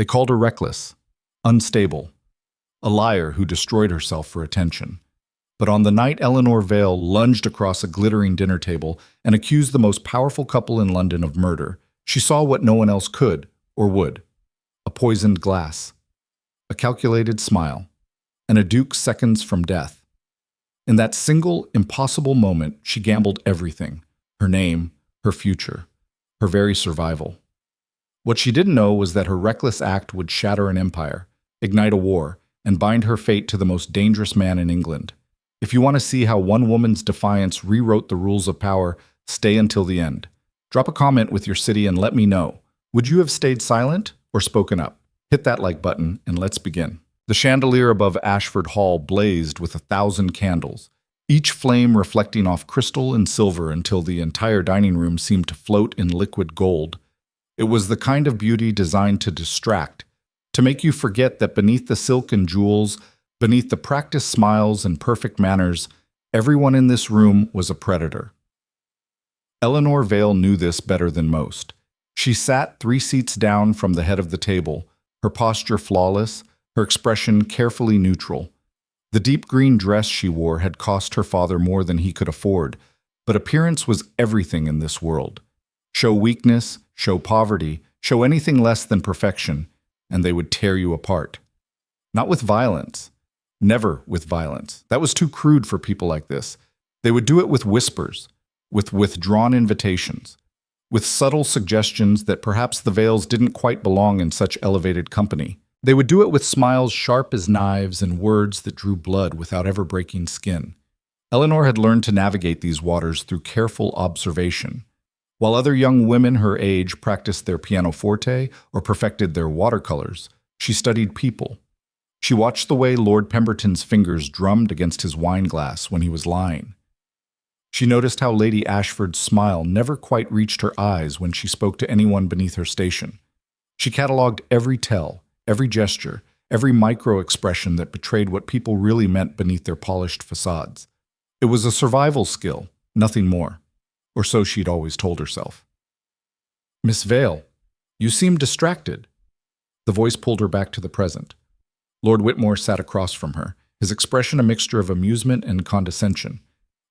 They called her reckless, unstable, a liar who destroyed herself for attention. But on the night Eleanor Vale lunged across a glittering dinner table and accused the most powerful couple in London of murder, she saw what no one else could or would: a poisoned glass, a calculated smile, and a duke seconds from death. In that single, impossible moment, she gambled everything: her name, her future, her very survival. What she didn't know was that her reckless act would shatter an empire, ignite a war, and bind her fate to the most dangerous man in England. If you want to see how one woman's defiance rewrote the rules of power, stay until the end. Drop a comment with your city and let me know. Would you have stayed silent or spoken up? Hit that like button and let's begin. The chandelier above Ashford Hall blazed with 1,000 candles, each flame reflecting off crystal and silver until the entire dining room seemed to float in liquid gold. It was the kind of beauty designed to distract, to make you forget that beneath the silk and jewels, beneath the practiced smiles and perfect manners, everyone in this room was a predator. Eleanor Vale knew this better than most. She sat 3 seats down from the head of the table, her posture flawless, her expression carefully neutral. The deep green dress she wore had cost her father more than he could afford, but appearance was everything in this world. Show weakness, show poverty, show anything less than perfection, and they would tear you apart. Not with violence. Never with violence. That was too crude for people like this. They would do it with whispers, with withdrawn invitations, with subtle suggestions that perhaps the Vales didn't quite belong in such elevated company. They would do it with smiles sharp as knives and words that drew blood without ever breaking skin. Eleanor had learned to navigate these waters through careful observation. While other young women her age practiced their pianoforte or perfected their watercolors, she studied people. She watched the way Lord Pemberton's fingers drummed against his wineglass when he was lying. She noticed how Lady Ashford's smile never quite reached her eyes when she spoke to anyone beneath her station. She catalogued every tell, every gesture, every micro-expression that betrayed what people really meant beneath their polished facades. It was a survival skill, nothing more. Or so she'd always told herself. "Miss Vale, you seem distracted." The voice pulled her back to the present. Lord Whitmore sat across from her, his expression a mixture of amusement and condescension.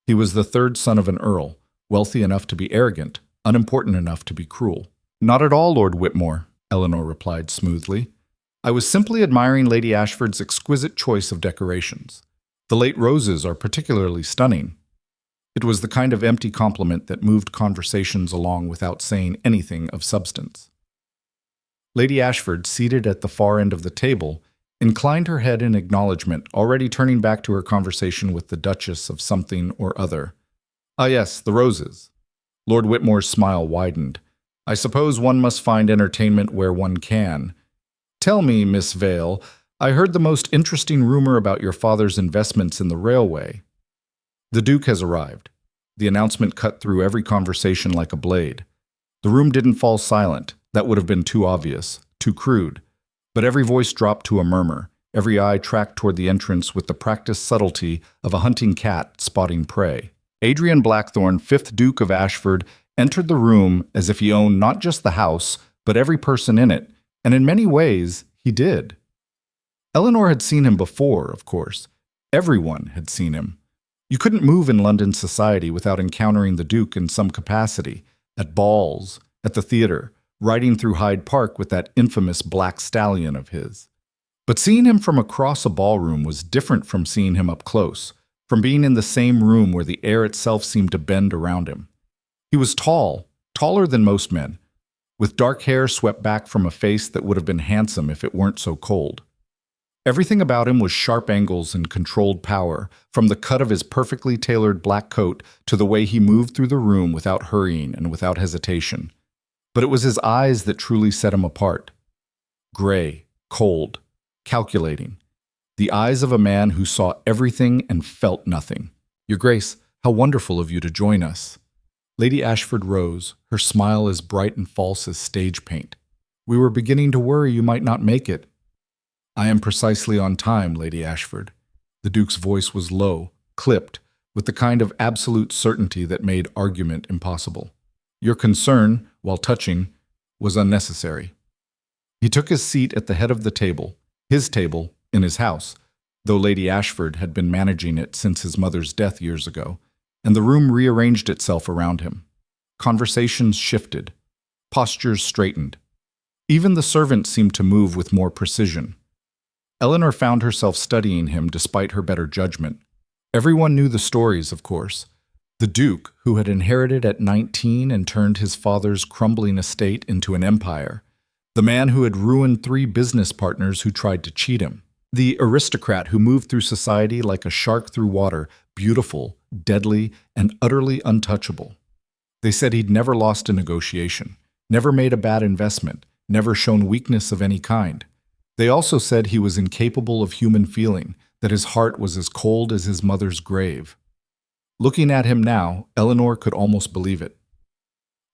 He was the 3rd son of an earl, wealthy enough to be arrogant, unimportant enough to be cruel. "Not at all, Lord Whitmore," Eleanor replied smoothly. "I was simply admiring Lady Ashford's exquisite choice of decorations. The late roses are particularly stunning." It was the kind of empty compliment that moved conversations along without saying anything of substance. Lady Ashford, seated at the far end of the table, inclined her head in acknowledgement, already turning back to her conversation with the Duchess of something or other. "Ah yes, the roses." Lord Whitmore's smile widened. "I suppose one must find entertainment where one can. Tell me, Miss Vale, I heard the most interesting rumor about your father's investments in the railway." "The Duke has arrived." The announcement cut through every conversation like a blade. The room didn't fall silent. That would have been too obvious, too crude. But every voice dropped to a murmur, every eye tracked toward the entrance with the practiced subtlety of a hunting cat spotting prey. Adrian Blackthorne, 5th Duke of Ashford, entered the room as if he owned not just the house, but every person in it, and in many ways, he did. Eleanor had seen him before, of course. Everyone had seen him. You couldn't move in London society without encountering the Duke in some capacity, at balls, at the theater, riding through Hyde Park with that infamous black stallion of his. But seeing him from across a ballroom was different from seeing him up close, from being in the same room where the air itself seemed to bend around him. He was tall, taller than most men, with dark hair swept back from a face that would have been handsome if it weren't so cold. Everything about him was sharp angles and controlled power, from the cut of his perfectly tailored black coat to the way he moved through the room without hurrying and without hesitation. But it was his eyes that truly set him apart. Gray, cold, calculating. The eyes of a man who saw everything and felt nothing. "Your Grace, how wonderful of you to join us." Lady Ashford rose, her smile as bright and false as stage paint. "We were beginning to worry you might not make it." "I am precisely on time, Lady Ashford." The Duke's voice was low, clipped, with the kind of absolute certainty that made argument impossible. "Your concern, while touching, was unnecessary." He took his seat at the head of the table, his table, in his house, though Lady Ashford had been managing it since his mother's death years ago, and the room rearranged itself around him. Conversations shifted. Postures straightened. Even the servants seemed to move with more precision. Eleanor found herself studying him despite her better judgment. Everyone knew the stories, of course. The Duke, who had inherited at 19 and turned his father's crumbling estate into an empire. The man who had ruined 3 business partners who tried to cheat him. The aristocrat who moved through society like a shark through water, beautiful, deadly, and utterly untouchable. They said he'd never lost a negotiation, never made a bad investment, never shown weakness of any kind. They also said he was incapable of human feeling, that his heart was as cold as his mother's grave. Looking at him now, Eleanor could almost believe it.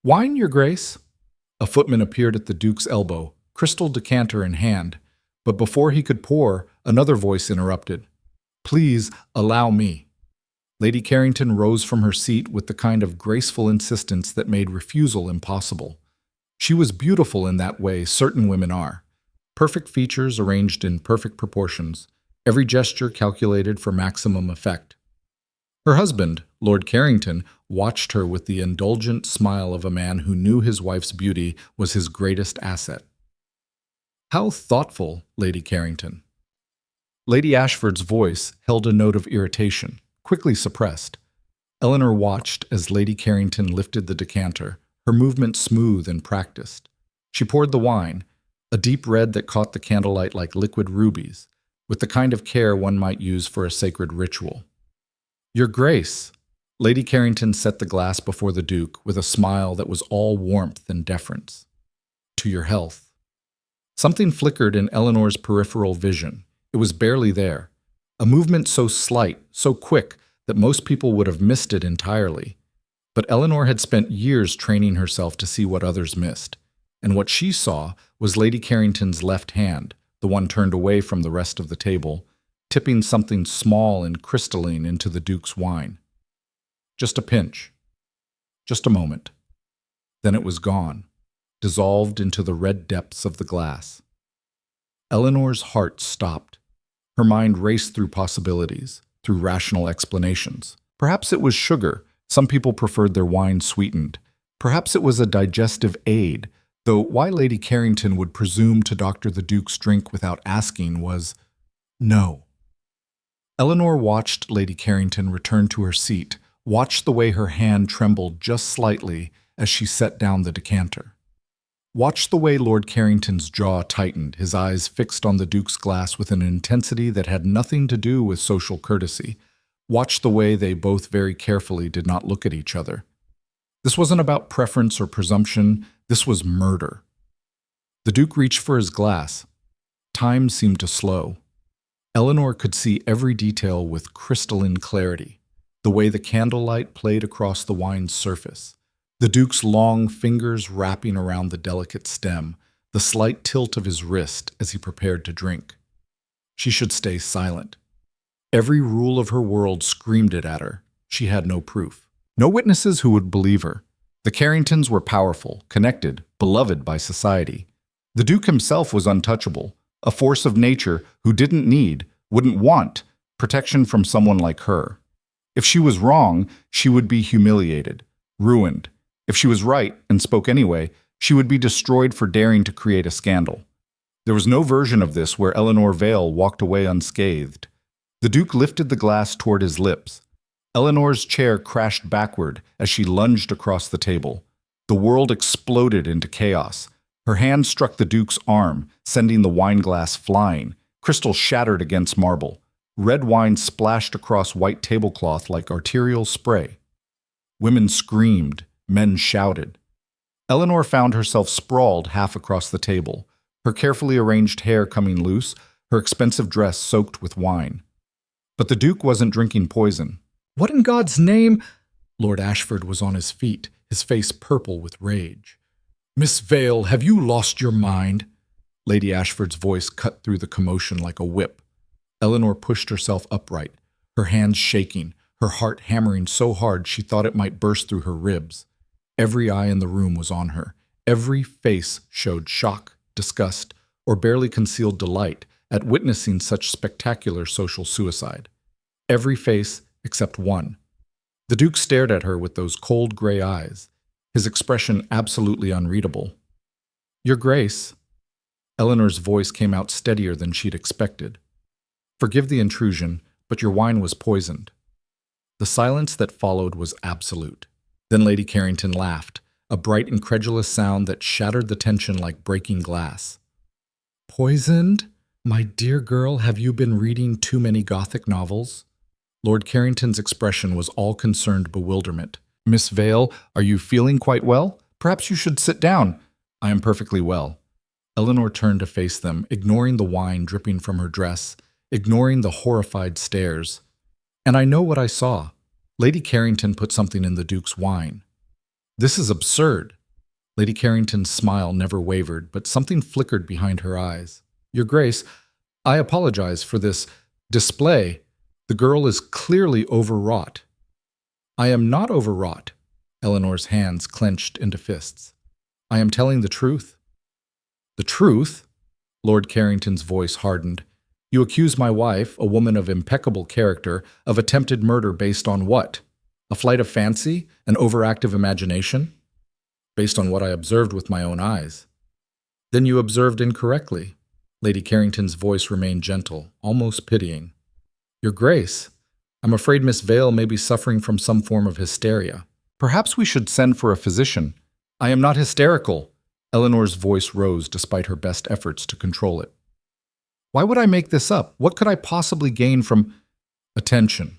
"Wine, your grace?" A footman appeared at the Duke's elbow, crystal decanter in hand, but before he could pour, another voice interrupted. "Please, allow me." Lady Carrington rose from her seat with the kind of graceful insistence that made refusal impossible. She was beautiful in that way certain women are. Perfect features arranged in perfect proportions, every gesture calculated for maximum effect. Her husband, Lord Carrington, watched her with the indulgent smile of a man who knew his wife's beauty was his greatest asset. "How thoughtful, Lady Carrington." Lady Ashford's voice held a note of irritation, quickly suppressed. Eleanor watched as Lady Carrington lifted the decanter, her movement smooth and practiced. She poured the wine, a deep red that caught the candlelight like liquid rubies, with the kind of care one might use for a sacred ritual. "Your Grace." Lady Carrington set the glass before the Duke with a smile that was all warmth and deference. "To your health." Something flickered in Eleanor's peripheral vision. It was barely there. A movement so slight, so quick, that most people would have missed it entirely. But Eleanor had spent years training herself to see what others missed. And what she saw was Lady Carrington's left hand, the one turned away from the rest of the table, tipping something small and crystalline into the Duke's wine. Just a pinch. Just a moment. Then it was gone, dissolved into the red depths of the glass. Eleanor's heart stopped. Her mind raced through possibilities, through rational explanations. Perhaps it was sugar. Some people preferred their wine sweetened. Perhaps it was a digestive aid, though why Lady Carrington would presume to doctor the Duke's drink without asking was no. Eleanor watched Lady Carrington return to her seat, watched the way her hand trembled just slightly as she set down the decanter. Watched the way Lord Carrington's jaw tightened, his eyes fixed on the Duke's glass with an intensity that had nothing to do with social courtesy. Watched the way they both very carefully did not look at each other. This wasn't about preference or presumption, this was murder. The Duke reached for his glass. Time seemed to slow. Eleanor could see every detail with crystalline clarity, the way the candlelight played across the wine's surface, the Duke's long fingers wrapping around the delicate stem, the slight tilt of his wrist as he prepared to drink. She should stay silent. Every rule of her world screamed it at her. She had no proof. No witnesses who would believe her. The Carringtons were powerful, connected, beloved by society. The Duke himself was untouchable, a force of nature who didn't need, wouldn't want, protection from someone like her. If she was wrong, she would be humiliated, ruined. If she was right and spoke anyway, she would be destroyed for daring to create a scandal. There was no version of this where Eleanor Vale walked away unscathed. The Duke lifted the glass toward his lips. Eleanor's chair crashed backward as she lunged across the table. The world exploded into chaos. Her hand struck the Duke's arm, sending the wineglass flying. Crystal shattered against marble. Red wine splashed across white tablecloth like arterial spray. Women screamed. Men shouted. Eleanor found herself sprawled half across the table, her carefully arranged hair coming loose, her expensive dress soaked with wine. But the Duke wasn't drinking poison. "What in God's name?" Lord Ashford was on his feet, his face purple with rage. "Miss Vale, have you lost your mind?" Lady Ashford's voice cut through the commotion like a whip. Eleanor pushed herself upright, her hands shaking, her heart hammering so hard she thought it might burst through her ribs. Every eye in the room was on her. Every face showed shock, disgust, or barely concealed delight at witnessing such spectacular social suicide. Every face except one. The Duke stared at her with those cold gray eyes, his expression absolutely unreadable. "Your Grace." Eleanor's voice came out steadier than she'd expected. "Forgive the intrusion, but your wine was poisoned." The silence that followed was absolute. Then Lady Carrington laughed, a bright, incredulous sound that shattered the tension like breaking glass. "Poisoned? My dear girl, have you been reading too many Gothic novels?" Lord Carrington's expression was all concerned bewilderment. "Miss Vale, are you feeling quite well? Perhaps you should sit down." "I am perfectly well." Eleanor turned to face them, ignoring the wine dripping from her dress, ignoring the horrified stares. "And I know what I saw. Lady Carrington put something in the Duke's wine." "This is absurd." Lady Carrington's smile never wavered, but something flickered behind her eyes. "Your Grace, I apologize for this display. The girl is clearly overwrought." "I am not overwrought." Eleanor's hands clenched into fists. "I am telling the truth." "The truth?" Lord Carrington's voice hardened. "You accuse my wife, a woman of impeccable character, of attempted murder based on what? A flight of fancy? An overactive imagination?" "Based on what I observed with my own eyes." "Then you observed incorrectly." Lady Carrington's voice remained gentle, almost pitying. "Your Grace, I'm afraid Miss Vale may be suffering from some form of hysteria. Perhaps we should send for a physician." "I am not hysterical." Eleanor's voice rose despite her best efforts to control it. "Why would I make this up? What could I possibly gain from—" "Attention."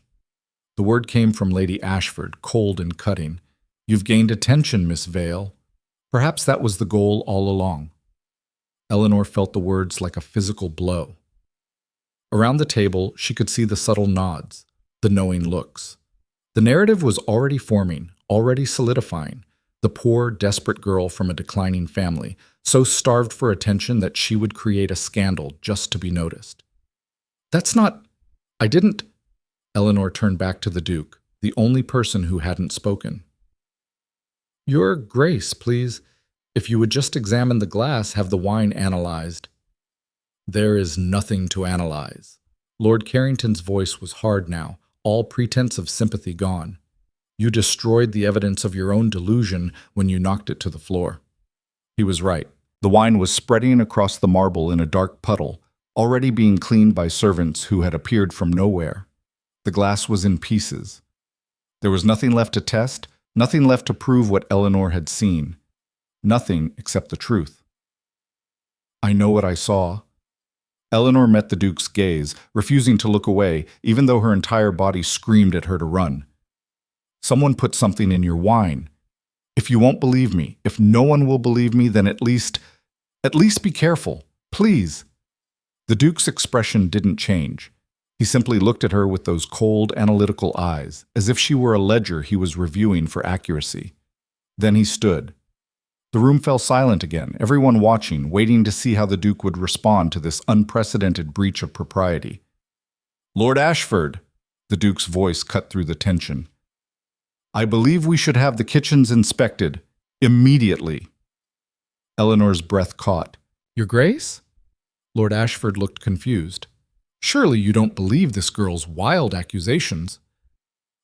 The word came from Lady Ashford, cold and cutting. "You've gained attention, Miss Vale. Perhaps that was the goal all along." Eleanor felt the words like a physical blow. Around the table, she could see the subtle nods, the knowing looks. The narrative was already forming, already solidifying. The poor, desperate girl from a declining family, so starved for attention that she would create a scandal just to be noticed. "That's not— I didn't—" Eleanor turned back to the Duke, the only person who hadn't spoken. "Your Grace, please, if you would just examine the glass, have the wine analyzed." "There is nothing to analyze." Lord Carrington's voice was hard now, all pretense of sympathy gone. "You destroyed the evidence of your own delusion when you knocked it to the floor." He was right. The wine was spreading across the marble in a dark puddle, already being cleaned by servants who had appeared from nowhere. The glass was in pieces. There was nothing left to test, nothing left to prove what Eleanor had seen. Nothing except the truth. "I know what I saw." Eleanor met the Duke's gaze, refusing to look away, even though her entire body screamed at her to run. "Someone put something in your wine. If you won't believe me, if no one will believe me, then at least be careful, please." The Duke's expression didn't change. He simply looked at her with those cold, analytical eyes, as if she were a ledger he was reviewing for accuracy. Then he stood. The room fell silent again, everyone watching, waiting to see how the Duke would respond to this unprecedented breach of propriety. "Lord Ashford," the Duke's voice cut through the tension. "I believe we should have the kitchens inspected, immediately." Eleanor's breath caught. "Your Grace?" Lord Ashford looked confused. "Surely you don't believe this girl's wild accusations."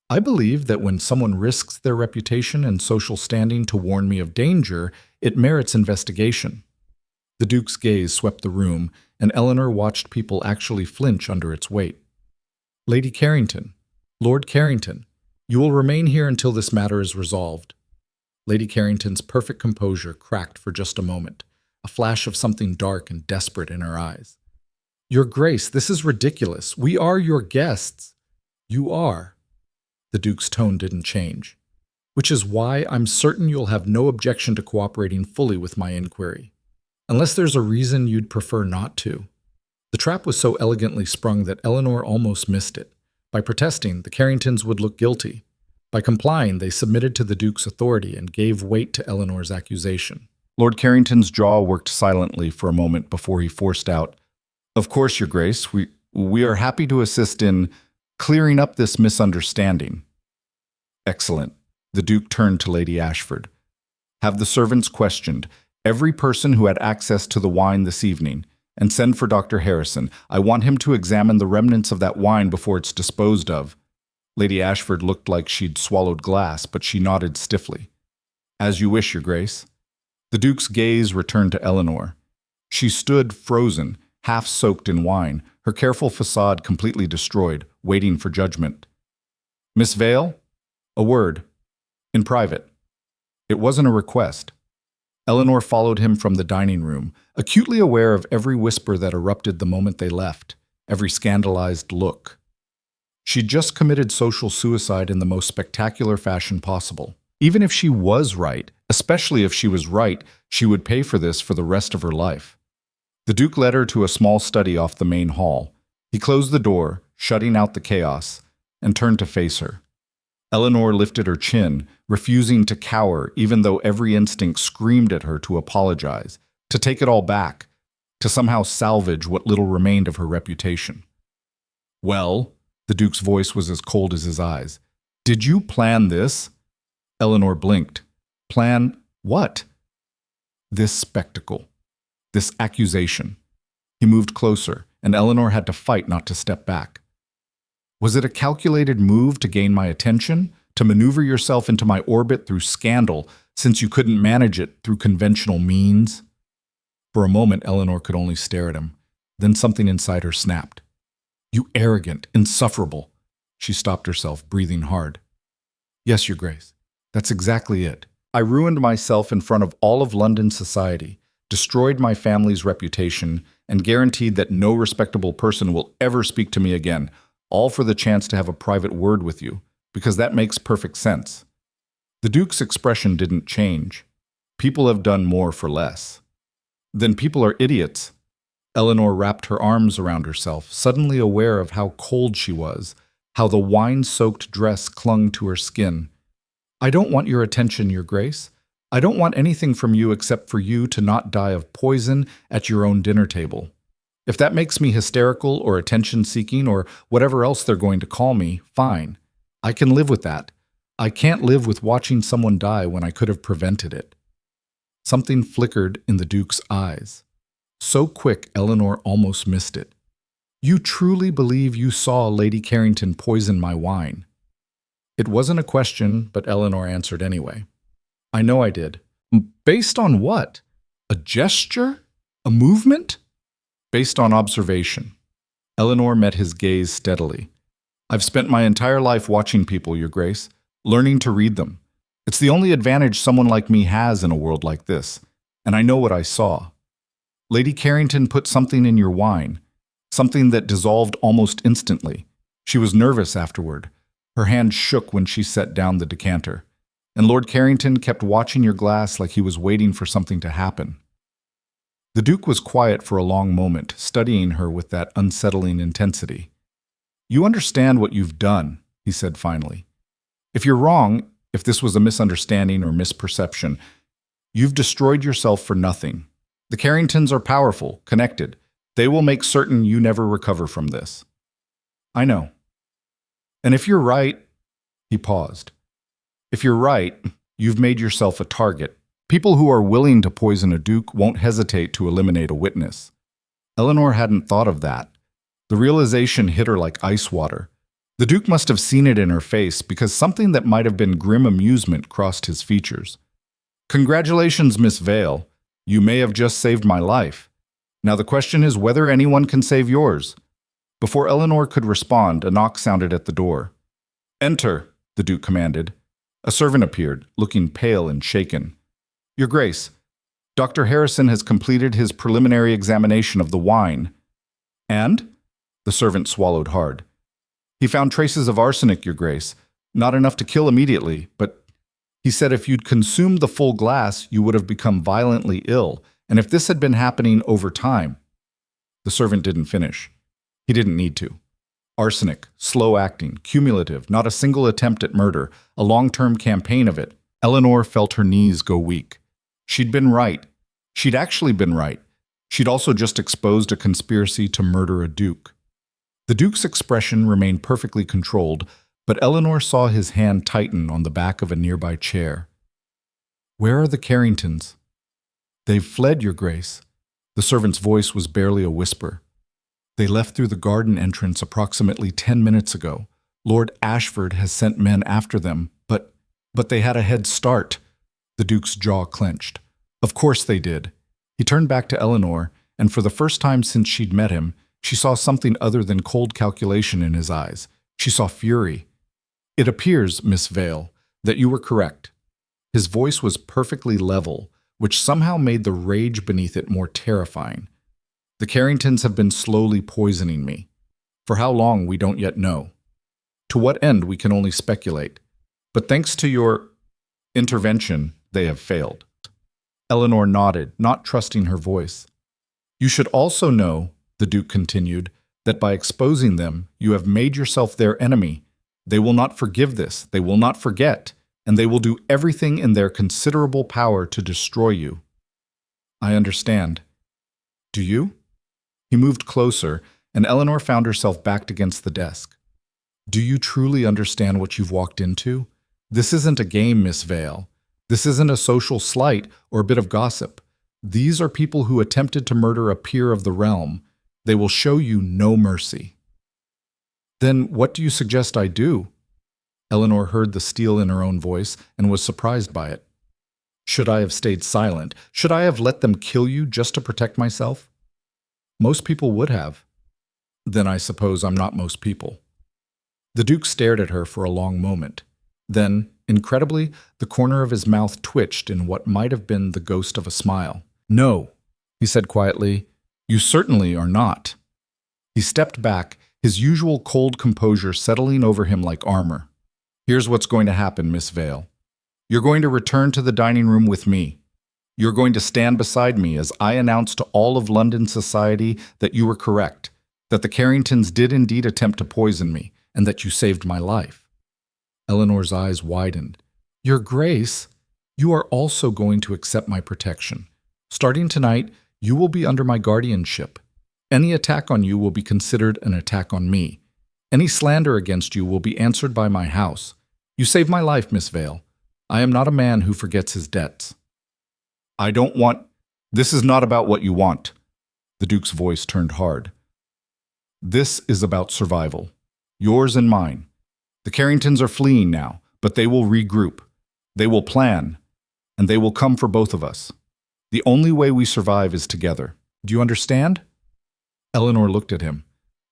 "I believe that when someone risks their reputation and social standing to warn me of danger, it merits investigation." The Duke's gaze swept the room, and Eleanor watched people actually flinch under its weight. "Lady Carrington, Lord Carrington, you will remain here until this matter is resolved." Lady Carrington's perfect composure cracked for just a moment, a flash of something dark and desperate in her eyes. "Your Grace, this is ridiculous. We are your guests." "You are." The Duke's tone didn't change. "Which is why I'm certain you'll have no objection to cooperating fully with my inquiry. Unless there's a reason you'd prefer not to." The trap was so elegantly sprung that Eleanor almost missed it. By protesting, the Carringtons would look guilty. By complying, they submitted to the Duke's authority and gave weight to Eleanor's accusation. Lord Carrington's jaw worked silently for a moment before he forced out, "Of course, Your Grace, we are happy to assist in clearing up this misunderstanding." "Excellent." The Duke turned to Lady Ashford. "Have the servants questioned. Every person who had access to the wine this evening, and send for Dr. Harrison. I want him to examine the remnants of that wine before it's disposed of." Lady Ashford looked like she'd swallowed glass, but she nodded stiffly. "As you wish, Your Grace." The Duke's gaze returned to Eleanor. She stood frozen, half soaked in wine, her careful facade completely destroyed, waiting for judgment. "Miss Vale? A word. In private." It wasn't a request. Eleanor followed him from the dining room, acutely aware of every whisper that erupted the moment they left, every scandalized look. She'd just committed social suicide in the most spectacular fashion possible. Even if she was right, especially if she was right, she would pay for this for the rest of her life. The Duke led her to a small study off the main hall. He closed the door, shutting out the chaos, and turned to face her. Eleanor lifted her chin, refusing to cower even though every instinct screamed at her to apologize, to take it all back, to somehow salvage what little remained of her reputation. "Well," the Duke's voice was as cold as his eyes, "did you plan this?" Eleanor blinked. "Plan what?" "This spectacle. This accusation." He moved closer, and Eleanor had to fight not to step back. "Was it a calculated move to gain my attention, to maneuver yourself into my orbit through scandal, since you couldn't manage it through conventional means?" For a moment, Eleanor could only stare at him. Then something inside her snapped. "You arrogant, insufferable." She stopped herself, breathing hard. "Yes, Your Grace. That's exactly it. I ruined myself in front of all of London society, destroyed my family's reputation, and guaranteed that no respectable person will ever speak to me again, all for the chance to have a private word with you, because that makes perfect sense." The Duke's expression didn't change. People have done more for less. "Then people are idiots." Eleanor wrapped her arms around herself, suddenly aware of how cold she was, how the wine-soaked dress clung to her skin. "I don't want your attention, Your Grace. I don't want anything from you except for you to not die of poison at your own dinner table. If that makes me hysterical or attention-seeking or whatever else they're going to call me, fine. I can live with that. I can't live with watching someone die when I could have prevented it." Something flickered in the Duke's eyes. So quick, Eleanor almost missed it. "You truly believe you saw Lady Carrington poison my wine?" It wasn't a question, but Eleanor answered anyway. "I know I did." "Based on what? A gesture? A movement?" "Based on observation." Eleanor met his gaze steadily. "I've spent my entire life watching people, Your Grace, learning to read them. It's the only advantage someone like me has in a world like this, and I know what I saw. Lady Carrington put something in your wine, something that dissolved almost instantly. She was nervous afterward. Her hand shook when she set down the decanter, and Lord Carrington kept watching your glass like he was waiting for something to happen." The Duke was quiet for a long moment, studying her with that unsettling intensity. "You understand what you've done," he said finally. "If you're wrong, if this was a misunderstanding or misperception, you've destroyed yourself for nothing. The Carringtons are powerful, connected. They will make certain you never recover from this." "I know. And if you're right," he paused. "If you're right, you've made yourself a target. People who are willing to poison a duke won't hesitate to eliminate a witness." Eleanor hadn't thought of that. The realization hit her like ice water. The Duke must have seen it in her face because something that might have been grim amusement crossed his features. "Congratulations, Miss Vale. You may have just saved my life. Now the question is whether anyone can save yours." Before Eleanor could respond, a knock sounded at the door. "Enter," the Duke commanded. A servant appeared, looking pale and shaken. "Your Grace, Dr. Harrison has completed his preliminary examination of the wine." "And?" The servant swallowed hard. "He found traces of arsenic, Your Grace. Not enough to kill immediately, but he said if you'd consumed the full glass, you would have become violently ill, and if this had been happening over time—" The servant didn't finish. He didn't need to. Arsenic, slow-acting, cumulative, not a single attempt at murder, a long-term campaign of it. Eleanor felt her knees go weak. She'd been right. She'd actually been right. She'd also just exposed a conspiracy to murder a duke. The Duke's expression remained perfectly controlled, but Eleanor saw his hand tighten on the back of a nearby chair. "Where are the Carringtons?" "They've fled, Your Grace." The servant's voice was barely a whisper. "They left through the garden entrance approximately 10 minutes ago. Lord Ashford has sent men after them, but they had a head start." The Duke's jaw clenched. Of course they did. He turned back to Eleanor, and for the first time since she'd met him, she saw something other than cold calculation in his eyes. She saw fury. "It appears, Miss Vale, that you were correct." His voice was perfectly level, which somehow made the rage beneath it more terrifying. "The Carringtons have been slowly poisoning me. For how long, we don't yet know. To what end, we can only speculate. But thanks to your intervention, they have failed." Eleanor nodded, not trusting her voice. "You should also know," the Duke continued, "that by exposing them, you have made yourself their enemy. They will not forgive this, they will not forget, and they will do everything in their considerable power to destroy you." "I understand." "Do you?" He moved closer, and Eleanor found herself backed against the desk. "Do you truly understand what you've walked into? This isn't a game, Miss Vale. This isn't a social slight or a bit of gossip. These are people who attempted to murder a peer of the realm. They will show you no mercy." "Then what do you suggest I do?" Eleanor heard the steel in her own voice and was surprised by it. "Should I have stayed silent? Should I have let them kill you just to protect myself?" "Most people would have." "Then I suppose I'm not most people." The Duke stared at her for a long moment. Then, incredibly, the corner of his mouth twitched in what might have been the ghost of a smile. "No," he said quietly, "you certainly are not." He stepped back, his usual cold composure settling over him like armor. "Here's what's going to happen, Miss Vale. You're going to return to the dining room with me. You're going to stand beside me as I announce to all of London society that you were correct, that the Carringtons did indeed attempt to poison me, and that you saved my life." Eleanor's eyes widened. "Your Grace, you are also going to accept my protection. Starting tonight, you will be under my guardianship. Any attack on you will be considered an attack on me. Any slander against you will be answered by my house. You saved my life, Miss Vale. I am not a man who forgets his debts." "I don't want— This is not about what you want." The Duke's voice turned hard. "This is about survival. Yours and mine. The Carringtons are fleeing now, but they will regroup. They will plan, and they will come for both of us. The only way we survive is together. Do you understand?" Eleanor looked at him.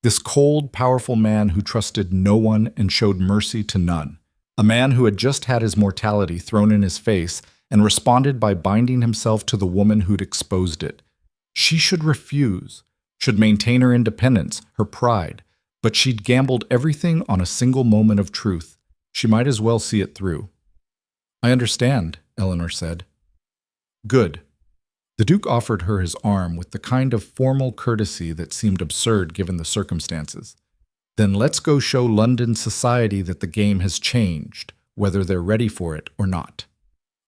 This cold, powerful man who trusted no one and showed mercy to none. A man who had just had his mortality thrown in his face and responded by binding himself to the woman who'd exposed it. She should refuse, should maintain her independence, her pride, but she'd gambled everything on a single moment of truth. She might as well see it through. "I understand," Eleanor said. "Good." The Duke offered her his arm with the kind of formal courtesy that seemed absurd given the circumstances. "Then let's go show London society that the game has changed, whether they're ready for it or not."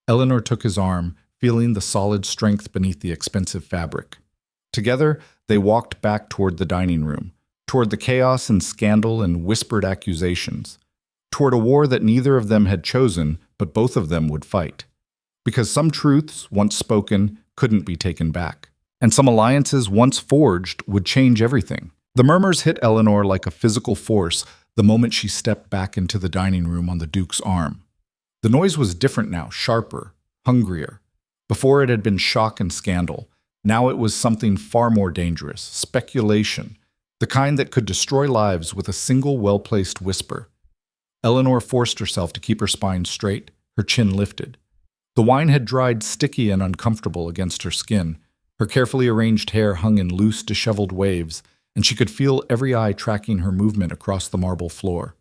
Eleanor took his arm, feeling the solid strength beneath the expensive fabric. Together, they walked back toward the dining room, toward the chaos and scandal and whispered accusations, toward a war that neither of them had chosen, but both of them would fight. Because some truths, once spoken, couldn't be taken back, and some alliances, once forged, would change everything. The murmurs hit Eleanor like a physical force the moment she stepped back into the dining room on the Duke's arm. The noise was different now, sharper, hungrier. Before it had been shock and scandal. Now it was something far more dangerous, speculation, the kind that could destroy lives with a single well-placed whisper. Eleanor forced herself to keep her spine straight, her chin lifted. The wine had dried sticky and uncomfortable against her skin. Her carefully arranged hair hung in loose, disheveled waves, and she could feel every eye tracking her movement across the marble floor.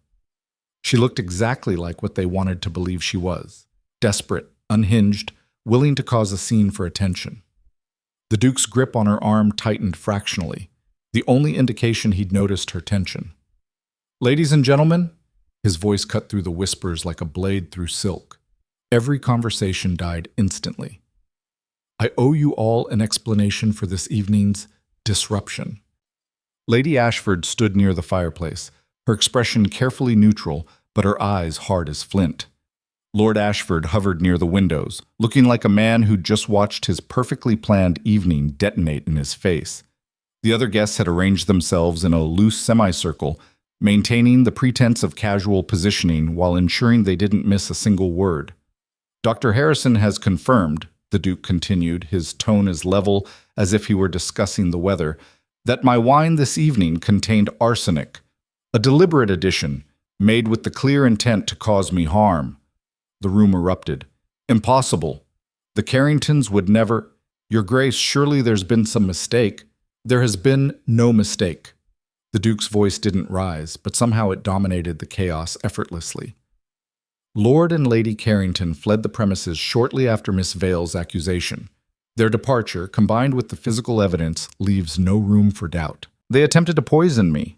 She looked exactly like what they wanted to believe she was, desperate, unhinged, willing to cause a scene for attention. The Duke's grip on her arm tightened fractionally, the only indication he'd noticed her tension. "Ladies and gentlemen," his voice cut through the whispers like a blade through silk. Every conversation died instantly. "I owe you all an explanation for this evening's disruption." Lady Ashford stood near the fireplace, her expression carefully neutral, but her eyes hard as flint. Lord Ashford hovered near the windows, looking like a man who'd just watched his perfectly planned evening detonate in his face. The other guests had arranged themselves in a loose semicircle, maintaining the pretense of casual positioning while ensuring they didn't miss a single word. Dr. Harrison has confirmed, the Duke continued, his tone as level as if he were discussing the weather, that my wine this evening contained arsenic, a deliberate addition, made with the clear intent to cause me harm. The room erupted. Impossible. The Carringtons would never— Your Grace, surely there's been some mistake. There has been no mistake. The Duke's voice didn't rise, but somehow it dominated the chaos effortlessly. Lord and Lady Carrington fled the premises shortly after Miss Vale's accusation. Their departure, combined with the physical evidence, leaves no room for doubt. They attempted to poison me.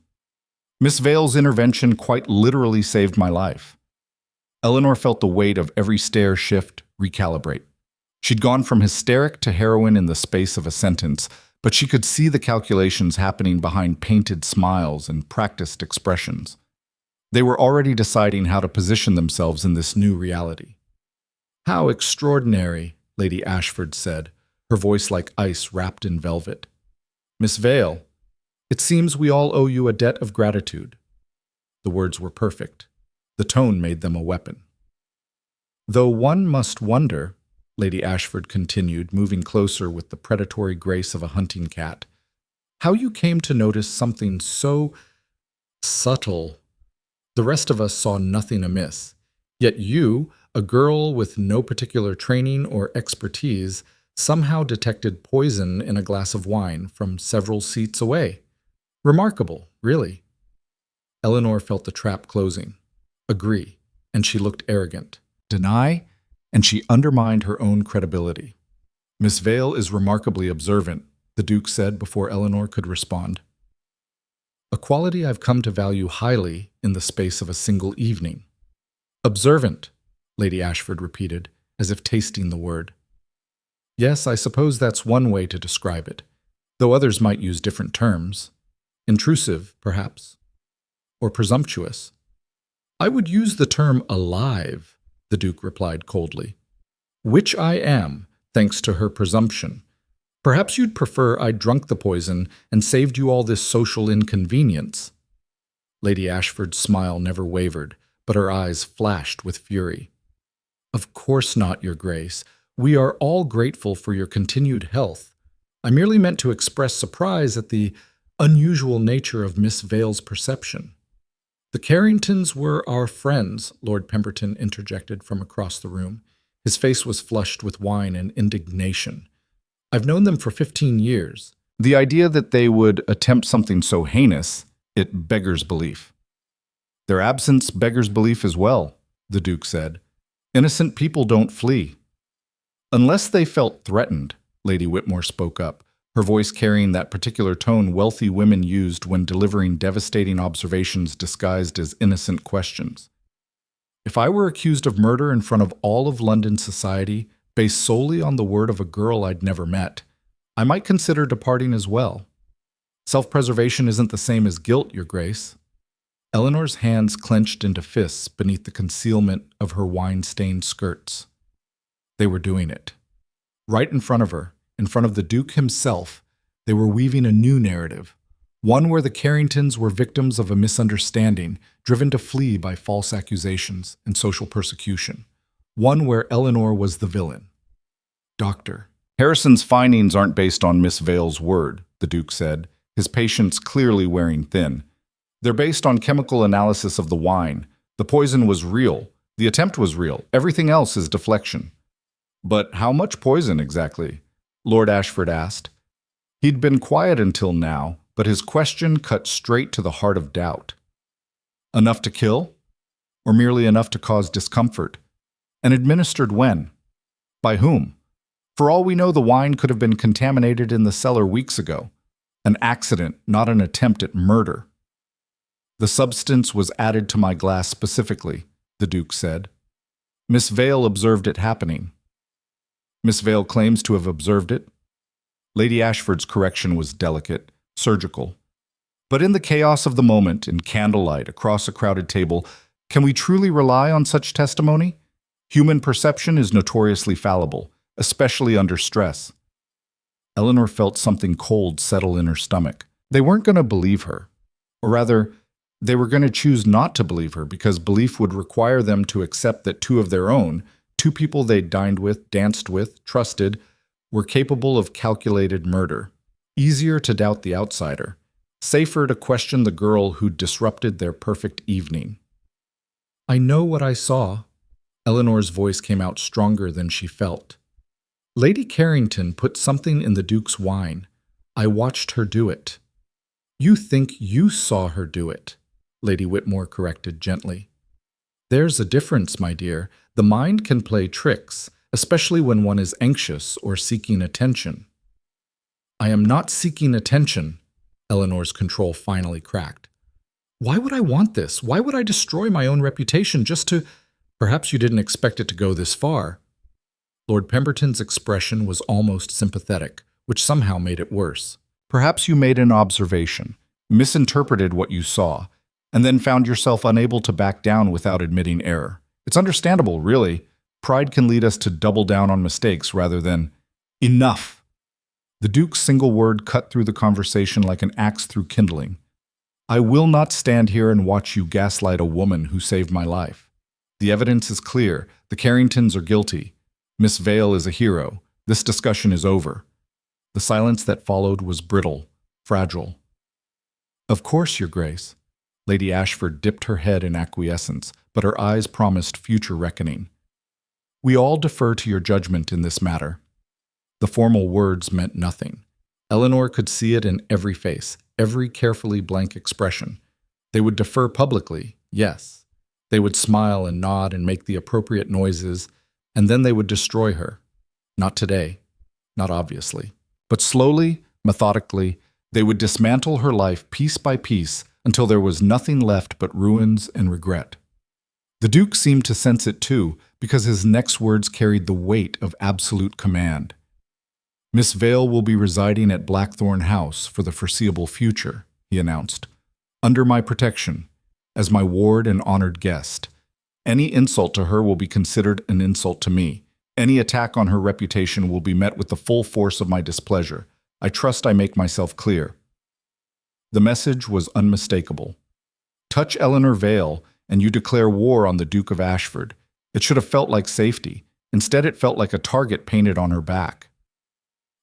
Miss Vale's intervention quite literally saved my life. Eleanor felt the weight of every stare shift, recalibrate. She'd gone from hysteric to heroine in the space of a sentence, but she could see the calculations happening behind painted smiles and practiced expressions. They were already deciding how to position themselves in this new reality. "How extraordinary," Lady Ashford said, her voice like ice wrapped in velvet. "Miss Vale, it seems we all owe you a debt of gratitude." The words were perfect. The tone made them a weapon. "Though one must wonder," Lady Ashford continued, moving closer with the predatory grace of a hunting cat, "how you came to notice something so subtle. The rest of us saw nothing amiss. Yet you, a girl with no particular training or expertise, somehow detected poison in a glass of wine from several seats away. Remarkable, really." Eleanor felt the trap closing. Agree, and she looked arrogant. Deny, and she undermined her own credibility. "Miss Vale is remarkably observant," the Duke said before Eleanor could respond. "A quality I've come to value highly in the space of a single evening." "Observant," Lady Ashford repeated, as if tasting the word. "Yes, I suppose that's one way to describe it, though others might use different terms. Intrusive, perhaps, or presumptuous." "I would use the term alive," the Duke replied coldly. "Which I am, thanks to her presumption. Perhaps you'd prefer I'd drunk the poison and saved you all this social inconvenience." Lady Ashford's smile never wavered, but her eyes flashed with fury. "Of course not, Your Grace. We are all grateful for your continued health. I merely meant to express surprise at the unusual nature of Miss Vale's perception." "The Carringtons were our friends," Lord Pemberton interjected from across the room. His face was flushed with wine and indignation. "I've known them for 15 years. The idea that they would attempt something so heinous, it beggars belief." "Their absence beggars belief as well," the Duke said. "Innocent people don't flee." "Unless they felt threatened," Lady Whitmore spoke up, her voice carrying that particular tone wealthy women used when delivering devastating observations disguised as innocent questions. "If I were accused of murder in front of all of London society, based solely on the word of a girl I'd never met, I might consider departing as well. Self-preservation isn't the same as guilt, Your Grace." Eleanor's hands clenched into fists beneath the concealment of her wine-stained skirts. They were doing it. Right in front of her, in front of the Duke himself, they were weaving a new narrative, one where the Carringtons were victims of a misunderstanding, driven to flee by false accusations and social persecution, one where Eleanor was the villain. "Doctor, Harrison's findings aren't based on Miss Vale's word," the Duke said, his patience clearly wearing thin. "They're based on chemical analysis of the wine. The poison was real. The attempt was real. Everything else is deflection." "But how much poison exactly?" Lord Ashford asked. He'd been quiet until now, but his question cut straight to the heart of doubt. "Enough to kill? Or merely enough to cause discomfort? And administered when? By whom? For all we know, the wine could have been contaminated in the cellar weeks ago. An accident, not an attempt at murder." "The substance was added to my glass specifically," the Duke said. "Miss Vale observed it happening." "Miss Vale claims to have observed it?" Lady Ashford's correction was delicate, surgical. But in the chaos of the moment, in candlelight across a crowded table, can we truly rely on such testimony? Human perception is notoriously fallible, especially under stress. Eleanor felt something cold settle in her stomach. They weren't going to believe her. Or rather, they were going to choose not to believe her because belief would require them to accept that two of their own, two people they'd dined with, danced with, trusted, were capable of calculated murder. Easier to doubt the outsider. Safer to question the girl who'd disrupted their perfect evening. "I know what I saw." Eleanor's voice came out stronger than she felt. "Lady Carrington put something in the Duke's wine. I watched her do it." "You think you saw her do it," Lady Whitmore corrected gently. "There's a difference, my dear. The mind can play tricks, especially when one is anxious or seeking attention." "I am not seeking attention," Eleanor's control finally cracked. "Why would I want this? Why would I destroy my own reputation just to— Perhaps you didn't expect it to go this far." Lord Pemberton's expression was almost sympathetic, which somehow made it worse. "Perhaps you made an observation, misinterpreted what you saw, and then found yourself unable to back down without admitting error. It's understandable, really. Pride can lead us to double down on mistakes rather than— Enough!" The Duke's single word cut through the conversation like an axe through kindling. "I will not stand here and watch you gaslight a woman who saved my life. The evidence is clear. The Carringtons are guilty. Miss Vale is a hero. This discussion is over." The silence that followed was brittle, fragile. "Of course, Your Grace." Lady Ashford dipped her head in acquiescence, but her eyes promised future reckoning. "We all defer to your judgment in this matter." The formal words meant nothing. Eleanor could see it in every face, every carefully blank expression. They would defer publicly, yes. They would smile and nod and make the appropriate noises, and then they would destroy her. Not today, not obviously. But slowly, methodically, they would dismantle her life piece by piece until there was nothing left but ruins and regret. The Duke seemed to sense it too, because his next words carried the weight of absolute command. "Miss Vale will be residing at Blackthorn House for the foreseeable future," he announced, "under my protection, as my ward and honored guest. Any insult to her will be considered an insult to me. Any attack on her reputation will be met with the full force of my displeasure. I trust I make myself clear." The message was unmistakable. Touch Eleanor Vale, and you declare war on the Duke of Ashford. It should have felt like safety. Instead, it felt like a target painted on her back.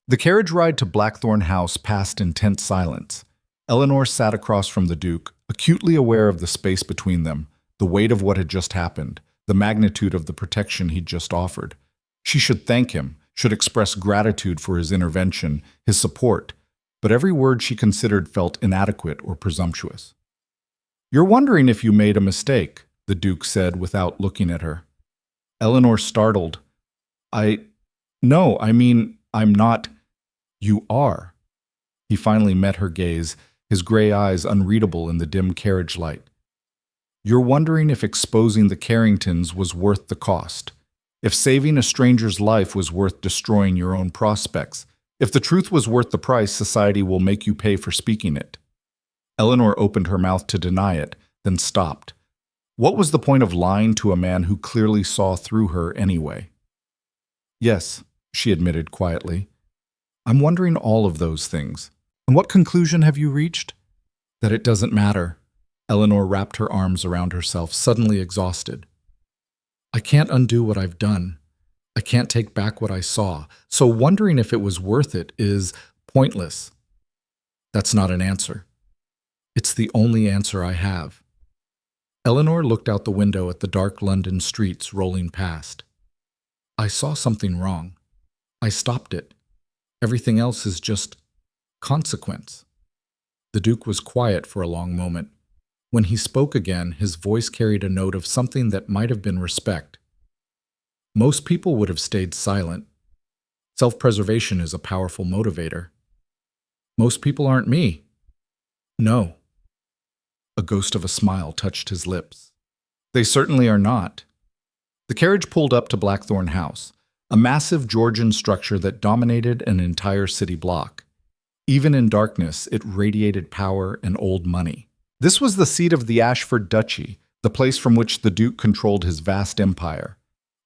The carriage ride to Blackthorn House passed in tense silence. Eleanor sat across from the Duke, acutely aware of the space between them, the weight of what had just happened, the magnitude of the protection he'd just offered. She should thank him, should express gratitude for his intervention, his support, but every word she considered felt inadequate or presumptuous. "You're wondering if you made a mistake," the Duke said without looking at her. Eleanor startled. No, I mean, I'm not." "You are." He finally met her gaze, his gray eyes unreadable in the dim carriage light. "You're wondering if exposing the Carringtons was worth the cost. If saving a stranger's life was worth destroying your own prospects. If the truth was worth the price society will make you pay for speaking it." Eleanor opened her mouth to deny it, then stopped. What was the point of lying to a man who clearly saw through her anyway? "Yes," she admitted quietly. "I'm wondering all of those things. And what conclusion have you reached?" "That it doesn't matter." Eleanor wrapped her arms around herself, suddenly exhausted. "I can't undo what I've done. I can't take back what I saw. So wondering if it was worth it is pointless." "That's not an answer." "It's the only answer I have." Eleanor looked out the window at the dark London streets rolling past. "I saw something wrong. I stopped it. Everything else is just consequence." The Duke was quiet for a long moment. When he spoke again, his voice carried a note of something that might have been respect. "Most people would have stayed silent. Self-preservation is a powerful motivator. Most people aren't me." "No." A ghost of a smile touched his lips. "They certainly are not." The carriage pulled up to Blackthorn House, a massive Georgian structure that dominated an entire city block. Even in darkness, it radiated power and old money. This was the seat of the Ashford Duchy, the place from which the Duke controlled his vast empire.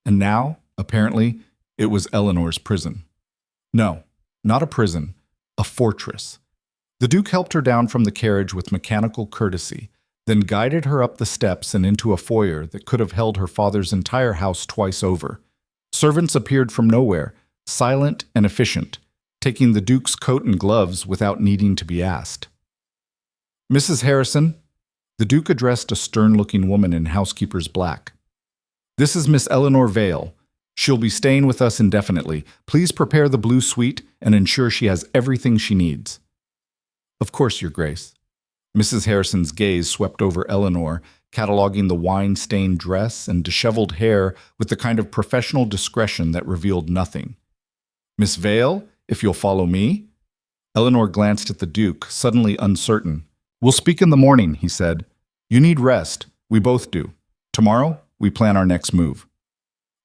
And now, apparently, it was Eleanor's prison. No, not a prison, a fortress. The Duke helped her down from the carriage with mechanical courtesy, then guided her up the steps and into a foyer that could have held her father's entire house twice over. Servants appeared from nowhere, silent and efficient, taking the Duke's coat and gloves without needing to be asked. "Mrs. Harrison," the Duke addressed a stern-looking woman in housekeeper's black. "This is Miss Eleanor Vale. She'll be staying with us indefinitely. Please prepare the blue suite and ensure she has everything she needs." "Of course, Your Grace." Mrs. Harrison's gaze swept over Eleanor, cataloging the wine-stained dress and disheveled hair with the kind of professional discretion that revealed nothing. "Miss Vale, if you'll follow me?" Eleanor glanced at the Duke, suddenly uncertain. "We'll speak in the morning," he said. "You need rest. We both do. Tomorrow, we plan our next move."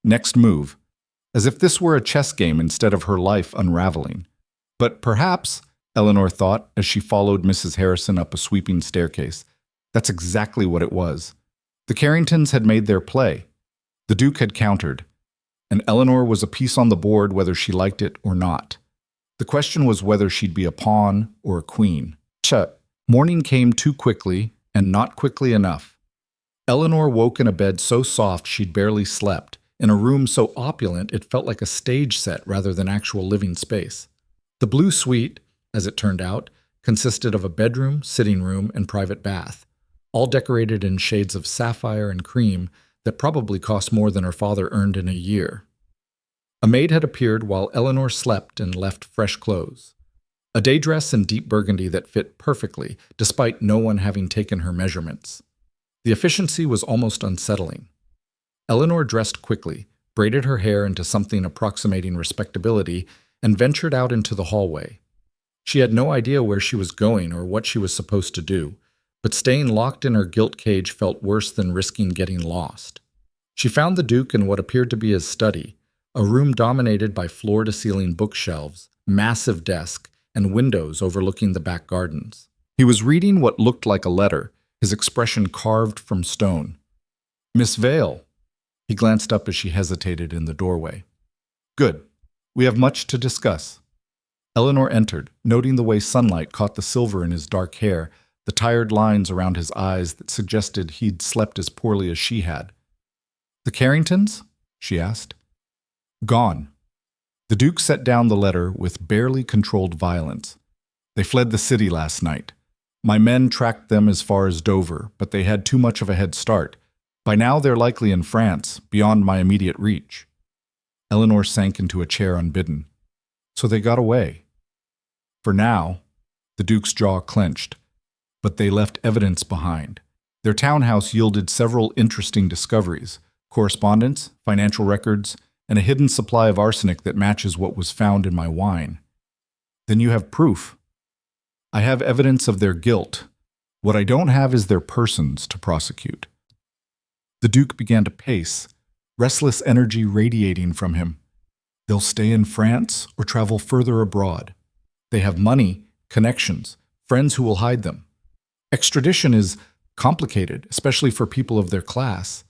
Next move. As if this were a chess game instead of her life unraveling. But perhaps, Eleanor thought as she followed Mrs. Harrison up a sweeping staircase, that's exactly what it was. The Carringtons had made their play. The Duke had countered. And Eleanor was a piece on the board whether she liked it or not. The question was whether she'd be a pawn or a queen. Morning came too quickly, and not quickly enough. Eleanor woke in a bed so soft she'd barely slept, in a room so opulent it felt like a stage set rather than actual living space. The blue suite, as it turned out, consisted of a bedroom, sitting room, and private bath, all decorated in shades of sapphire and cream that probably cost more than her father earned in a year. A maid had appeared while Eleanor slept and left fresh clothes. A day dress in deep burgundy that fit perfectly, despite no one having taken her measurements. The efficiency was almost unsettling. Eleanor dressed quickly, braided her hair into something approximating respectability, and ventured out into the hallway. She had no idea where she was going or what she was supposed to do, but staying locked in her guilt cage felt worse than risking getting lost. She found the Duke in what appeared to be his study, a room dominated by floor-to-ceiling bookshelves, massive desk, and windows overlooking the back gardens. He was reading what looked like a letter, his expression carved from stone. "Miss Vale." He glanced up as she hesitated in the doorway. "Good. We have much to discuss." Eleanor entered, noting the way sunlight caught the silver in his dark hair, the tired lines around his eyes that suggested he'd slept as poorly as she had. "The Carringtons?" she asked. "Gone." The Duke set down the letter with barely controlled violence. "They fled the city last night. My men tracked them as far as Dover, but they had too much of a head start. By now they're likely in France, beyond my immediate reach." Eleanor sank into a chair unbidden. "So they got away." "For now." The Duke's jaw clenched. "But they left evidence behind. Their townhouse yielded several interesting discoveries: correspondence, financial records, and a hidden supply of arsenic that matches what was found in my wine." "Then you have proof." "I have evidence of their guilt. What I don't have is their persons to prosecute." The Duke began to pace, restless energy radiating from him. "They'll stay in France or travel further abroad. They have money, connections, friends who will hide them. Extradition is complicated, especially for people of their class.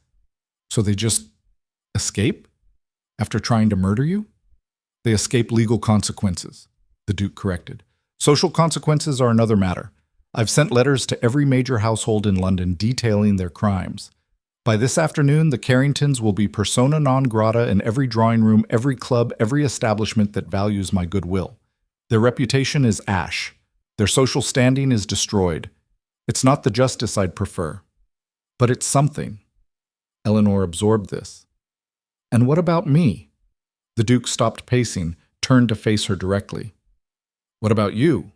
So they just escape? After trying to murder you?" "They escape legal consequences," the Duke corrected. "Social consequences are another matter. I've sent letters to every major household in London detailing their crimes. By this afternoon, the Carringtons will be persona non grata in every drawing room, every club, every establishment that values my goodwill. Their reputation is ash. Their social standing is destroyed. It's not the justice I'd prefer. But it's something." Eleanor absorbed this. "And what about me?" The Duke stopped pacing, turned to face her directly. "What about you?"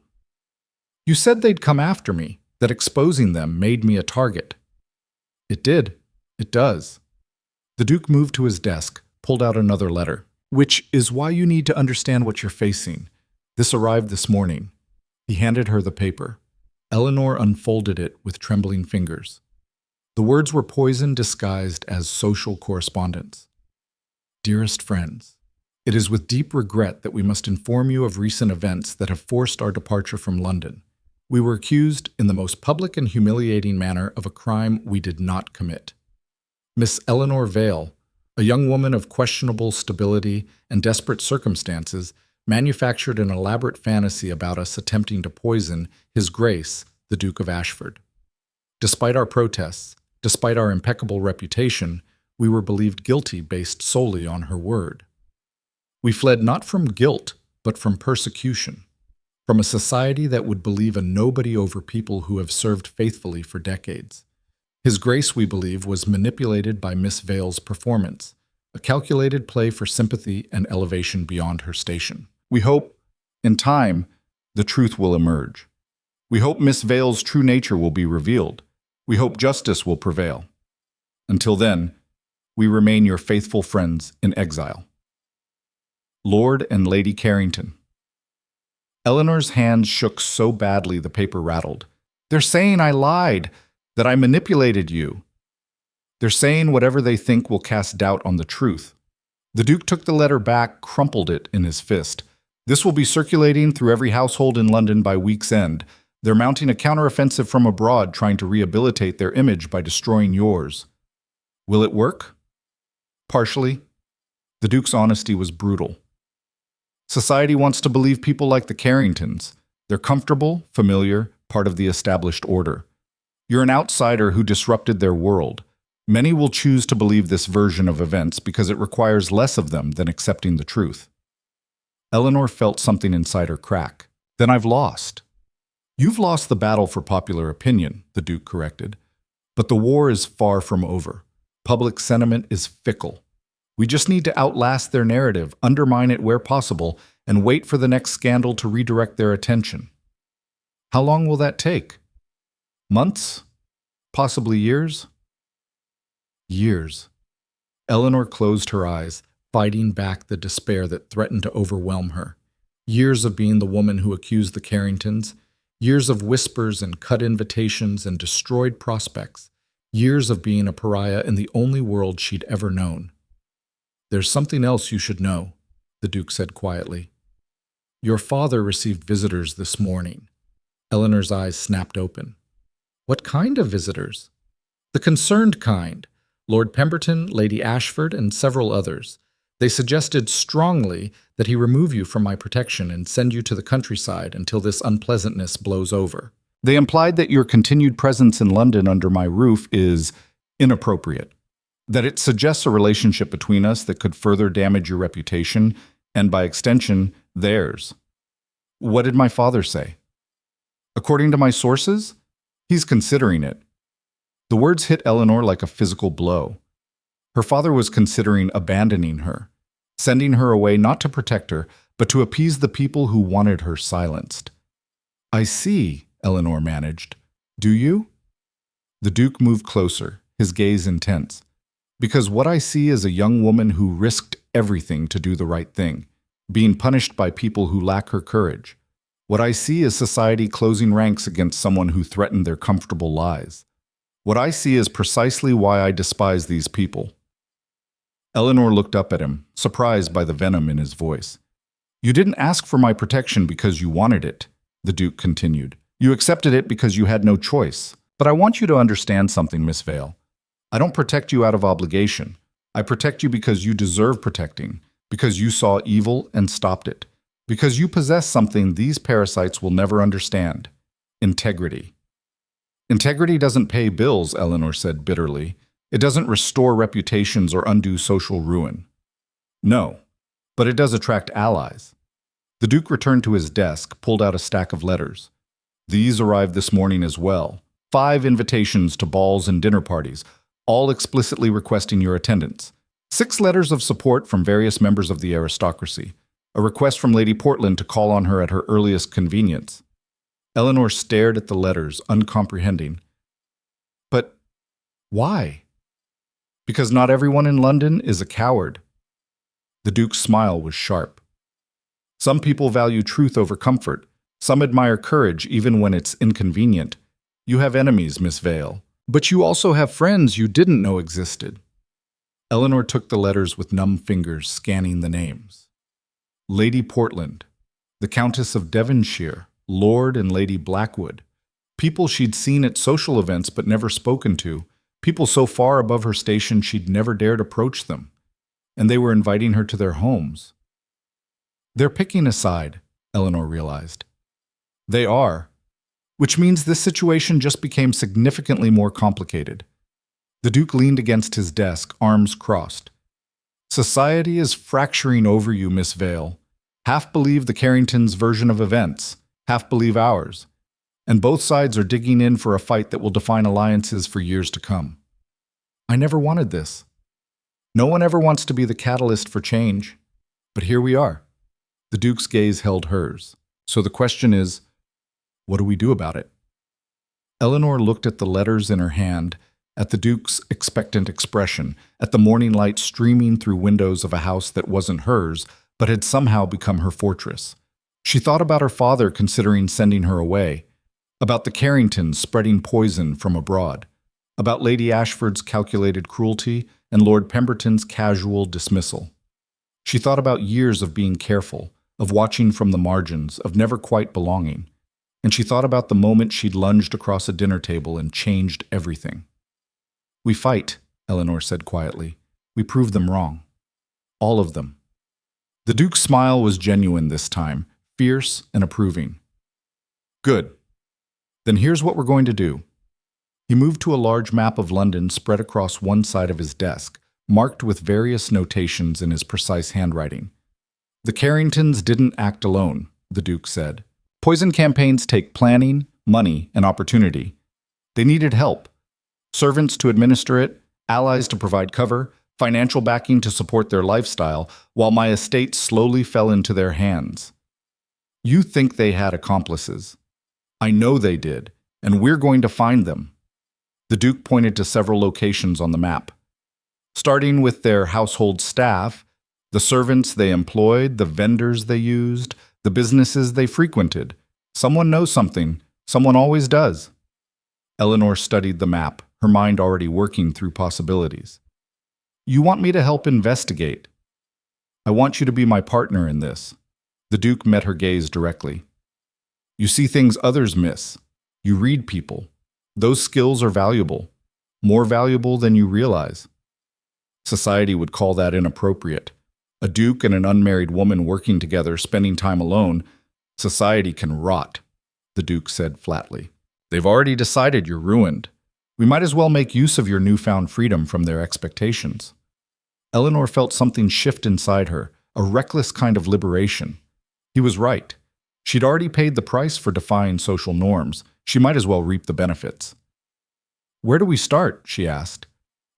"You said they'd come after me, that exposing them made me a target." "It did. It does." The Duke moved to his desk, pulled out another letter. "Which is why you need to understand what you're facing. This arrived this morning." He handed her the paper. Eleanor unfolded it with trembling fingers. The words were poison disguised as social correspondence. "Dearest friends, it is with deep regret that we must inform you of recent events that have forced our departure from London. We were accused in the most public and humiliating manner of a crime we did not commit. Miss Eleanor Vale, A young woman of questionable stability and desperate circumstances manufactured an elaborate fantasy about us attempting to poison His Grace, the Duke of Ashford. Despite our protests, despite our impeccable reputation, we were believed guilty based solely on her word. We fled not from guilt, but from persecution, from a society that would believe a nobody over people who have served faithfully for decades. His Grace, we believe, was manipulated by Miss Vale's performance, a calculated play for sympathy and elevation beyond her station. We hope, in time, the truth will emerge. We hope Miss Vale's true nature will be revealed. We hope justice will prevail. Until then, we remain your faithful friends in exile. Lord and Lady Carrington. Eleanor's hands shook so badly the paper rattled. They're saying I lied, that I manipulated you. They're saying whatever they think will cast doubt on the truth. The Duke took the letter back, crumpled it in his fist. This will be circulating through every household in London by week's end. They're mounting a counteroffensive from abroad, trying to rehabilitate their image by destroying yours. Will it work? Partially. The Duke's honesty was brutal. Society wants to believe people like the Carringtons. They're comfortable, familiar, part of the established order. You're an outsider who disrupted their world. Many will choose to believe this version of events because it requires less of them than accepting the truth. Eleanor felt something inside her crack. Then I've lost. You've lost the battle for popular opinion, the Duke corrected. But the war is far from over. Public sentiment is fickle. We just need to outlast their narrative, undermine it where possible, and wait for the next scandal to redirect their attention. How long will that take? Months? Possibly years? Years. Eleanor closed her eyes, fighting back the despair that threatened to overwhelm her. Years of being the woman who accused the Carringtons, years of whispers and cut invitations and destroyed prospects, years of being a pariah in the only world she'd ever known. There's something else you should know, the Duke said quietly. Your father received visitors this morning. Eleanor's eyes snapped open. What kind of visitors? The concerned kind. Lord Pemberton, Lady Ashford, and several others. They suggested strongly that he remove you from my protection and send you to the countryside until this unpleasantness blows over. They implied that your continued presence in London under my roof is inappropriate, that it suggests a relationship between us that could further damage your reputation, and by extension, theirs. What did my father say? According to my sources, he's considering it. The words hit Eleanor like a physical blow. Her father was considering abandoning her, sending her away not to protect her, but to appease the people who wanted her silenced. I see, Eleanor managed. Do you? The Duke moved closer, his gaze intense. Because what I see is a young woman who risked everything to do the right thing, being punished by people who lack her courage. What I see is society closing ranks against someone who threatened their comfortable lives. What I see is precisely why I despise these people. Eleanor looked up at him, surprised by the venom in his voice. You didn't ask for my protection because you wanted it, the Duke continued. You accepted it because you had no choice. But I want you to understand something, Miss Vale. I don't protect you out of obligation. I protect you because you deserve protecting, because you saw evil and stopped it, because you possess something these parasites will never understand: integrity. Integrity doesn't pay bills, Eleanor said bitterly. It doesn't restore reputations or undo social ruin. No, but it does attract allies. The Duke returned to his desk, pulled out a stack of letters. These arrived this morning as well. 5 invitations to balls and dinner parties, all explicitly requesting your attendance. 6 letters of support from various members of the aristocracy. A request from Lady Portland to call on her at her earliest convenience. Eleanor stared at the letters, uncomprehending. But why? Because not everyone in London is a coward. The Duke's smile was sharp. Some people value truth over comfort. Some admire courage even when it's inconvenient. You have enemies, Miss Vale. But you also have friends you didn't know existed. Eleanor took the letters with numb fingers, scanning the names. Lady Portland, the Countess of Devonshire, Lord and Lady Blackwood. People she'd seen at social events but never spoken to. People so far above her station she'd never dared approach them. and they were inviting her to their homes. They're picking a side, Eleanor realized. They are, which means this situation just became significantly more complicated. The Duke leaned against his desk, arms crossed. Society is fracturing over you, Miss Vale. Half believe the Carringtons' version of events, half believe ours. And both sides are digging in for a fight that will define alliances for years to come. I never wanted this. No one ever wants to be the catalyst for change. But here we are. The Duke's gaze held hers. So the question is, what do we do about it? Eleanor looked at the letters in her hand, at the Duke's expectant expression, at the morning light streaming through windows of a house that wasn't hers, but had somehow become her fortress. She thought about her father considering sending her away, about the Carringtons spreading poison from abroad, about Lady Ashford's calculated cruelty and Lord Pemberton's casual dismissal. She thought about years of being careful, of watching from the margins, of never quite belonging. And she thought about the moment she'd lunged across a dinner table and changed everything. We fight, Eleanor said quietly. We prove them wrong. All of them. The Duke's smile was genuine this time, fierce and approving. Good. Then here's what we're going to do. He moved to a large map of London spread across one side of his desk, marked with various notations in his precise handwriting. The Carringtons didn't act alone, the Duke said. Poison campaigns take planning, money, and opportunity. They needed help. Servants to administer it, allies to provide cover, financial backing to support their lifestyle, while my estate slowly fell into their hands. You think they had accomplices. I know they did, and we're going to find them. The Duke pointed to several locations on the map. Starting with their household staff, the servants they employed, the vendors they used, the businesses they frequented. Someone knows something. Someone always does. Eleanor studied the map, her mind already working through possibilities. You want me to help investigate? I want you to be my partner in this. The Duke met her gaze directly. You see things others miss. You read people. Those skills are valuable. More valuable than you realize. Society would call that inappropriate. A duke and an unmarried woman working together, spending time alone. Society can rot, the Duke said flatly. They've already decided you're ruined. We might as well make use of your newfound freedom from their expectations. Eleanor felt something shift inside her, a reckless kind of liberation. He was right. She'd already paid the price for defying social norms. She might as well reap the benefits. Where do we start? She asked.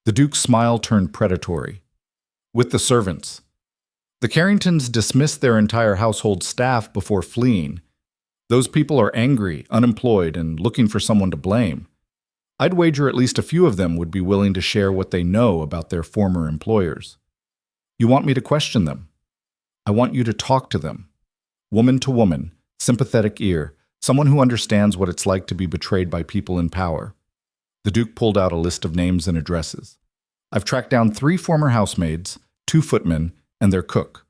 The Duke's smile turned predatory. With the servants. The Carringtons dismissed their entire household staff before fleeing. Those people are angry, unemployed, and looking for someone to blame. I'd wager at least a few of them would be willing to share what they know about their former employers. You want me to question them? I want you to talk to them. Woman to woman, sympathetic ear, someone who understands what it's like to be betrayed by people in power. The Duke pulled out a list of names and addresses. I've tracked down 3 former housemaids, 2 footmen, and their cook.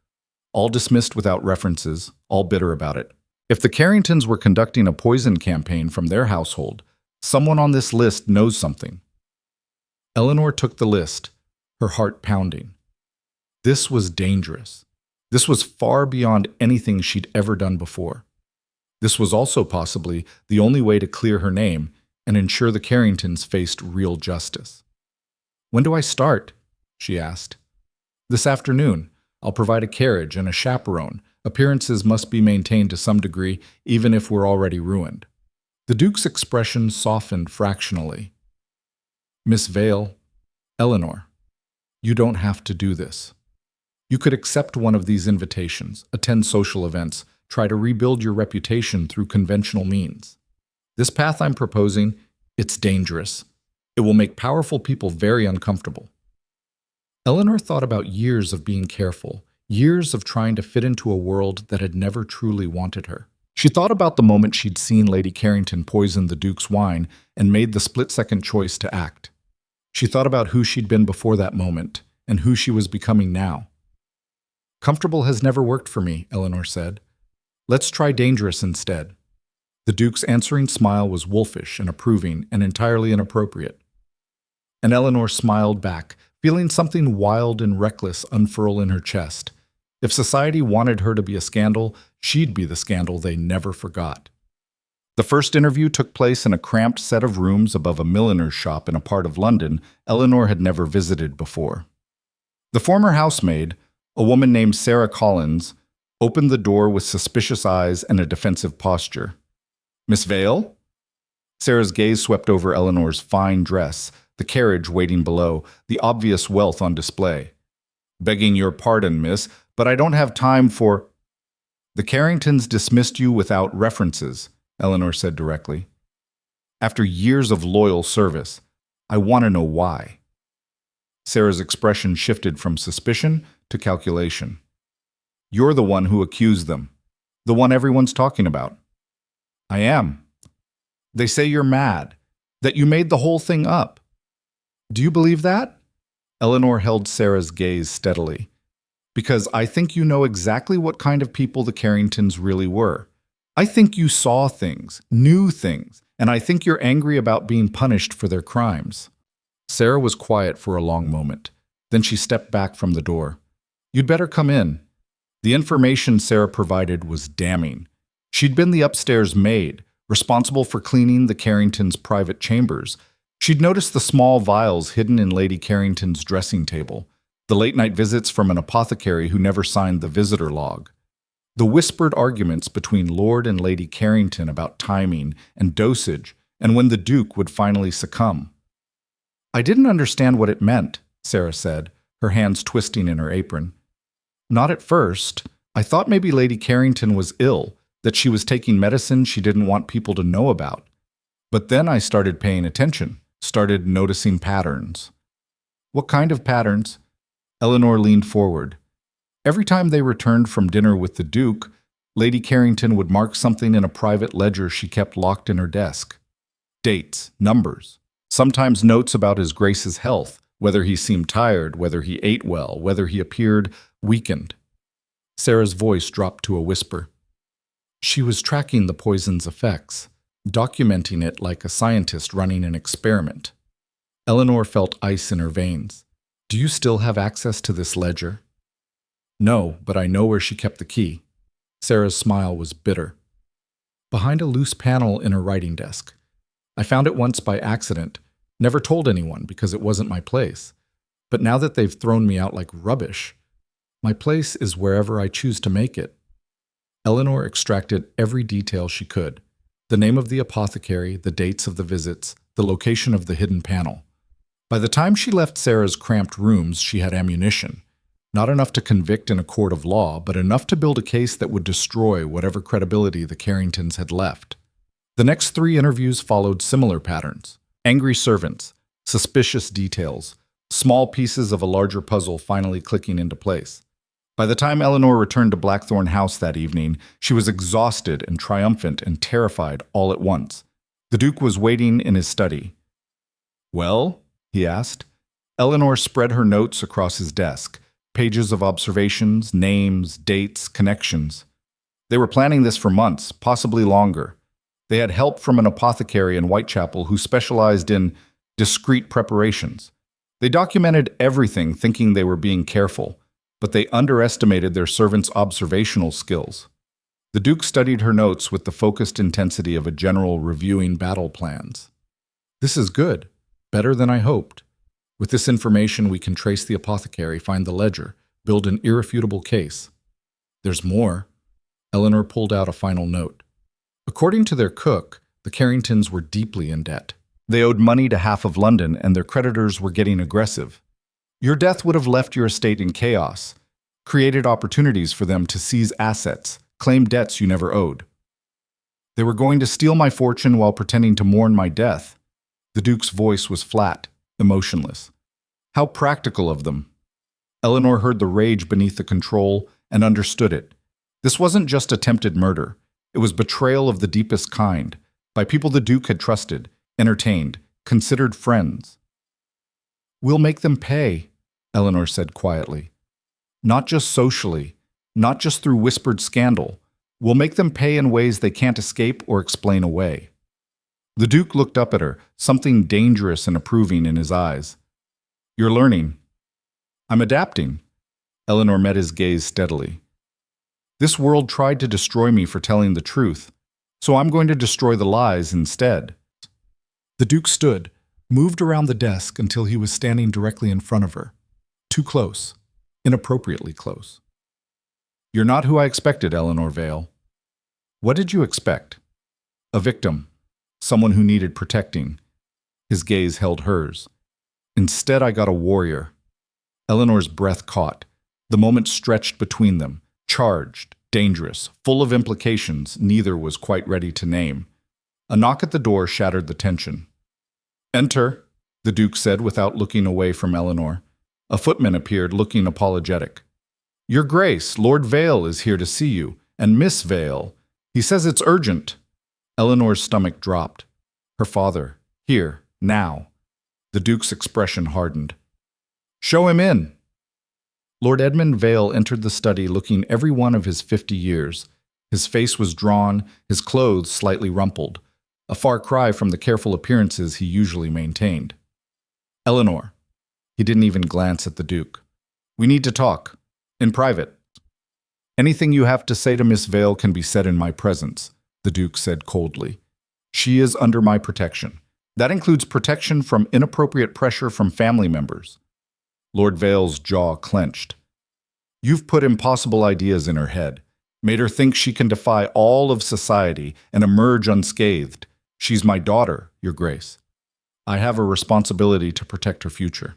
All dismissed without references, all bitter about it. If the Carringtons were conducting a poison campaign from their household, someone on this list knows something. Eleanor took the list, her heart pounding. This was dangerous. This was far beyond anything she'd ever done before. This was also possibly the only way to clear her name and ensure the Carringtons faced real justice. When do I start? She asked. This afternoon. I'll provide a carriage and a chaperone. Appearances must be maintained to some degree, even if we're already ruined. The Duke's expression softened fractionally. Miss Vale, Eleanor, you don't have to do this. You could accept one of these invitations, attend social events, try to rebuild your reputation through conventional means. This path I'm proposing, it's dangerous. It will make powerful people very uncomfortable. Eleanor thought about years of being careful, years of trying to fit into a world that had never truly wanted her. She thought about the moment she'd seen Lady Carrington poison the Duke's wine and made the split-second choice to act. She thought about who she'd been before that moment and who she was becoming now. Comfortable has never worked for me, Eleanor said. Let's try dangerous instead. The Duke's answering smile was wolfish and approving and entirely inappropriate. And Eleanor smiled back, feeling something wild and reckless unfurl in her chest. If society wanted her to be a scandal, she'd be the scandal they never forgot. The first interview took place in a cramped set of rooms above a milliner's shop in a part of London Eleanor had never visited before. The former housemaid, a woman named Sarah Collins, opened the door with suspicious eyes and a defensive posture. "Miss Vale?" Sarah's gaze swept over Eleanor's fine dress, the carriage waiting below, the obvious wealth on display. "Begging your pardon, miss, but I don't have time for—" "The Carringtons dismissed you without references," Eleanor said directly. "After years of loyal service, I want to know why." Sarah's expression shifted from suspicion to calculation. "You're the one who accused them, the one everyone's talking about." "I am. They say you're mad, that you made the whole thing up." "Do you believe that?" Eleanor held Sarah's gaze steadily. "Because I think you know exactly what kind of people the Carringtons really were. I think you saw things, knew things, and I think you're angry about being punished for their crimes." Sarah was quiet for a long moment. Then she stepped back from the door. "You'd better come in." The information Sarah provided was damning. She'd been the upstairs maid, responsible for cleaning the Carringtons' private chambers. She'd noticed the small vials hidden in Lady Carrington's dressing table, the late-night visits from an apothecary who never signed the visitor log, the whispered arguments between Lord and Lady Carrington about timing and dosage and when the Duke would finally succumb. "I didn't understand what it meant," Sarah said, her hands twisting in her apron. "Not at first. I thought maybe Lady Carrington was ill, that she was taking medicine she didn't want people to know about. But then I started paying attention, started noticing patterns." "What kind of patterns?" Eleanor leaned forward. Every time they returned from dinner with the Duke, Lady Carrington would mark something in a private ledger she kept locked in her desk. Dates, numbers, sometimes notes about His Grace's health, whether he seemed tired, whether he ate well, whether he appeared weakened. Sarah's voice dropped to a whisper. She was tracking the poison's effects, documenting it like a scientist running an experiment. Eleanor felt ice in her veins. "Do you still have access to this ledger?" "No, but I know where she kept the key." Sarah's smile was bitter. "Behind a loose panel in her writing desk. I found it once by accident, never told anyone because it wasn't my place. But now that they've thrown me out like rubbish, my place is wherever I choose to make it." Eleanor extracted every detail she could. The name of the apothecary, the dates of the visits, the location of the hidden panel. By the time she left Sarah's cramped rooms, she had ammunition. Not enough to convict in a court of law, but enough to build a case that would destroy whatever credibility the Carringtons had left. The next 3 interviews followed similar patterns. Angry servants, suspicious details, small pieces of a larger puzzle finally clicking into place. By the time Eleanor returned to Blackthorn House that evening, she was exhausted and triumphant and terrified all at once. The Duke was waiting in his study. "Well?" he asked. Eleanor spread her notes across his desk, pages of observations, names, dates, connections. They were planning this for months, possibly longer. They had help from an apothecary in Whitechapel who specialized in discreet preparations. They documented everything thinking they were being careful, but they underestimated their servant's observational skills. The Duke studied her notes with the focused intensity of a general reviewing battle plans. "This is good, better than I hoped. With this information, we can trace the apothecary, find the ledger, build an irrefutable case. There's more." Eleanor pulled out a final note. According to their cook, the Carringtons were deeply in debt. They owed money to half of London, and their creditors were getting aggressive. Your death would have left your estate in chaos, created opportunities for them to seize assets, claim debts you never owed. They were going to steal my fortune while pretending to mourn my death. The Duke's voice was flat, emotionless. How practical of them. Eleanor heard the rage beneath the control and understood it. This wasn't just attempted murder. It was betrayal of the deepest kind, by people the Duke had trusted, entertained, considered friends. "We'll make them pay," Eleanor said quietly. "Not just socially, not just through whispered scandal. We'll make them pay in ways they can't escape or explain away." The Duke looked up at her, something dangerous and approving in his eyes. "You're learning," I'm adapting. Eleanor met his gaze steadily. This world tried to destroy me for telling the truth, so I'm going to destroy the lies instead. The Duke stood, moved around the desk until he was standing directly in front of her. Too close. Inappropriately close. You're not who I expected, Eleanor Vale. What did you expect? A victim. Someone who needed protecting. His gaze held hers. Instead, I got a warrior. Eleanor's breath caught. The moment stretched between them. Charged, dangerous, full of implications neither was quite ready to name. A knock at the door shattered the tension. Enter, the Duke said without looking away from Eleanor. A footman appeared, looking apologetic. Your Grace, Lord Vale is here to see you, and Miss Vale. He says it's urgent. Eleanor's stomach dropped. Her father, here, now. The Duke's expression hardened. Show him in. Lord Edmund Vale entered the study looking every one of his 50 years. His face was drawn, his clothes slightly rumpled, a far cry from the careful appearances he usually maintained. Eleanor. He didn't even glance at the Duke. We need to talk. In private. Anything you have to say to Miss Vale can be said in my presence, the Duke said coldly. She is under my protection. That includes protection from inappropriate pressure from family members. Lord Vale's jaw clenched. You've put impossible ideas in her head, made her think she can defy all of society and emerge unscathed. She's my daughter, Your Grace. I have a responsibility to protect her future.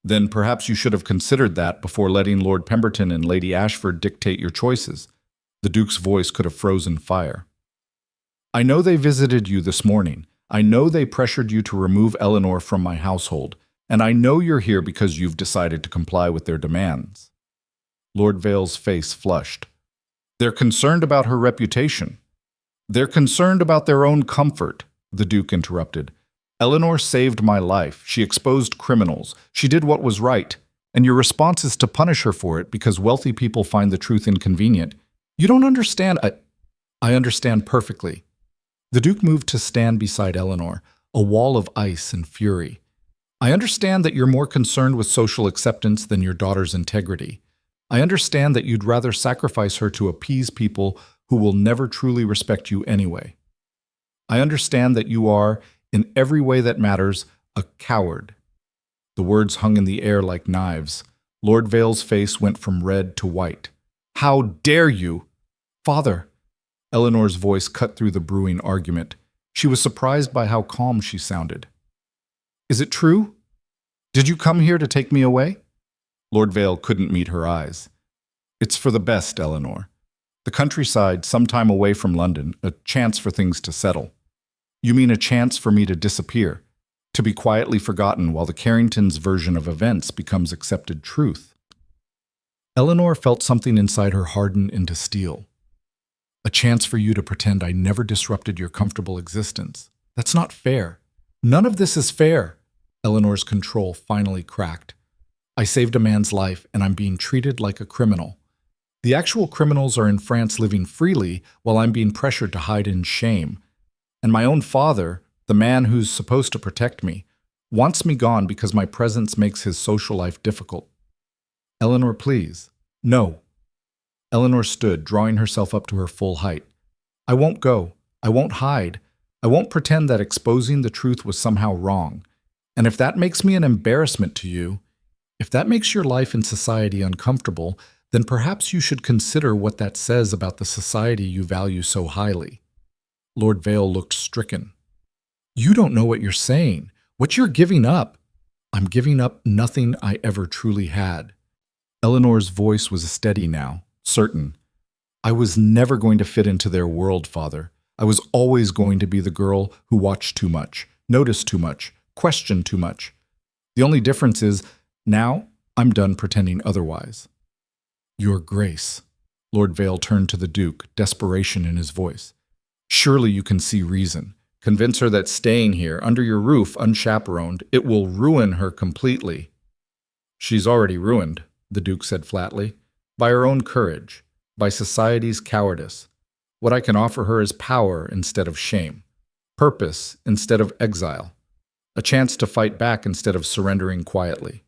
Then perhaps you should have considered that before letting Lord Pemberton and Lady Ashford dictate your choices. The Duke's voice could have frozen fire. I know they visited you this morning. I know they pressured you to remove Eleanor from my household. And I know you're here because you've decided to comply with their demands. Lord Vale's face flushed. They're concerned about her reputation. They're concerned about their own comfort, the Duke interrupted. Eleanor saved my life. She exposed criminals. She did what was right. And your response is to punish her for it because wealthy people find the truth inconvenient. You don't understand. I understand perfectly. The Duke moved to stand beside Eleanor, a wall of ice and fury. I understand that you're more concerned with social acceptance than your daughter's integrity. I understand that you'd rather sacrifice her to appease people who will never truly respect you anyway. I understand that you are, in every way that matters, a coward. The words hung in the air like knives. Lord Vale's face went from red to white. How dare you? Father! Eleanor's voice cut through the brewing argument. She was surprised by how calm she sounded. Is it true? Did you come here to take me away? Lord Vale couldn't meet her eyes. It's for the best, Eleanor. The countryside, some time away from London, a chance for things to settle. You mean a chance for me to disappear, to be quietly forgotten while the Carringtons' version of events becomes accepted truth. Eleanor felt something inside her harden into steel. A chance for you to pretend I never disrupted your comfortable existence. That's not fair. None of this is fair. Eleanor's control finally cracked. I saved a man's life, and I'm being treated like a criminal. The actual criminals are in France living freely, while I'm being pressured to hide in shame. And my own father, the man who's supposed to protect me, wants me gone because my presence makes his social life difficult. Eleanor, please. No. Eleanor stood, drawing herself up to her full height. I won't go. I won't hide. I won't pretend that exposing the truth was somehow wrong. And if that makes me an embarrassment to you, if that makes your life in society uncomfortable, then perhaps you should consider what that says about the society you value so highly. Lord Vale looked stricken. You don't know what you're saying, what you're giving up. I'm giving up nothing I ever truly had. Eleanor's voice was steady now, certain. I was never going to fit into their world, Father. I was always going to be the girl who watched too much, noticed too much, questioned too much. The only difference is, now I'm done pretending otherwise. Your Grace. Lord Vale turned to the Duke, desperation in his voice. Surely you can see reason. Convince her that staying here, under your roof, unchaperoned, it will ruin her completely. She's already ruined, the Duke said flatly, by her own courage, by society's cowardice. What I can offer her is power instead of shame, purpose instead of exile, a chance to fight back instead of surrendering quietly.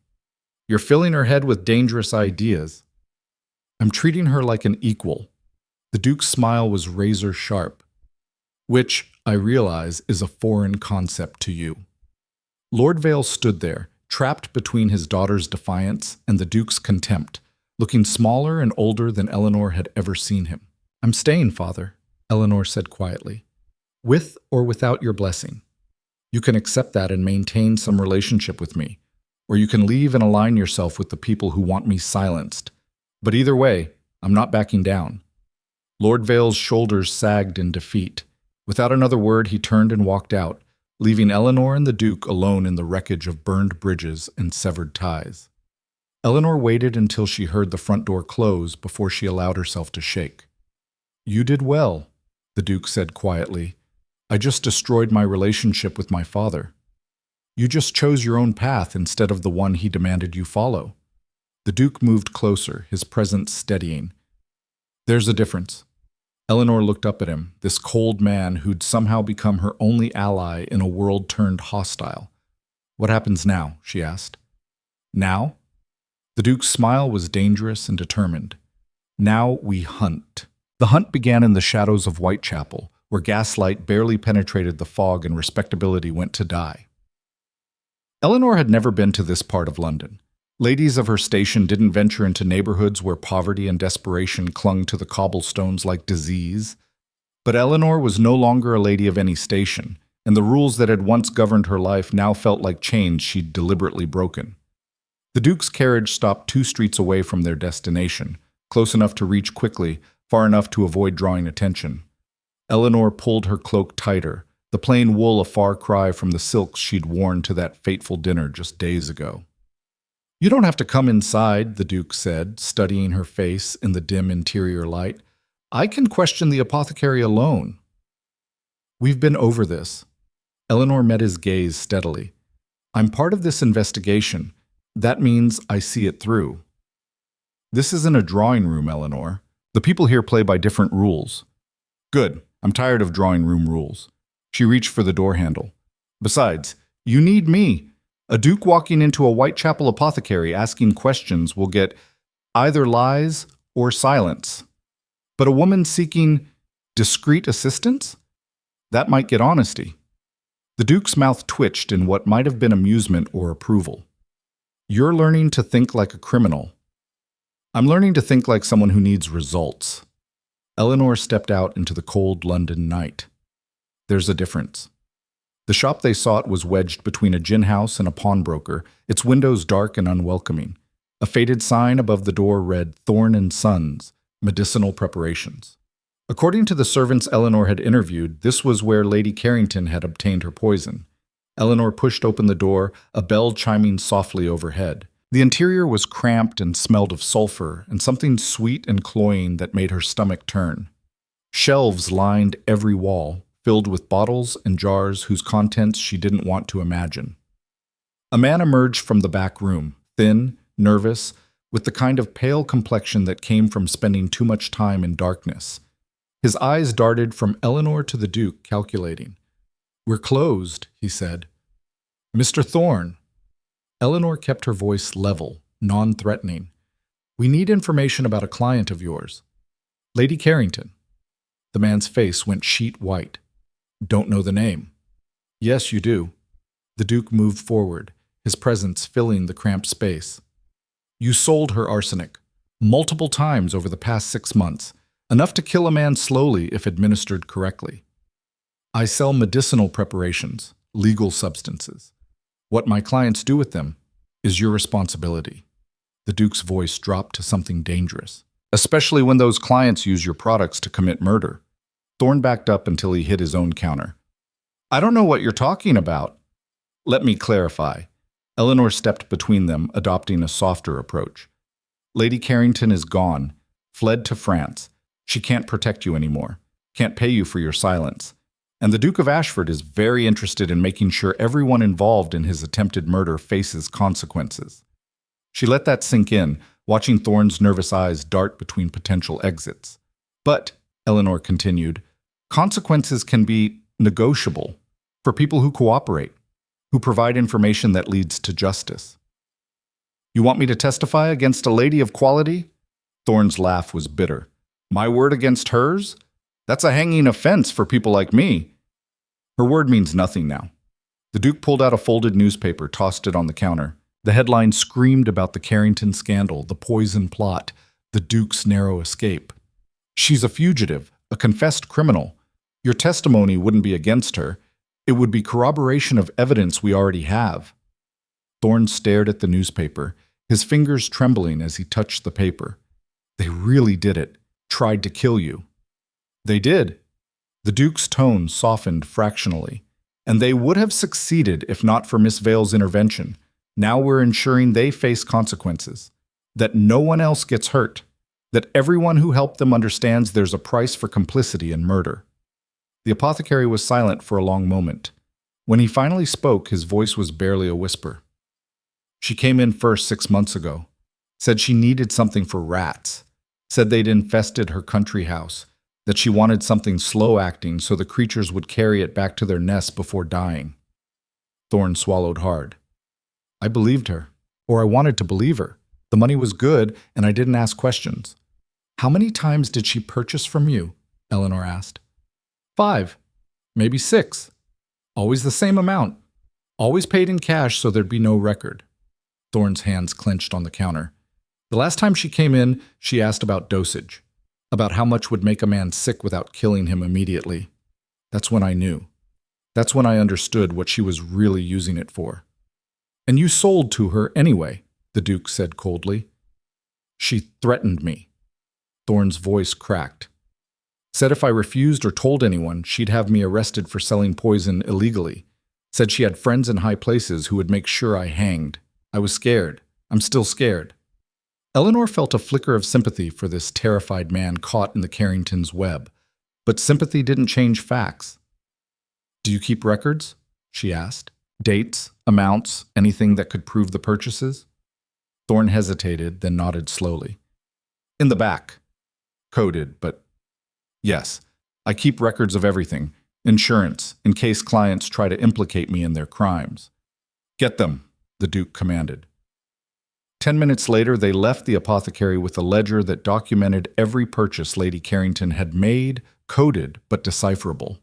You're filling her head with dangerous ideas. I'm treating her like an equal. The Duke's smile was razor sharp, which, I realize, is a foreign concept to you. Lord Vale stood there, trapped between his daughter's defiance and the Duke's contempt, looking smaller and older than Eleanor had ever seen him. I'm staying, Father, Eleanor said quietly, with or without your blessing. You can accept that and maintain some relationship with me, or you can leave and align yourself with the people who want me silenced. But either way, I'm not backing down. Lord Vale's shoulders sagged in defeat. Without another word, he turned and walked out, leaving Eleanor and the Duke alone in the wreckage of burned bridges and severed ties. Eleanor waited until she heard the front door close before she allowed herself to shake. You did well, the Duke said quietly. I just destroyed my relationship with my father. You just chose your own path instead of the one he demanded you follow. The Duke moved closer, his presence steadying. There's a difference. Eleanor looked up at him, this cold man who'd somehow become her only ally in a world turned hostile. What happens now? She asked. Now? The Duke's smile was dangerous and determined. Now we hunt. The hunt began in the shadows of Whitechapel, where gaslight barely penetrated the fog and respectability went to die. Eleanor had never been to this part of London. Ladies of her station didn't venture into neighborhoods where poverty and desperation clung to the cobblestones like disease. But Eleanor was no longer a lady of any station, and the rules that had once governed her life now felt like chains she'd deliberately broken. The Duke's carriage stopped 2 streets away from their destination, close enough to reach quickly, far enough to avoid drawing attention. Eleanor pulled her cloak tighter, the plain wool a far cry from the silks she'd worn to that fateful dinner just days ago. You don't have to come inside, the Duke said, studying her face in the dim interior light. I can question the apothecary alone. We've been over this. Eleanor met his gaze steadily. I'm part of this investigation. That means I see it through. This isn't a drawing room, Eleanor. The people here play by different rules. Good. I'm tired of drawing room rules. She reached for the door handle. Besides, you need me. A Duke walking into a Whitechapel apothecary asking questions will get either lies or silence. But a woman seeking discreet assistance? That might get honesty. The Duke's mouth twitched in what might have been amusement or approval. You're learning to think like a criminal. I'm learning to think like someone who needs results. Eleanor stepped out into the cold London night. There's a difference. The shop they sought was wedged between a gin house and a pawnbroker, its windows dark and unwelcoming. A faded sign above the door read, Thorne & Sons, Medicinal Preparations. According to the servants Eleanor had interviewed, this was where Lady Carrington had obtained her poison. Eleanor pushed open the door, a bell chiming softly overhead. The interior was cramped and smelled of sulfur and something sweet and cloying that made her stomach turn. Shelves lined every wall, filled with bottles and jars whose contents she didn't want to imagine. A man emerged from the back room, thin, nervous, with the kind of pale complexion that came from spending too much time in darkness. His eyes darted from Eleanor to the Duke, calculating. We're closed, he said. Mr. Thorne. Eleanor kept her voice level, non-threatening. We need information about a client of yours. Lady Carrington. The man's face went sheet white. Don't know the name. Yes, you do. The Duke moved forward, his presence filling the cramped space. You sold her arsenic, multiple times over the past 6 months, enough to kill a man slowly if administered correctly. I sell medicinal preparations, legal substances. What my clients do with them is your responsibility. The Duke's voice dropped to something dangerous, especially when those clients use your products to commit murder. Thorne backed up until he hit his own counter. I don't know what you're talking about. Let me clarify. Eleanor stepped between them, adopting a softer approach. Lady Carrington is gone, fled to France. She can't protect you anymore, can't pay you for your silence. And the Duke of Ashford is very interested in making sure everyone involved in his attempted murder faces consequences. She let that sink in, watching Thorne's nervous eyes dart between potential exits. But, Eleanor continued, consequences can be negotiable for people who cooperate, who provide information that leads to justice. You want me to testify against a lady of quality? Thorne's laugh was bitter. My word against hers? That's a hanging offense for people like me. Her word means nothing now. The Duke pulled out a folded newspaper, tossed it on the counter. The headline screamed about the Carrington scandal, the poison plot, the Duke's narrow escape. She's a fugitive, a confessed criminal. Your testimony wouldn't be against her. It would be corroboration of evidence we already have. Thorne stared at the newspaper, his fingers trembling as he touched the paper. They really did it, tried to kill you. They did. The Duke's tone softened fractionally. And they would have succeeded if not for Miss Vale's intervention. Now we're ensuring they face consequences, that no one else gets hurt, that everyone who helped them understands there's a price for complicity in murder. The apothecary was silent for a long moment. When he finally spoke, his voice was barely a whisper. She came in first 6 months ago, said she needed something for rats, said they'd infested her country house, that she wanted something slow-acting so the creatures would carry it back to their nests before dying. Thorne swallowed hard. I believed her, or I wanted to believe her. The money was good, and I didn't ask questions. How many times did she purchase from you? Eleanor asked. 5, maybe 6. Always the same amount. Always paid in cash so there'd be no record. Thorne's hands clenched on the counter. The last time she came in, she asked about dosage, about how much would make a man sick without killing him immediately. That's when I knew. That's when I understood what she was really using it for. And you sold to her anyway, the Duke said coldly. She threatened me. Thorne's voice cracked. Said if I refused or told anyone, she'd have me arrested for selling poison illegally. Said she had friends in high places who would make sure I hanged. I was scared. I'm still scared. Eleanor felt a flicker of sympathy for this terrified man caught in the Carringtons' web, but sympathy didn't change facts. Do you keep records? She asked. Dates, amounts, anything that could prove the purchases? Thorne hesitated, then nodded slowly. In the back. Coded, but yes, I keep records of everything. Insurance, in case clients try to implicate me in their crimes. Get them, the Duke commanded. 10 minutes later, they left the apothecary with a ledger that documented every purchase Lady Carrington had made, coded, but decipherable.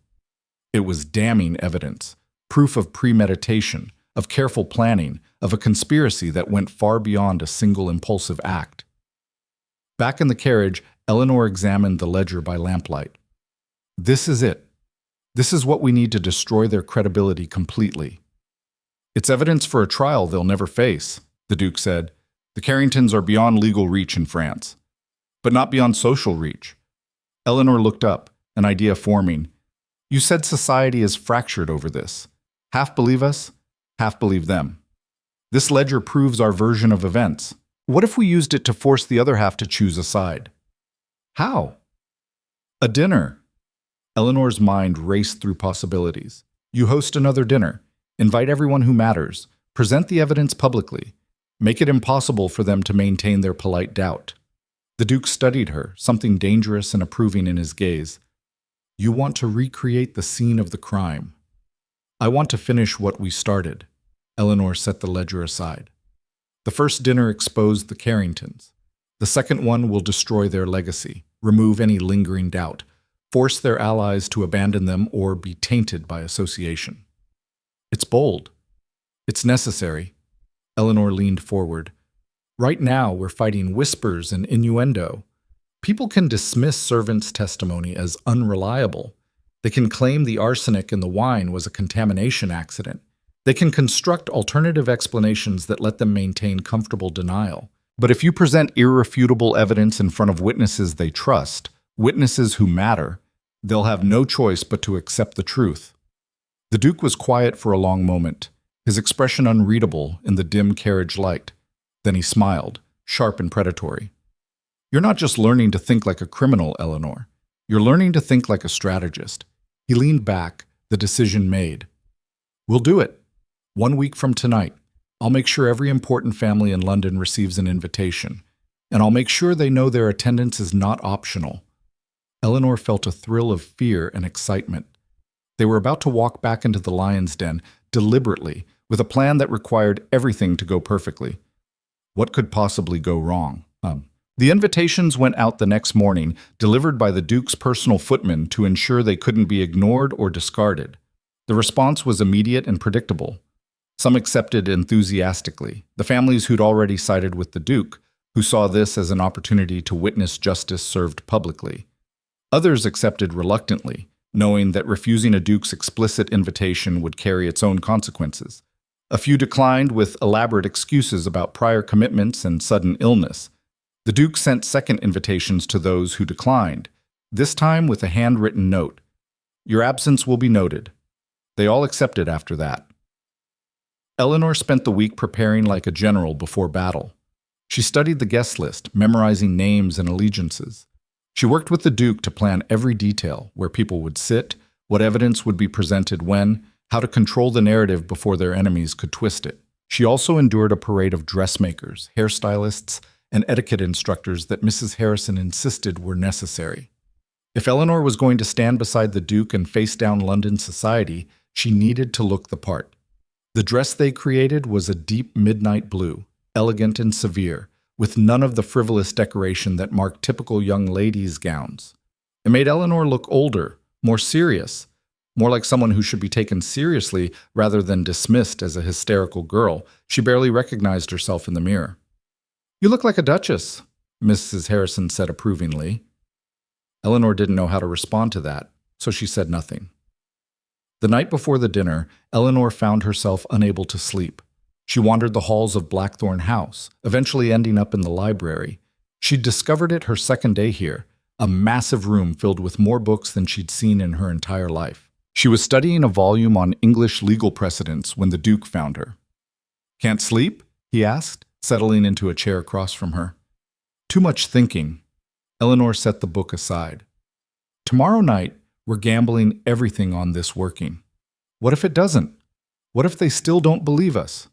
It was damning evidence, proof of premeditation, of careful planning, of a conspiracy that went far beyond a single impulsive act. Back in the carriage, Eleanor examined the ledger by lamplight. This is it. This is what we need to destroy their credibility completely. It's evidence for a trial they'll never face, the Duke said. The Carringtons are beyond legal reach in France, but not beyond social reach. Eleanor looked up, an idea forming. You said society is fractured over this. Half believe us, half believe them. This ledger proves our version of events. What if we used it to force the other half to choose a side? How? A dinner. Eleanor's mind raced through possibilities. You host another dinner. Invite everyone who matters. Present the evidence publicly. Make it impossible for them to maintain their polite doubt. The Duke studied her, something dangerous and approving in his gaze. You want to recreate the scene of the crime. I want to finish what we started. Eleanor set the ledger aside. The first dinner exposed the Carringtons. The second one will destroy their legacy, remove any lingering doubt, force their allies to abandon them or be tainted by association. It's bold. It's necessary. Eleanor leaned forward. Right now, we're fighting whispers and innuendo. People can dismiss servants' testimony as unreliable. They can claim the arsenic in the wine was a contamination accident. They can construct alternative explanations that let them maintain comfortable denial. But if you present irrefutable evidence in front of witnesses they trust, witnesses who matter, they'll have no choice but to accept the truth. The Duke was quiet for a long moment, his expression unreadable in the dim carriage light. Then he smiled, sharp and predatory. You're not just learning to think like a criminal, Eleanor. You're learning to think like a strategist. He leaned back, the decision made. We'll do it. 1 week from tonight. I'll make sure every important family in London receives an invitation, and I'll make sure they know their attendance is not optional. Eleanor felt a thrill of fear and excitement. They were about to walk back into the lion's den, deliberately, with a plan that required everything to go perfectly. What could possibly go wrong? The invitations went out the next morning, delivered by the Duke's personal footman to ensure they couldn't be ignored or discarded. The response was immediate and predictable. Some accepted enthusiastically, the families who'd already sided with the Duke, who saw this as an opportunity to witness justice served publicly. Others accepted reluctantly, knowing that refusing a Duke's explicit invitation would carry its own consequences. A few declined with elaborate excuses about prior commitments and sudden illness. The Duke sent second invitations to those who declined, this time with a handwritten note. "Your absence will be noted." They all accepted after that. Eleanor spent the week preparing like a general before battle. She studied the guest list, memorizing names and allegiances. She worked with the Duke to plan every detail, where people would sit, what evidence would be presented when, how to control the narrative before their enemies could twist it. She also endured a parade of dressmakers, hairstylists, and etiquette instructors that Mrs. Harrison insisted were necessary. If Eleanor was going to stand beside the Duke and face down London society, she needed to look the part. The dress they created was a deep midnight blue, elegant and severe, with none of the frivolous decoration that marked typical young ladies' gowns. It made Eleanor look older, more serious, more like someone who should be taken seriously rather than dismissed as a hysterical girl. She barely recognized herself in the mirror. "You look like a duchess," Mrs. Harrison said approvingly. Eleanor didn't know how to respond to that, so she said nothing. The night before the dinner, Eleanor found herself unable to sleep. She wandered the halls of Blackthorn House, eventually ending up in the library. She'd discovered it her second day here, a massive room filled with more books than she'd seen in her entire life. She was studying a volume on English legal precedents when the Duke found her. "Can't sleep?" he asked, settling into a chair across from her. "Too much thinking." Eleanor set the book aside. "Tomorrow night, we're gambling everything on this working. What if it doesn't? What if they still don't believe us?"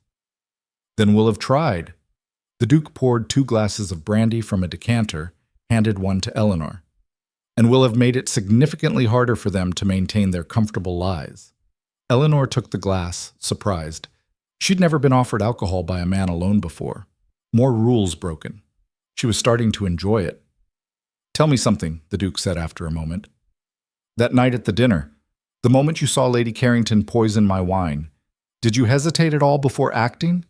"Then we'll have tried." The Duke poured 2 glasses of brandy from a decanter, handed one to Eleanor. "And we'll have made it significantly harder for them to maintain their comfortable lies." Eleanor took the glass, surprised. She'd never been offered alcohol by a man alone before. More rules broken. She was starting to enjoy it. "Tell me something," the Duke said after a moment. "That night at the dinner, the moment you saw Lady Carrington poison my wine, did you hesitate at all before acting?"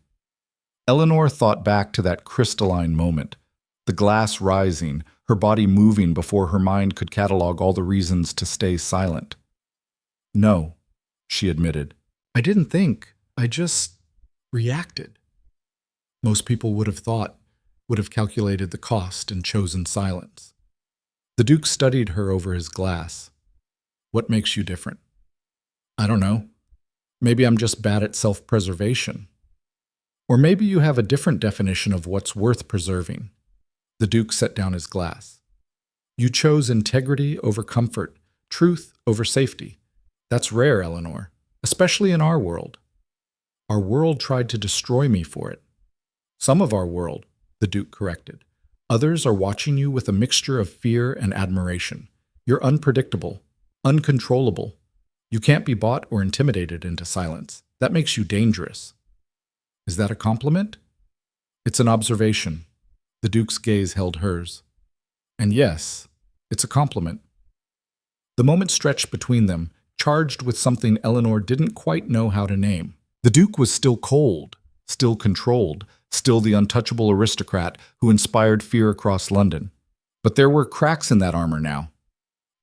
Eleanor thought back to that crystalline moment, the glass rising, her body moving before her mind could catalog all the reasons to stay silent. "No," she admitted. "I didn't think. I just reacted." Most people would have calculated the cost and chosen silence. The Duke studied her over his glass. "What makes you different?" "I don't know. Maybe I'm just bad at self-preservation. Or maybe you have a different definition of what's worth preserving." The Duke set down his glass. "You chose integrity over comfort, truth over safety. That's rare, Eleanor, especially in our world. Our world tried to destroy me for it." "Some of our world," the Duke corrected. "Others are watching you with a mixture of fear and admiration. You're unpredictable, uncontrollable. You can't be bought or intimidated into silence. That makes you dangerous." "Is that a compliment?" "It's an observation." The Duke's gaze held hers. "And yes, it's a compliment." The moment stretched between them, charged with something Eleanor didn't quite know how to name. The Duke was still cold, still controlled, still the untouchable aristocrat who inspired fear across London. But there were cracks in that armor now.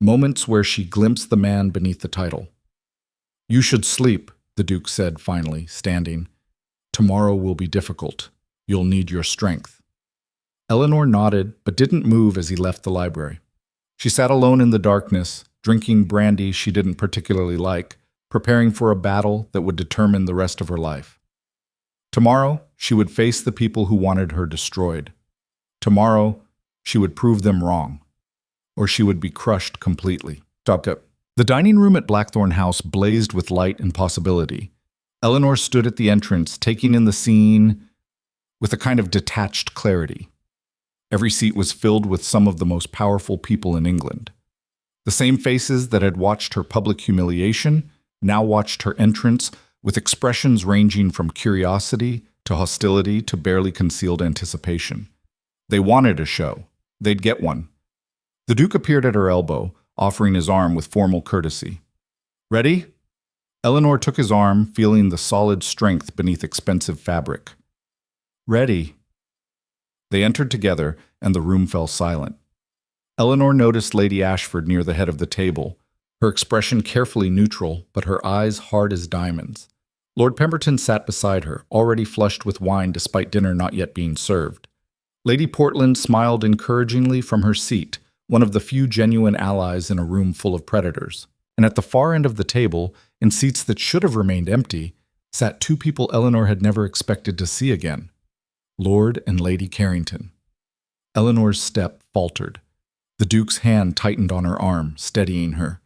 Moments where she glimpsed the man beneath the title. "You should sleep," the Duke said finally, standing. "Tomorrow will be difficult. You'll need your strength." Eleanor nodded, but didn't move as he left the library. She sat alone in the darkness, drinking brandy she didn't particularly like, preparing for a battle that would determine the rest of her life. Tomorrow, she would face the people who wanted her destroyed. Tomorrow, she would prove them wrong, or she would be crushed completely. The dining room at Blackthorn House blazed with light and possibility. Eleanor stood at the entrance, taking in the scene with a kind of detached clarity. Every seat was filled with some of the most powerful people in England. The same faces that had watched her public humiliation now watched her entrance with expressions ranging from curiosity to hostility to barely concealed anticipation. They wanted a show. They'd get one. The Duke appeared at her elbow, offering his arm with formal courtesy. Ready? Eleanor took his arm, feeling the solid strength beneath expensive fabric. Ready. They entered together, and the room fell silent. Eleanor noticed Lady Ashford near the head of the table, her expression carefully neutral, but her eyes hard as diamonds. Lord Pemberton sat beside her, already flushed with wine despite dinner not yet being served. Lady Portland smiled encouragingly from her seat, one of the few genuine allies in a room full of predators. And at the far end of the table, in seats that should have remained empty, sat two people Eleanor had never expected to see again, Lord and Lady Carrington. Eleanor's step faltered. The Duke's hand tightened on her arm, steadying her.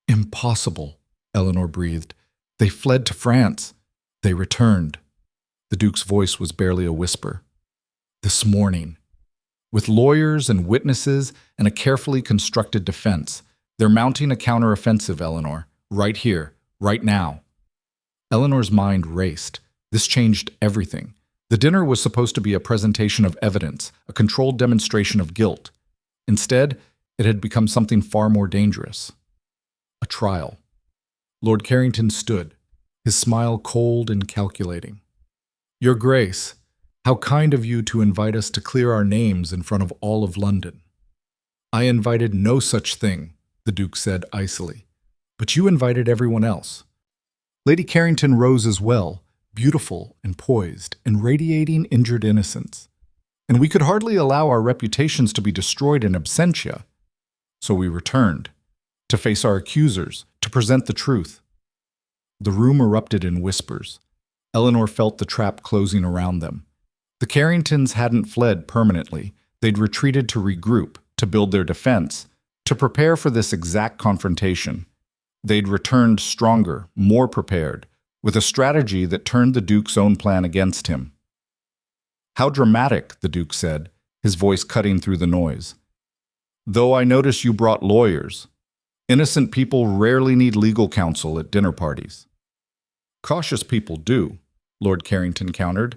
Impossible, Eleanor breathed. They fled to France. They returned. The Duke's voice was barely a whisper. This morning. With lawyers and witnesses and a carefully constructed defense, they're mounting a counteroffensive, Eleanor, right here, right now. Eleanor's mind raced. This changed everything. The dinner was supposed to be a presentation of evidence, a controlled demonstration of guilt. Instead, it had become something far more dangerous. A trial. Lord Carrington stood, his smile cold and calculating. Your Grace, how kind of you to invite us to clear our names in front of all of London. I invited no such thing, the Duke said icily, but you invited everyone else. Lady Carrington rose as well, beautiful and poised, and radiating injured innocence. And we could hardly allow our reputations to be destroyed in absentia. So we returned, to face our accusers, to present the truth. The room erupted in whispers. Eleanor felt the trap closing around them. The Carringtons hadn't fled permanently. They'd retreated to regroup, to build their defense, to prepare for this exact confrontation. They'd returned stronger, more prepared, with a strategy that turned the Duke's own plan against him. How dramatic, the Duke said, his voice cutting through the noise. Though I notice you brought lawyers. Innocent people rarely need legal counsel at dinner parties. Cautious people do, Lord Carrington countered,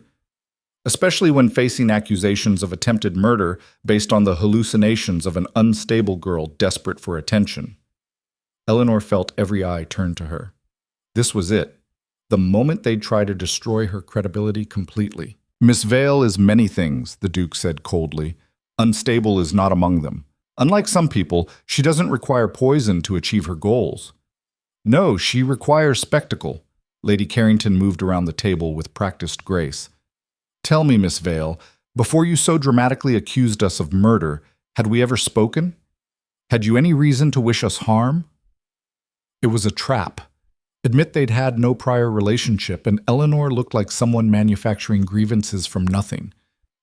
especially when facing accusations of attempted murder based on the hallucinations of an unstable girl desperate for attention. Eleanor felt every eye turned to her. This was it, the moment they'd try to destroy her credibility completely. Miss Vale is many things, the Duke said coldly. Unstable is not among them. Unlike some people, she doesn't require poison to achieve her goals. No, she requires spectacle. Lady Carrington moved around the table with practiced grace. Tell me, Miss Vale, before you so dramatically accused us of murder, had we ever spoken? Had you any reason to wish us harm? It was a trap. Admit they'd had no prior relationship, and Eleanor looked like someone manufacturing grievances from nothing.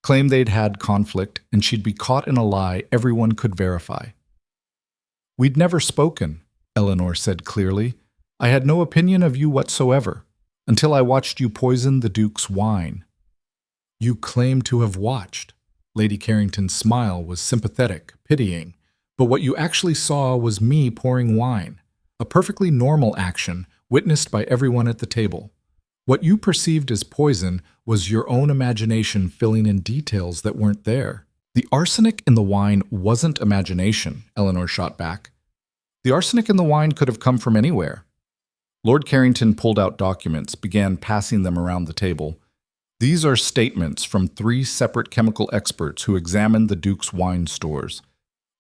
Claim they'd had conflict, and she'd be caught in a lie everyone could verify. We'd never spoken, Eleanor said clearly. I had no opinion of you whatsoever, until I watched you poison the Duke's wine. You claim to have watched. Lady Carrington's smile was sympathetic, pitying, but what you actually saw was me pouring wine, a perfectly normal action witnessed by everyone at the table. What you perceived as poison was your own imagination filling in details that weren't there. The arsenic in the wine wasn't imagination, Eleanor shot back. The arsenic in the wine could have come from anywhere. Lord Carrington pulled out documents, began passing them around the table. These are statements from 3 separate chemical experts who examined the Duke's wine stores.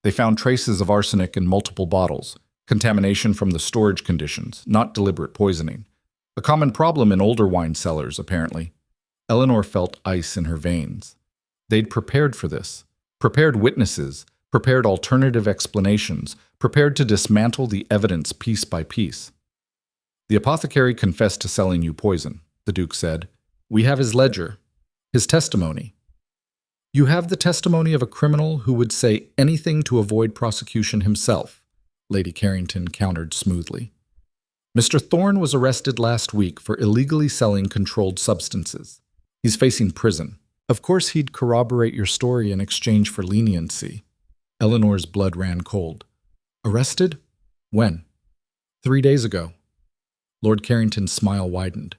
They found traces of arsenic in multiple bottles, contamination from the storage conditions, not deliberate poisoning. A common problem in older wine cellars, apparently. Eleanor felt ice in her veins. They'd prepared for this, prepared witnesses, prepared alternative explanations, prepared to dismantle the evidence piece by piece. The apothecary confessed to selling you poison, the Duke said. We have his ledger, his testimony. You have the testimony of a criminal who would say anything to avoid prosecution himself, Lady Carrington countered smoothly. Mr. Thorne was arrested last week for illegally selling controlled substances. He's facing prison. Of course he'd corroborate your story in exchange for leniency. Eleanor's blood ran cold. Arrested? When? 3 days ago. Lord Carrington's smile widened.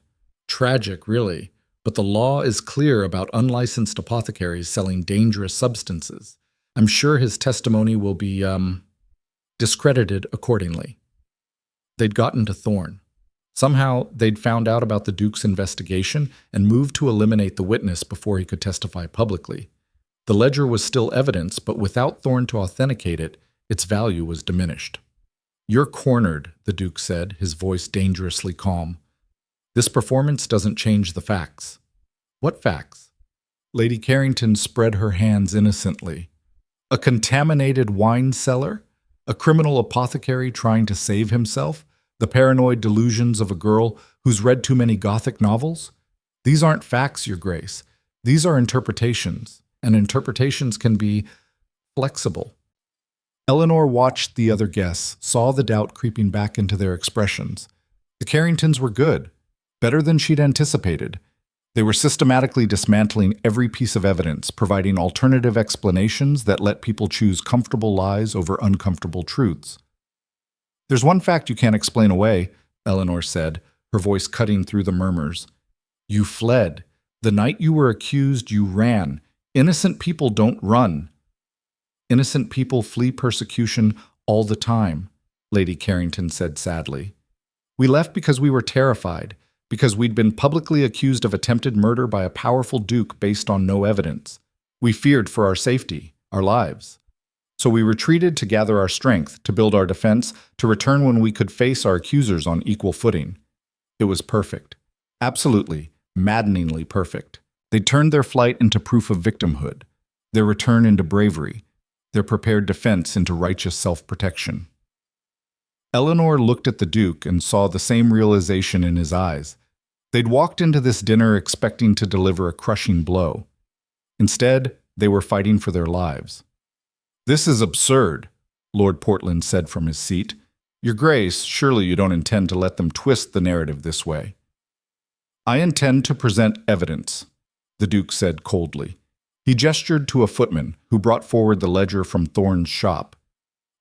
Tragic, really. But the law is clear about unlicensed apothecaries selling dangerous substances. I'm sure his testimony will be, discredited accordingly. They'd gotten to Thorne. Somehow, they'd found out about the Duke's investigation and moved to eliminate the witness before he could testify publicly. The ledger was still evidence, but without Thorne to authenticate it, its value was diminished. "You're cornered," the Duke said, his voice dangerously calm. "This performance doesn't change the facts." "What facts?" Lady Carrington spread her hands innocently. "A contaminated wine cellar? A criminal apothecary trying to save himself? The paranoid delusions of a girl who's read too many Gothic novels? These aren't facts, Your Grace. These are interpretations, and interpretations can be flexible." Eleanor watched the other guests, saw the doubt creeping back into their expressions. The Carringtons were good, better than she'd anticipated. They were systematically dismantling every piece of evidence, providing alternative explanations that let people choose comfortable lies over uncomfortable truths. "There's one fact you can't explain away," Eleanor said, her voice cutting through the murmurs. "You fled. The night you were accused, you ran. Innocent people don't run." "Innocent people flee persecution all the time," Lady Carrington said sadly. "We left because we were terrified, because we'd been publicly accused of attempted murder by a powerful duke based on no evidence. We feared for our safety, our lives. So we retreated to gather our strength, to build our defense, to return when we could face our accusers on equal footing. It was perfect. Absolutely, maddeningly perfect. They turned their flight into proof of victimhood, their return into bravery, their prepared defense into righteous self-protection." Eleanor looked at the Duke and saw the same realization in his eyes. They'd walked into this dinner expecting to deliver a crushing blow. Instead, they were fighting for their lives. "This is absurd," Lord Portland said from his seat. "Your Grace, surely you don't intend to let them twist the narrative this way." "I intend to present evidence," the Duke said coldly. He gestured to a footman who brought forward the ledger from Thorne's shop.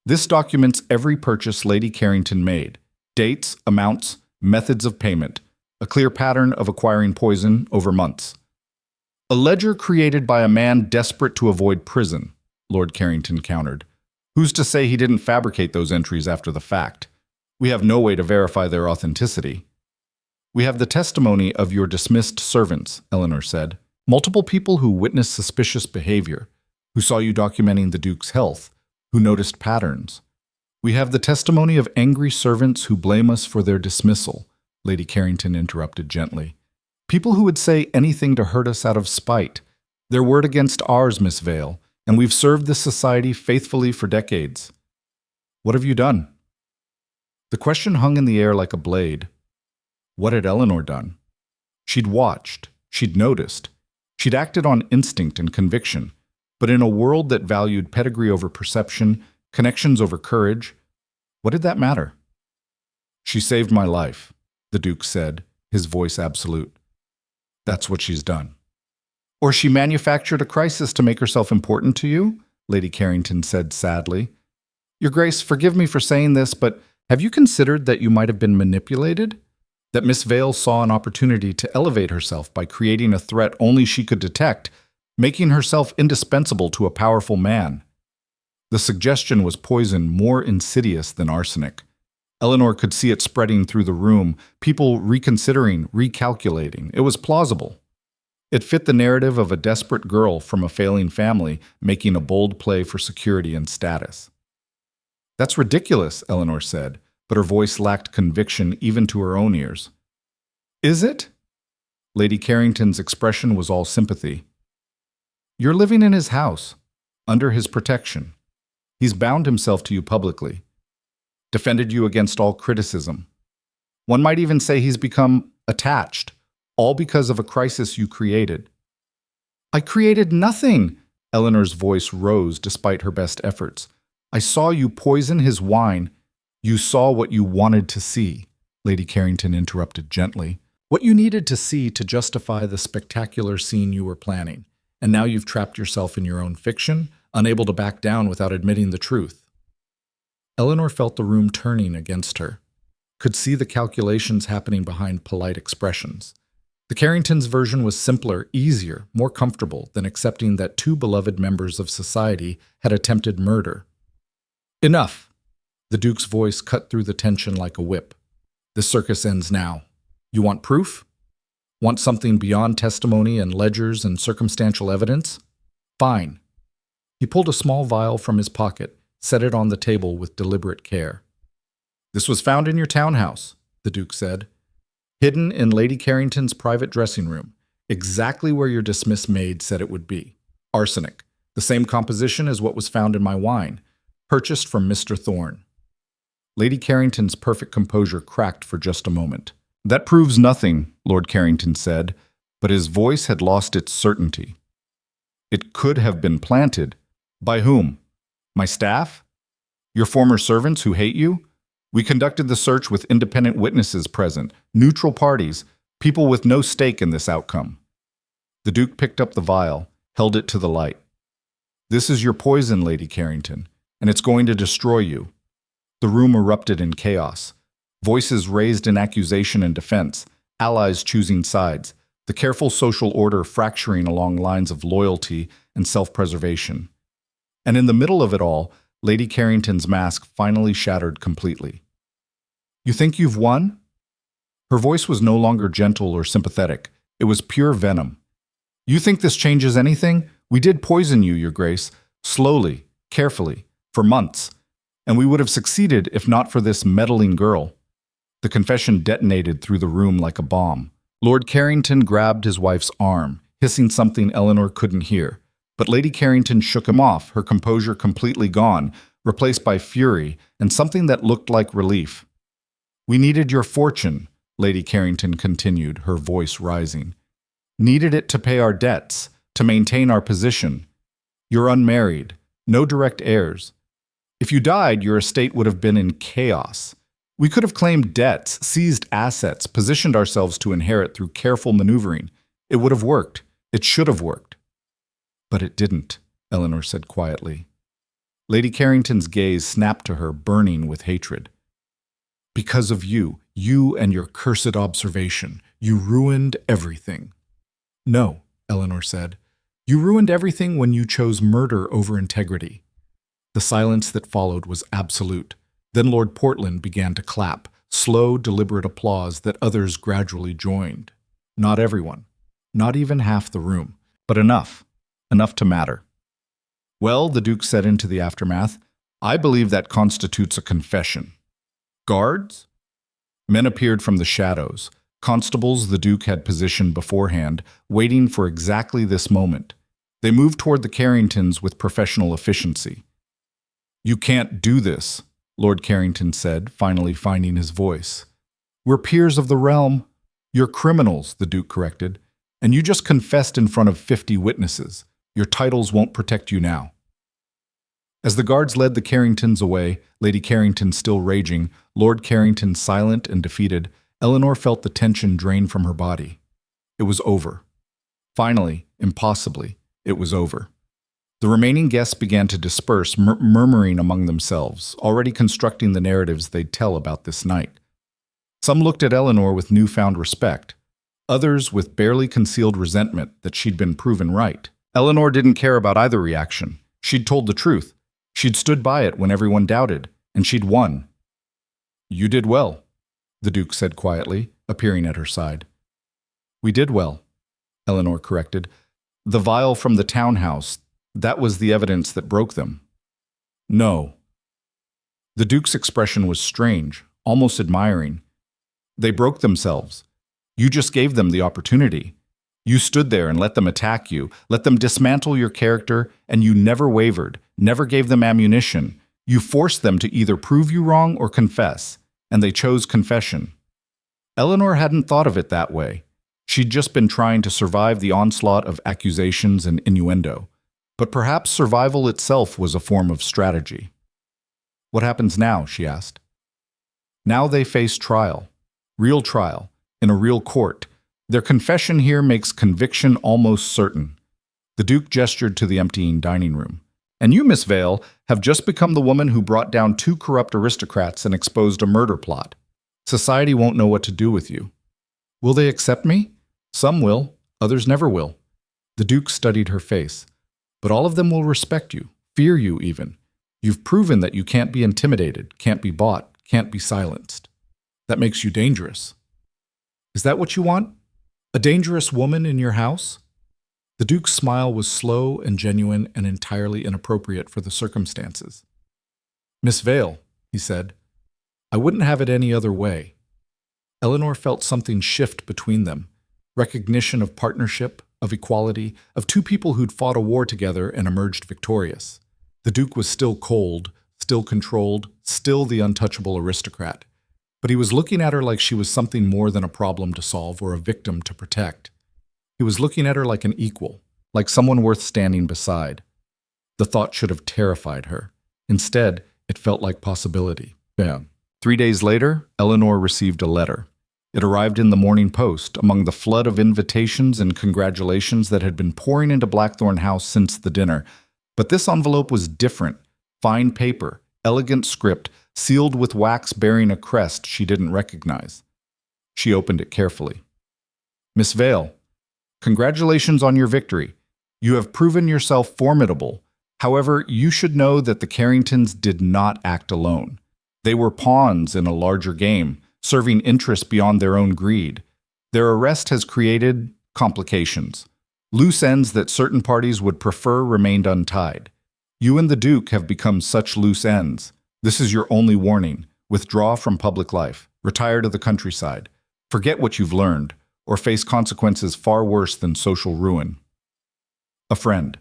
"This documents every purchase Lady Carrington made. Dates, amounts, methods of payment. A clear pattern of acquiring poison over months." "A ledger created by a man desperate to avoid prison," Lord Carrington countered. "Who's to say he didn't fabricate those entries after the fact? We have no way to verify their authenticity." "We have the testimony of your dismissed servants," Eleanor said. "Multiple people who witnessed suspicious behavior, who saw you documenting the Duke's health, who noticed patterns. We have the testimony of angry servants who blame us for their dismissal," Lady Carrington interrupted gently. "People who would say anything to hurt us out of spite. Their word against ours, Miss Vale, and we've served this society faithfully for decades. What have you done?" The question hung in the air like a blade. What had Eleanor done? She'd watched, she'd noticed, she'd acted on instinct and conviction, but in a world that valued pedigree over perception, connections over courage, what did that matter? "She saved my life," the Duke said, his voice absolute. "That's what she's done." "Or she manufactured a crisis to make herself important to you?" Lady Carrington said sadly. "Your Grace, forgive me for saying this, but have you considered that you might have been manipulated? That Miss Vale saw an opportunity to elevate herself by creating a threat only she could detect, making herself indispensable to a powerful man? The suggestion was poison more insidious than arsenic. Eleanor could see it spreading through the room, people reconsidering, recalculating. It was plausible. It fit the narrative of a desperate girl from a failing family making a bold play for security and status. "That's ridiculous," Eleanor said, but her voice lacked conviction even to her own ears. "Is it?" Lady Carrington's expression was all sympathy. "You're living in his house, under his protection. He's bound himself to you publicly, defended you against all criticism. One might even say he's become attached, all because of a crisis you created." "I created nothing!" Eleanor's voice rose despite her best efforts. "I saw you poison his wine." "You saw what you wanted to see," Lady Carrington interrupted gently. "What you needed to see to justify the spectacular scene you were planning. And now you've trapped yourself in your own fiction, unable to back down without admitting the truth." Eleanor felt the room turning against her, could see the calculations happening behind polite expressions. The Carringtons' version was simpler, easier, more comfortable than accepting that two beloved members of society had attempted murder. Enough! The Duke's voice cut through the tension like a whip. This circus ends now. You want proof? Want something beyond testimony and ledgers and circumstantial evidence? Fine. He pulled a small vial from his pocket, set it on the table with deliberate care. This was found in your townhouse, the Duke said. Hidden in Lady Carrington's private dressing room, exactly where your dismissed maid said it would be. Arsenic, the same composition as what was found in my wine, purchased from Mr. Thorne. Lady Carrington's perfect composure cracked for just a moment. That proves nothing, Lord Carrington said, but his voice had lost its certainty. It could have been planted. By whom? My staff? Your former servants who hate you? We conducted the search with independent witnesses present, neutral parties, people with no stake in this outcome. The Duke picked up the vial, held it to the light. This is your poison, Lady Carrington, and it's going to destroy you. The room erupted in chaos. Voices raised in accusation and defense, allies choosing sides, the careful social order fracturing along lines of loyalty and self-preservation. And in the middle of it all, Lady Carrington's mask finally shattered completely. You think you've won? Her voice was no longer gentle or sympathetic. It was pure venom. You think this changes anything? We did poison you, Your Grace, slowly, carefully, for months, and we would have succeeded if not for this meddling girl. The confession detonated through the room like a bomb. Lord Carrington grabbed his wife's arm, hissing something Eleanor couldn't hear. But Lady Carrington shook him off, her composure completely gone, replaced by fury and something that looked like relief. We needed your fortune, Lady Carrington continued, her voice rising. Needed it to pay our debts, to maintain our position. You're unmarried, no direct heirs. If you died, your estate would have been in chaos. We could have claimed debts, seized assets, positioned ourselves to inherit through careful maneuvering. It would have worked. It should have worked. But it didn't, Eleanor said quietly. Lady Carrington's gaze snapped to her, burning with hatred. Because of you and your cursed observation, you ruined everything. No, Eleanor said. You ruined everything when you chose murder over integrity. The silence that followed was absolute. Then Lord Portland began to clap, slow, deliberate applause that others gradually joined. Not everyone, not even half the room, but enough to matter. Well, the Duke said into the aftermath, I believe that constitutes a confession. Guards? Men appeared from the shadows, constables the Duke had positioned beforehand, waiting for exactly this moment. They moved toward the Carringtons with professional efficiency. You can't do this, Lord Carrington said, finally finding his voice. We're peers of the realm. You're criminals, the Duke corrected, and you just confessed in front of 50 witnesses. Your titles won't protect you now. As the guards led the Carringtons away, Lady Carrington still raging, Lord Carrington silent and defeated, Eleanor felt the tension drain from her body. It was over. Finally, impossibly, it was over. The remaining guests began to disperse, murmuring among themselves, already constructing the narratives they'd tell about this night. Some looked at Eleanor with newfound respect, others with barely concealed resentment that she'd been proven right. Eleanor didn't care about either reaction. She'd told the truth. She'd stood by it when everyone doubted, and she'd won. You did well, the Duke said quietly, appearing at her side. We did well, Eleanor corrected. The vial from the townhouse, that was the evidence that broke them. No. The Duke's expression was strange, almost admiring. They broke themselves. You just gave them the opportunity. You stood there and let them attack you, let them dismantle your character, and you never wavered, never gave them ammunition. You forced them to either prove you wrong or confess, and they chose confession. Eleanor hadn't thought of it that way. She'd just been trying to survive the onslaught of accusations and innuendo. But perhaps survival itself was a form of strategy. What happens now, she asked. Now they face trial, in a real court. Their confession here makes conviction almost certain. The Duke gestured to the emptying dining room. And you, Miss Vale, have just become the woman who brought down 2 corrupt aristocrats and exposed a murder plot. Society won't know what to do with you. Will they accept me? Some will, others never will. The Duke studied her face. But all of them will respect you, fear you even. You've proven that you can't be intimidated, can't be bought, can't be silenced. That makes you dangerous. Is that what you want? A dangerous woman in your house? The Duke's smile was slow and genuine and entirely inappropriate for the circumstances. Miss Vale, he said, I wouldn't have it any other way. Eleanor felt something shift between them, recognition of partnership, of equality, of two people who'd fought a war together and emerged victorious. The Duke was still cold, still controlled, still the untouchable aristocrat. But he was looking at her like she was something more than a problem to solve or a victim to protect. He was looking at her like an equal, like someone worth standing beside. The thought should have terrified her. Instead, it felt like possibility. Yeah. 3 days later, Eleanor received a letter. It arrived in the Morning Post, among the flood of invitations and congratulations that had been pouring into Blackthorn House since the dinner. But this envelope was different. Fine paper, elegant script, sealed with wax bearing a crest she didn't recognize. She opened it carefully. Miss Vale, congratulations on your victory. You have proven yourself formidable. However, you should know that the Carringtons did not act alone. They were pawns in a larger game, serving interests beyond their own greed. Their arrest has created complications. Loose ends that certain parties would prefer remained untied. You and the Duke have become such loose ends. This is your only warning. Withdraw from public life. Retire to the countryside. Forget what you've learned, or face consequences far worse than social ruin. A friend.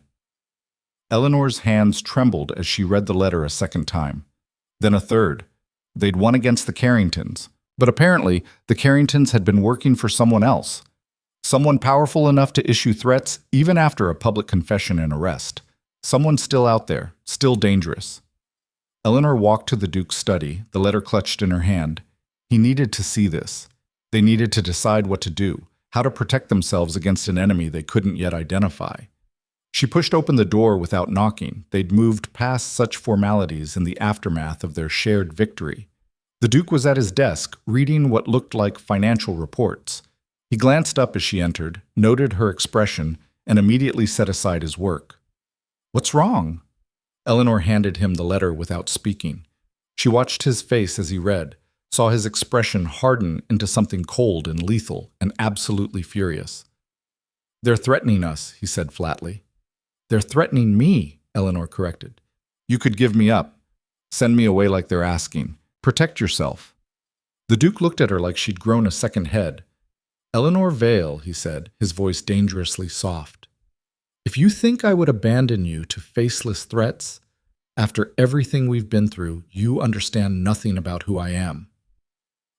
Eleanor's hands trembled as she read the letter a second time. Then a third. They'd won against the Carringtons. But apparently, the Carringtons had been working for someone else. Someone powerful enough to issue threats even after a public confession and arrest. Someone still out there, still dangerous. Eleanor walked to the Duke's study, the letter clutched in her hand. He needed to see this. They needed to decide what to do, how to protect themselves against an enemy they couldn't yet identify. She pushed open the door without knocking. They'd moved past such formalities in the aftermath of their shared victory. The Duke was at his desk, reading what looked like financial reports. He glanced up as she entered, noted her expression, and immediately set aside his work. What's wrong? Eleanor handed him the letter without speaking. She watched his face as he read, saw his expression harden into something cold and lethal and absolutely furious. They're threatening us, he said flatly. They're threatening me, Eleanor corrected. You could give me up. Send me away like they're asking. Protect yourself. The Duke looked at her like she'd grown a second head. Eleanor Vale, he said, his voice dangerously soft. If you think I would abandon you to faceless threats, after everything we've been through, you understand nothing about who I am.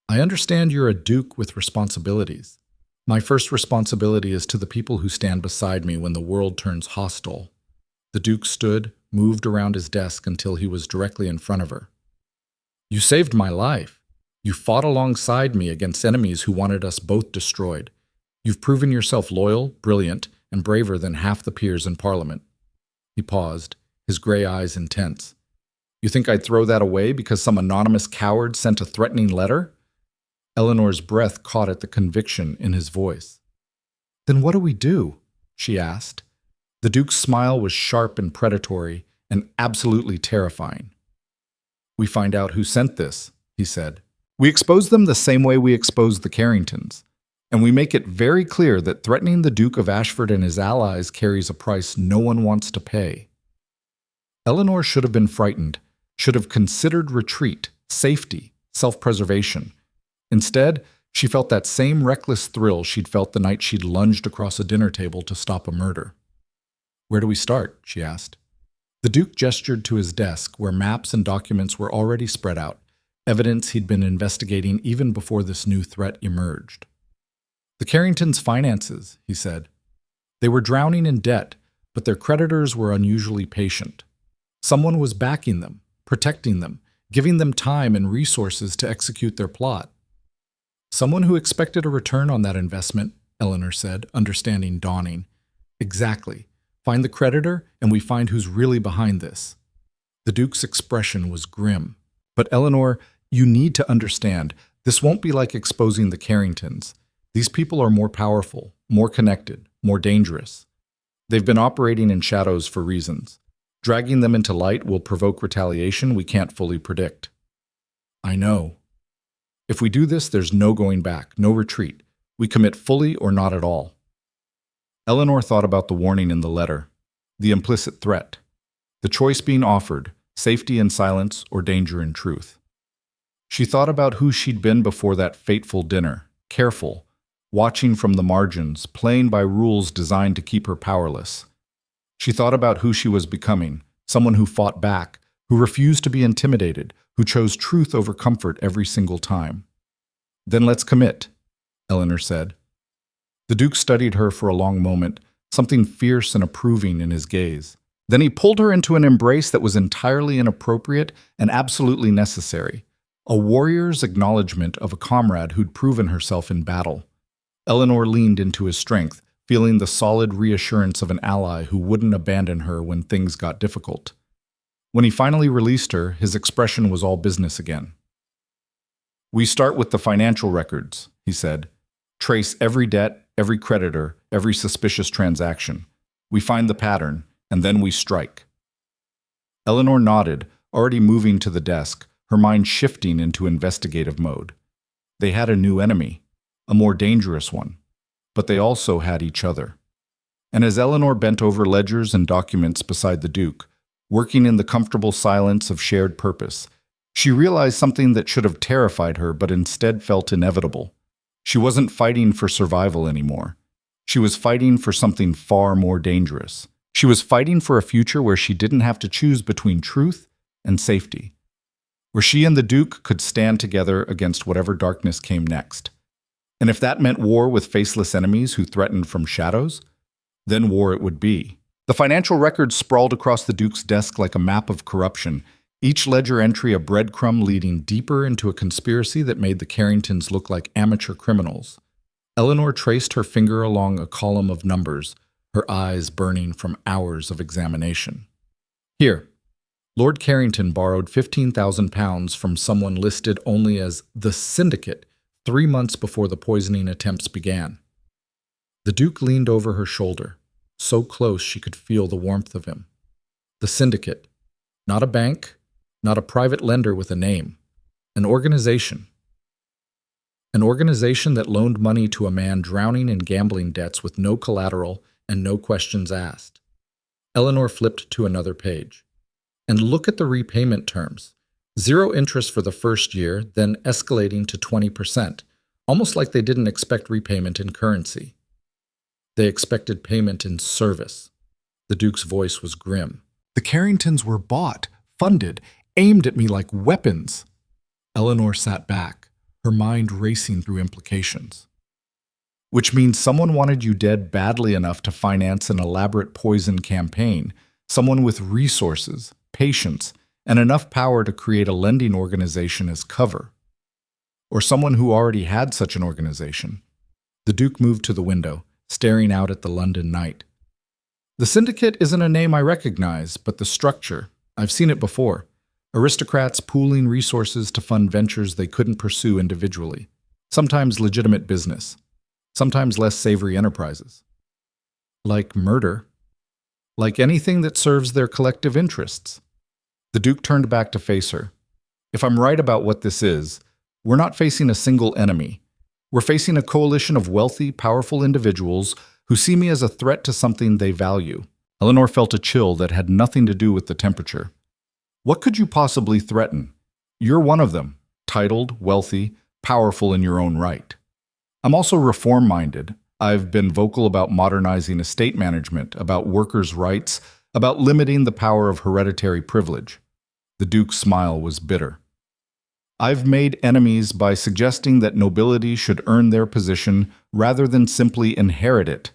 I understand you're a Duke with responsibilities. My first responsibility is to the people who stand beside me when the world turns hostile. The Duke stood, moved around his desk until he was directly in front of her. You saved my life. You fought alongside me against enemies who wanted us both destroyed. You've proven yourself loyal, brilliant, and braver than half the peers in Parliament. He paused, his gray eyes intense. You think I'd throw that away because some anonymous coward sent a threatening letter? Eleanor's breath caught at the conviction in his voice. Then what do we do? She asked. The Duke's smile was sharp and predatory and absolutely terrifying. We find out who sent this, he said. We expose them the same way we exposed the Carringtons. And we make it very clear that threatening the Duke of Ashford and his allies carries a price no one wants to pay. Eleanor should have been frightened, should have considered retreat, safety, self-preservation. Instead, she felt that same reckless thrill she'd felt the night she'd lunged across a dinner table to stop a murder. Where do we start? She asked. The Duke gestured to his desk, where maps and documents were already spread out, evidence he'd been investigating even before this new threat emerged. The Carringtons' finances, he said. They were drowning in debt, but their creditors were unusually patient. Someone was backing them, protecting them, giving them time and resources to execute their plot. Someone who expected a return on that investment, Eleanor said, understanding dawning. Exactly. Find the creditor, and we find who's really behind this. The Duke's expression was grim. But Eleanor, you need to understand, this won't be like exposing the Carringtons. These people are more powerful, more connected, more dangerous. They've been operating in shadows for reasons. Dragging them into light will provoke retaliation we can't fully predict. I know. If we do this, there's no going back, no retreat. We commit fully or not at all. Eleanor thought about the warning in the letter, the implicit threat, the choice being offered, safety in silence or danger in truth. She thought about who she'd been before that fateful dinner, careful, watching from the margins, playing by rules designed to keep her powerless. She thought about who she was becoming, someone who fought back, who refused to be intimidated, who chose truth over comfort every single time. Then let's commit, Eleanor said. The Duke studied her for a long moment, something fierce and approving in his gaze. Then he pulled her into an embrace that was entirely inappropriate and absolutely necessary, a warrior's acknowledgement of a comrade who'd proven herself in battle. Eleanor leaned into his strength, feeling the solid reassurance of an ally who wouldn't abandon her when things got difficult. When he finally released her, his expression was all business again. "We start with the financial records," he said. "Trace every debt, every creditor, every suspicious transaction. We find the pattern, and then we strike." Eleanor nodded, already moving to the desk, her mind shifting into investigative mode. They had a new enemy, a more dangerous one, but they also had each other. And as Eleanor bent over ledgers and documents beside the Duke, working in the comfortable silence of shared purpose, she realized something that should have terrified her but instead felt inevitable. She wasn't fighting for survival anymore. She was fighting for something far more dangerous. She was fighting for a future where she didn't have to choose between truth and safety, where she and the Duke could stand together against whatever darkness came next. And if that meant war with faceless enemies who threatened from shadows, then war it would be. The financial records sprawled across the Duke's desk like a map of corruption, each ledger entry a breadcrumb leading deeper into a conspiracy that made the Carringtons look like amateur criminals. Eleanor traced her finger along a column of numbers, her eyes burning from hours of examination. Here, Lord Carrington borrowed £15,000 from someone listed only as the Syndicate 3 months before the poisoning attempts began. The Duke leaned over her shoulder, so close she could feel the warmth of him. The Syndicate, not a bank, not a private lender with a name, an organization. An organization that loaned money to a man drowning in gambling debts with no collateral and no questions asked. Eleanor flipped to another page. And look at the repayment terms. 0 interest for the first year, then escalating to 20%, almost like they didn't expect repayment in currency. They expected payment in service. The Duke's voice was grim. The Carringtons were bought, funded, aimed at me like weapons. Eleanor sat back, her mind racing through implications. Which means someone wanted you dead badly enough to finance an elaborate poison campaign, someone with resources, patience, and enough power to create a lending organization as cover. Or someone who already had such an organization. The Duke moved to the window, staring out at the London night. The Syndicate isn't a name I recognize, but the structure. I've seen it before. Aristocrats pooling resources to fund ventures they couldn't pursue individually. Sometimes legitimate business. Sometimes less savory enterprises. Like murder. Like anything that serves their collective interests. The Duke turned back to face her. If I'm right about what this is, we're not facing a single enemy. We're facing a coalition of wealthy, powerful individuals who see me as a threat to something they value. Eleanor felt a chill that had nothing to do with the temperature. What could you possibly threaten? You're one of them, titled, wealthy, powerful in your own right. I'm also reform-minded. I've been vocal about modernizing estate management, about workers' rights, about limiting the power of hereditary privilege. The Duke's smile was bitter. I've made enemies by suggesting that nobility should earn their position rather than simply inherit it,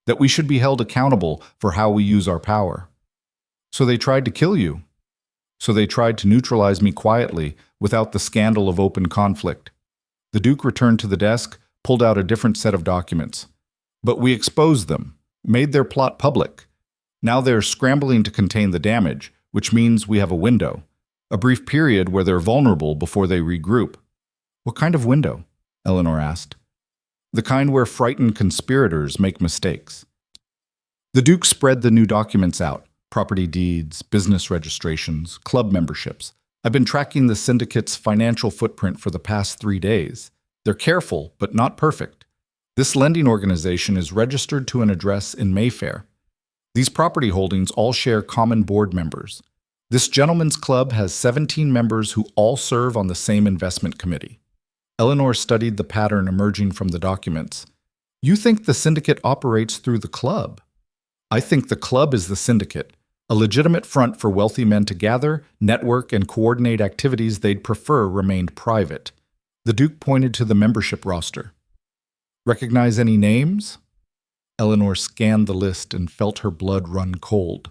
that we should be held accountable for how we use our power. So they tried to kill you. So they tried to neutralize me quietly, without the scandal of open conflict. The Duke returned to the desk, pulled out a different set of documents. But we exposed them, made their plot public. Now they're scrambling to contain the damage, which means we have a window, a brief period where they're vulnerable before they regroup. What kind of window? Eleanor asked. the kind where frightened conspirators make mistakes. The Duke spread the new documents out: property deeds, business registrations, club memberships. I've been tracking the syndicate's financial footprint for the past 3 days. They're careful, but not perfect. This lending organization is registered to an address in Mayfair. These property holdings all share common board members. This gentleman's club has 17 members who all serve on the same investment committee. Eleanor studied the pattern emerging from the documents. You think the syndicate operates through the club? I think the club is the syndicate, a legitimate front for wealthy men to gather, network, and coordinate activities they'd prefer remained private. The Duke pointed to the membership roster. Recognize any names? Eleanor scanned the list and felt her blood run cold.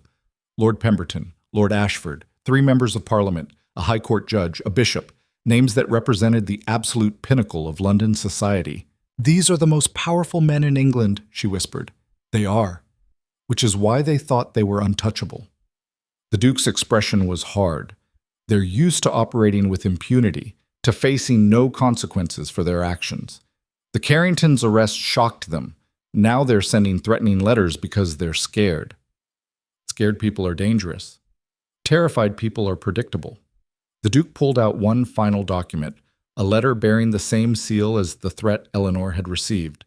Lord Pemberton, Lord Ashford, 3 members of Parliament, a High Court judge, a bishop, names that represented the absolute pinnacle of London society. These are the most powerful men in England, she whispered. They are. Which is why they thought they were untouchable. The Duke's expression was hard. They're used to operating with impunity, to facing no consequences for their actions. The Carringtons' arrest shocked them. Now they're sending threatening letters because they're scared. Scared people are dangerous. Terrified people are predictable. The Duke pulled out one final document, a letter bearing the same seal as the threat Eleanor had received.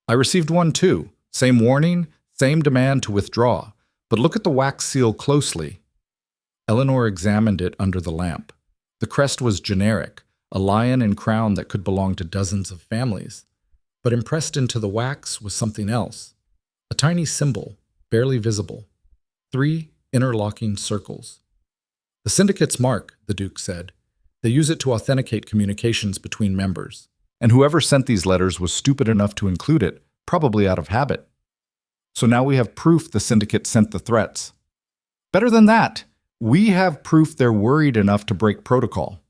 I received one too. Same warning, same demand to withdraw. But look at the wax seal closely. Eleanor examined it under the lamp. The crest was generic, a lion and crown that could belong to dozens of families. But impressed into the wax was something else. A tiny symbol, barely visible. 3 interlocking circles. The syndicate's mark, the Duke said. They use it to authenticate communications between members. And whoever sent these letters was stupid enough to include it, probably out of habit. So now we have proof the syndicate sent the threats. Better than that, we have proof they're worried enough to break protocol.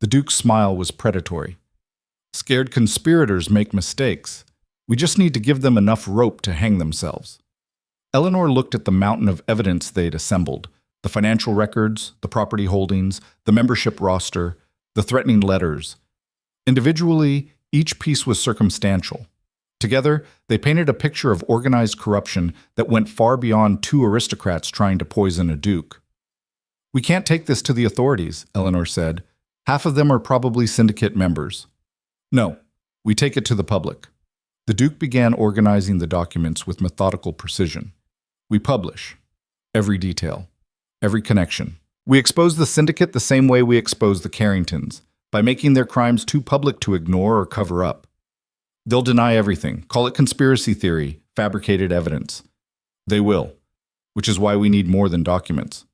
The Duke's smile was predatory. Scared conspirators make mistakes. We just need to give them enough rope to hang themselves. Eleanor looked at the mountain of evidence they'd assembled: the financial records, the property holdings, the membership roster, the threatening letters. Individually, each piece was circumstantial. Together, they painted a picture of organized corruption that went far beyond 2 aristocrats trying to poison a duke. We can't take this to the authorities, Eleanor said. Half of them are probably syndicate members. No, we take it to the public. The Duke began organizing the documents with methodical precision. We publish every detail, every connection. We expose the syndicate the same way we expose the Carringtons, by making their crimes too public to ignore or cover up. They'll deny everything, call it conspiracy theory, fabricated evidence. They will, which is why we need more than documents.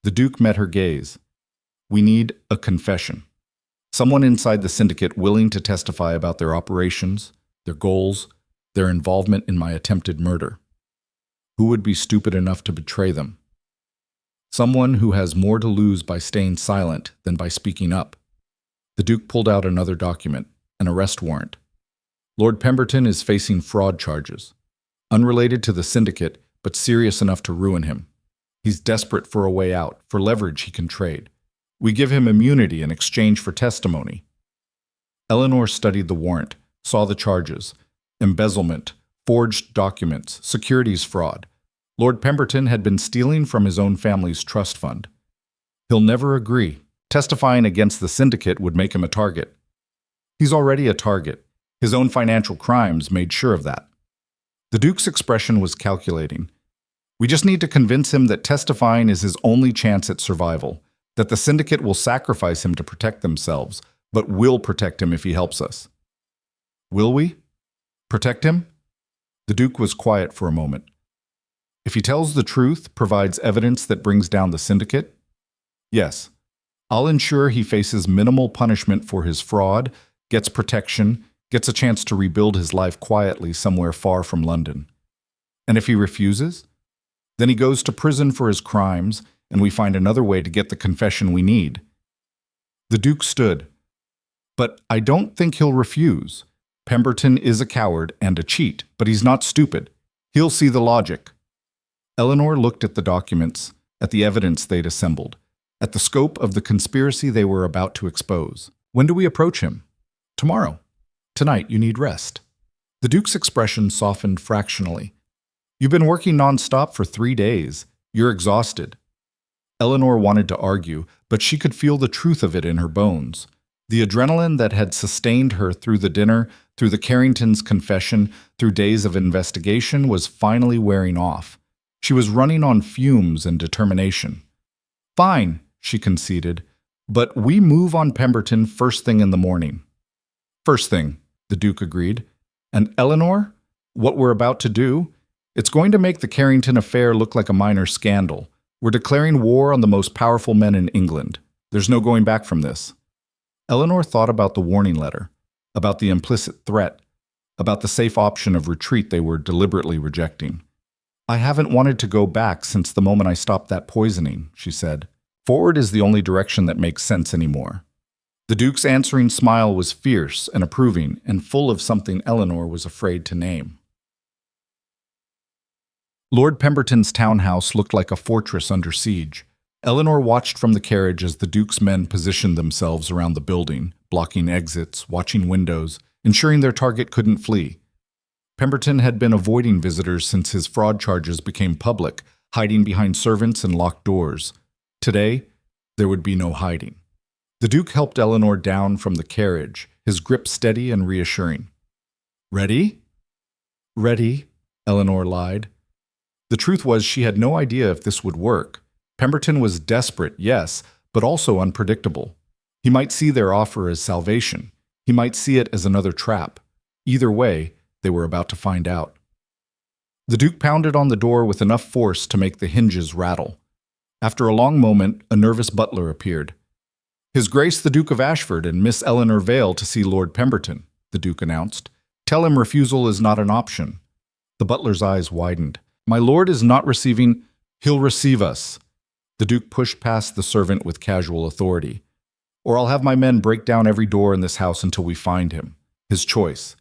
The Duke met her gaze. We need a confession. Someone inside the syndicate willing to testify about their operations, their goals, their involvement in my attempted murder. Who would be stupid enough to betray them? Someone who has more to lose by staying silent than by speaking up. The Duke pulled out another document, an arrest warrant. Lord Pemberton is facing fraud charges, unrelated to the syndicate, but serious enough to ruin him. He's desperate for a way out, for leverage he can trade. We give him immunity in exchange for testimony. Eleanor studied the warrant, saw the charges: embezzlement, forged documents, securities fraud. Lord Pemberton had been stealing from his own family's trust fund. He'll never agree. Testifying against the syndicate would make him a target. He's already a target. His own financial crimes made sure of that. The Duke's expression was calculating. We just need to convince him that testifying is his only chance at survival, that the syndicate will sacrifice him to protect themselves, but will protect him if he helps us. Will we? Protect him? The Duke was quiet for a moment. If he tells the truth, provides evidence that brings down the syndicate? Yes. I'll ensure he faces minimal punishment for his fraud, gets protection, gets a chance to rebuild his life quietly somewhere far from London. And if he refuses? Then he goes to prison for his crimes, and we find another way to get the confession we need. The Duke stood. But I don't think he'll refuse. Pemberton is a coward and a cheat, but he's not stupid. He'll see the logic. Eleanor looked at the documents, at the evidence they'd assembled, at the scope of the conspiracy they were about to expose. When do we approach him? Tomorrow. Tonight you need rest. The Duke's expression softened fractionally. You've been working nonstop for 3 days. You're exhausted. Eleanor wanted to argue, but she could feel the truth of it in her bones. The adrenaline that had sustained her through the dinner, through the Carringtons' confession, through days of investigation was finally wearing off. She was running on fumes and determination. Fine, she conceded, but we move on Pemberton first thing in the morning. First thing, the Duke agreed. And Eleanor, what we're about to do, it's going to make the Carrington affair look like a minor scandal. We're declaring war on the most powerful men in England. There's no going back from this. Eleanor thought about the warning letter, about the implicit threat, about the safe option of retreat they were deliberately rejecting. I haven't wanted to go back since the moment I stopped that poisoning, she said. Forward is the only direction that makes sense anymore. The Duke's answering smile was fierce and approving and full of something Eleanor was afraid to name. Lord Pemberton's townhouse looked like a fortress under siege. Eleanor watched from the carriage as the Duke's men positioned themselves around the building, blocking exits, watching windows, ensuring their target couldn't flee. Pemberton had been avoiding visitors since his fraud charges became public, hiding behind servants and locked doors. Today, there would be no hiding. The Duke helped Eleanor down from the carriage, his grip steady and reassuring. Ready? Ready, Eleanor lied. The truth was she had no idea if this would work. Pemberton was desperate, yes, but also unpredictable. He might see their offer as salvation. He might see it as another trap. Either way, they were about to find out. The Duke pounded on the door with enough force to make the hinges rattle. After a long moment, a nervous butler appeared. His Grace the Duke of Ashford and Miss Eleanor Vale to see Lord Pemberton, the Duke announced. Tell him refusal is not an option. The butler's eyes widened. My lord is not receiving. He'll receive us. The Duke pushed past the servant with casual authority. Or I'll have my men break down every door in this house until we find him. His choice.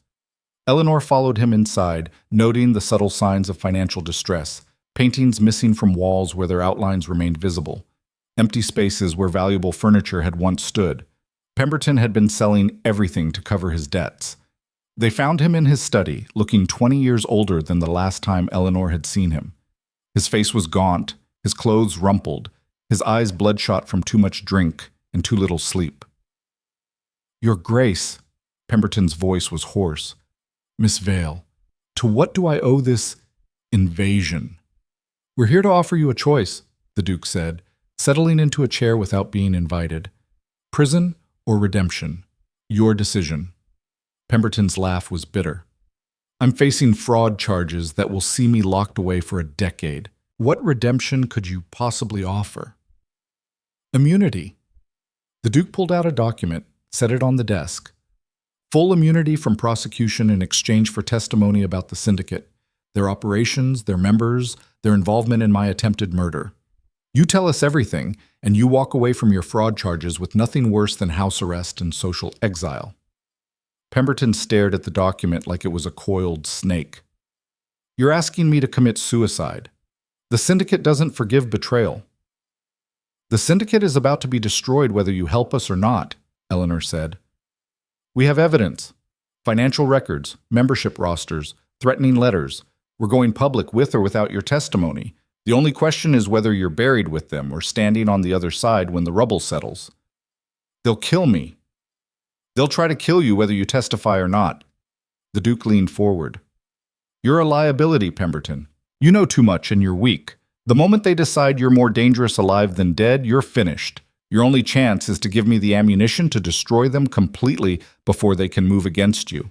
Eleanor followed him inside, noting the subtle signs of financial distress, paintings missing from walls where their outlines remained visible, empty spaces where valuable furniture had once stood. Pemberton had been selling everything to cover his debts. They found him in his study, looking 20 years older than the last time Eleanor had seen him. His face was gaunt, his clothes rumpled, his eyes bloodshot from too much drink and too little sleep. Your Grace, Pemberton's voice was hoarse. Miss Vale, to what do I owe this invasion? We're here to offer you a choice, the Duke said, settling into a chair without being invited. Prison or redemption? Your decision. Pemberton's laugh was bitter. I'm facing fraud charges that will see me locked away for a decade. What redemption could you possibly offer? Immunity. The Duke pulled out a document, set it on the desk. Full immunity from prosecution in exchange for testimony about the syndicate, their operations, their members, their involvement in my attempted murder. You tell us everything, and you walk away from your fraud charges with nothing worse than house arrest and social exile. Pemberton stared at the document like it was a coiled snake. You're asking me to commit suicide. The syndicate doesn't forgive betrayal. The syndicate is about to be destroyed whether you help us or not, Eleanor said. We have evidence. Financial records, membership rosters, threatening letters. We're going public with or without your testimony. The only question is whether you're buried with them or standing on the other side when the rubble settles. They'll kill me. They'll try to kill you whether you testify or not. The Duke leaned forward. You're a liability, Pemberton. You know too much and you're weak. The moment they decide you're more dangerous alive than dead, you're finished. Your only chance is to give me the ammunition to destroy them completely before they can move against you.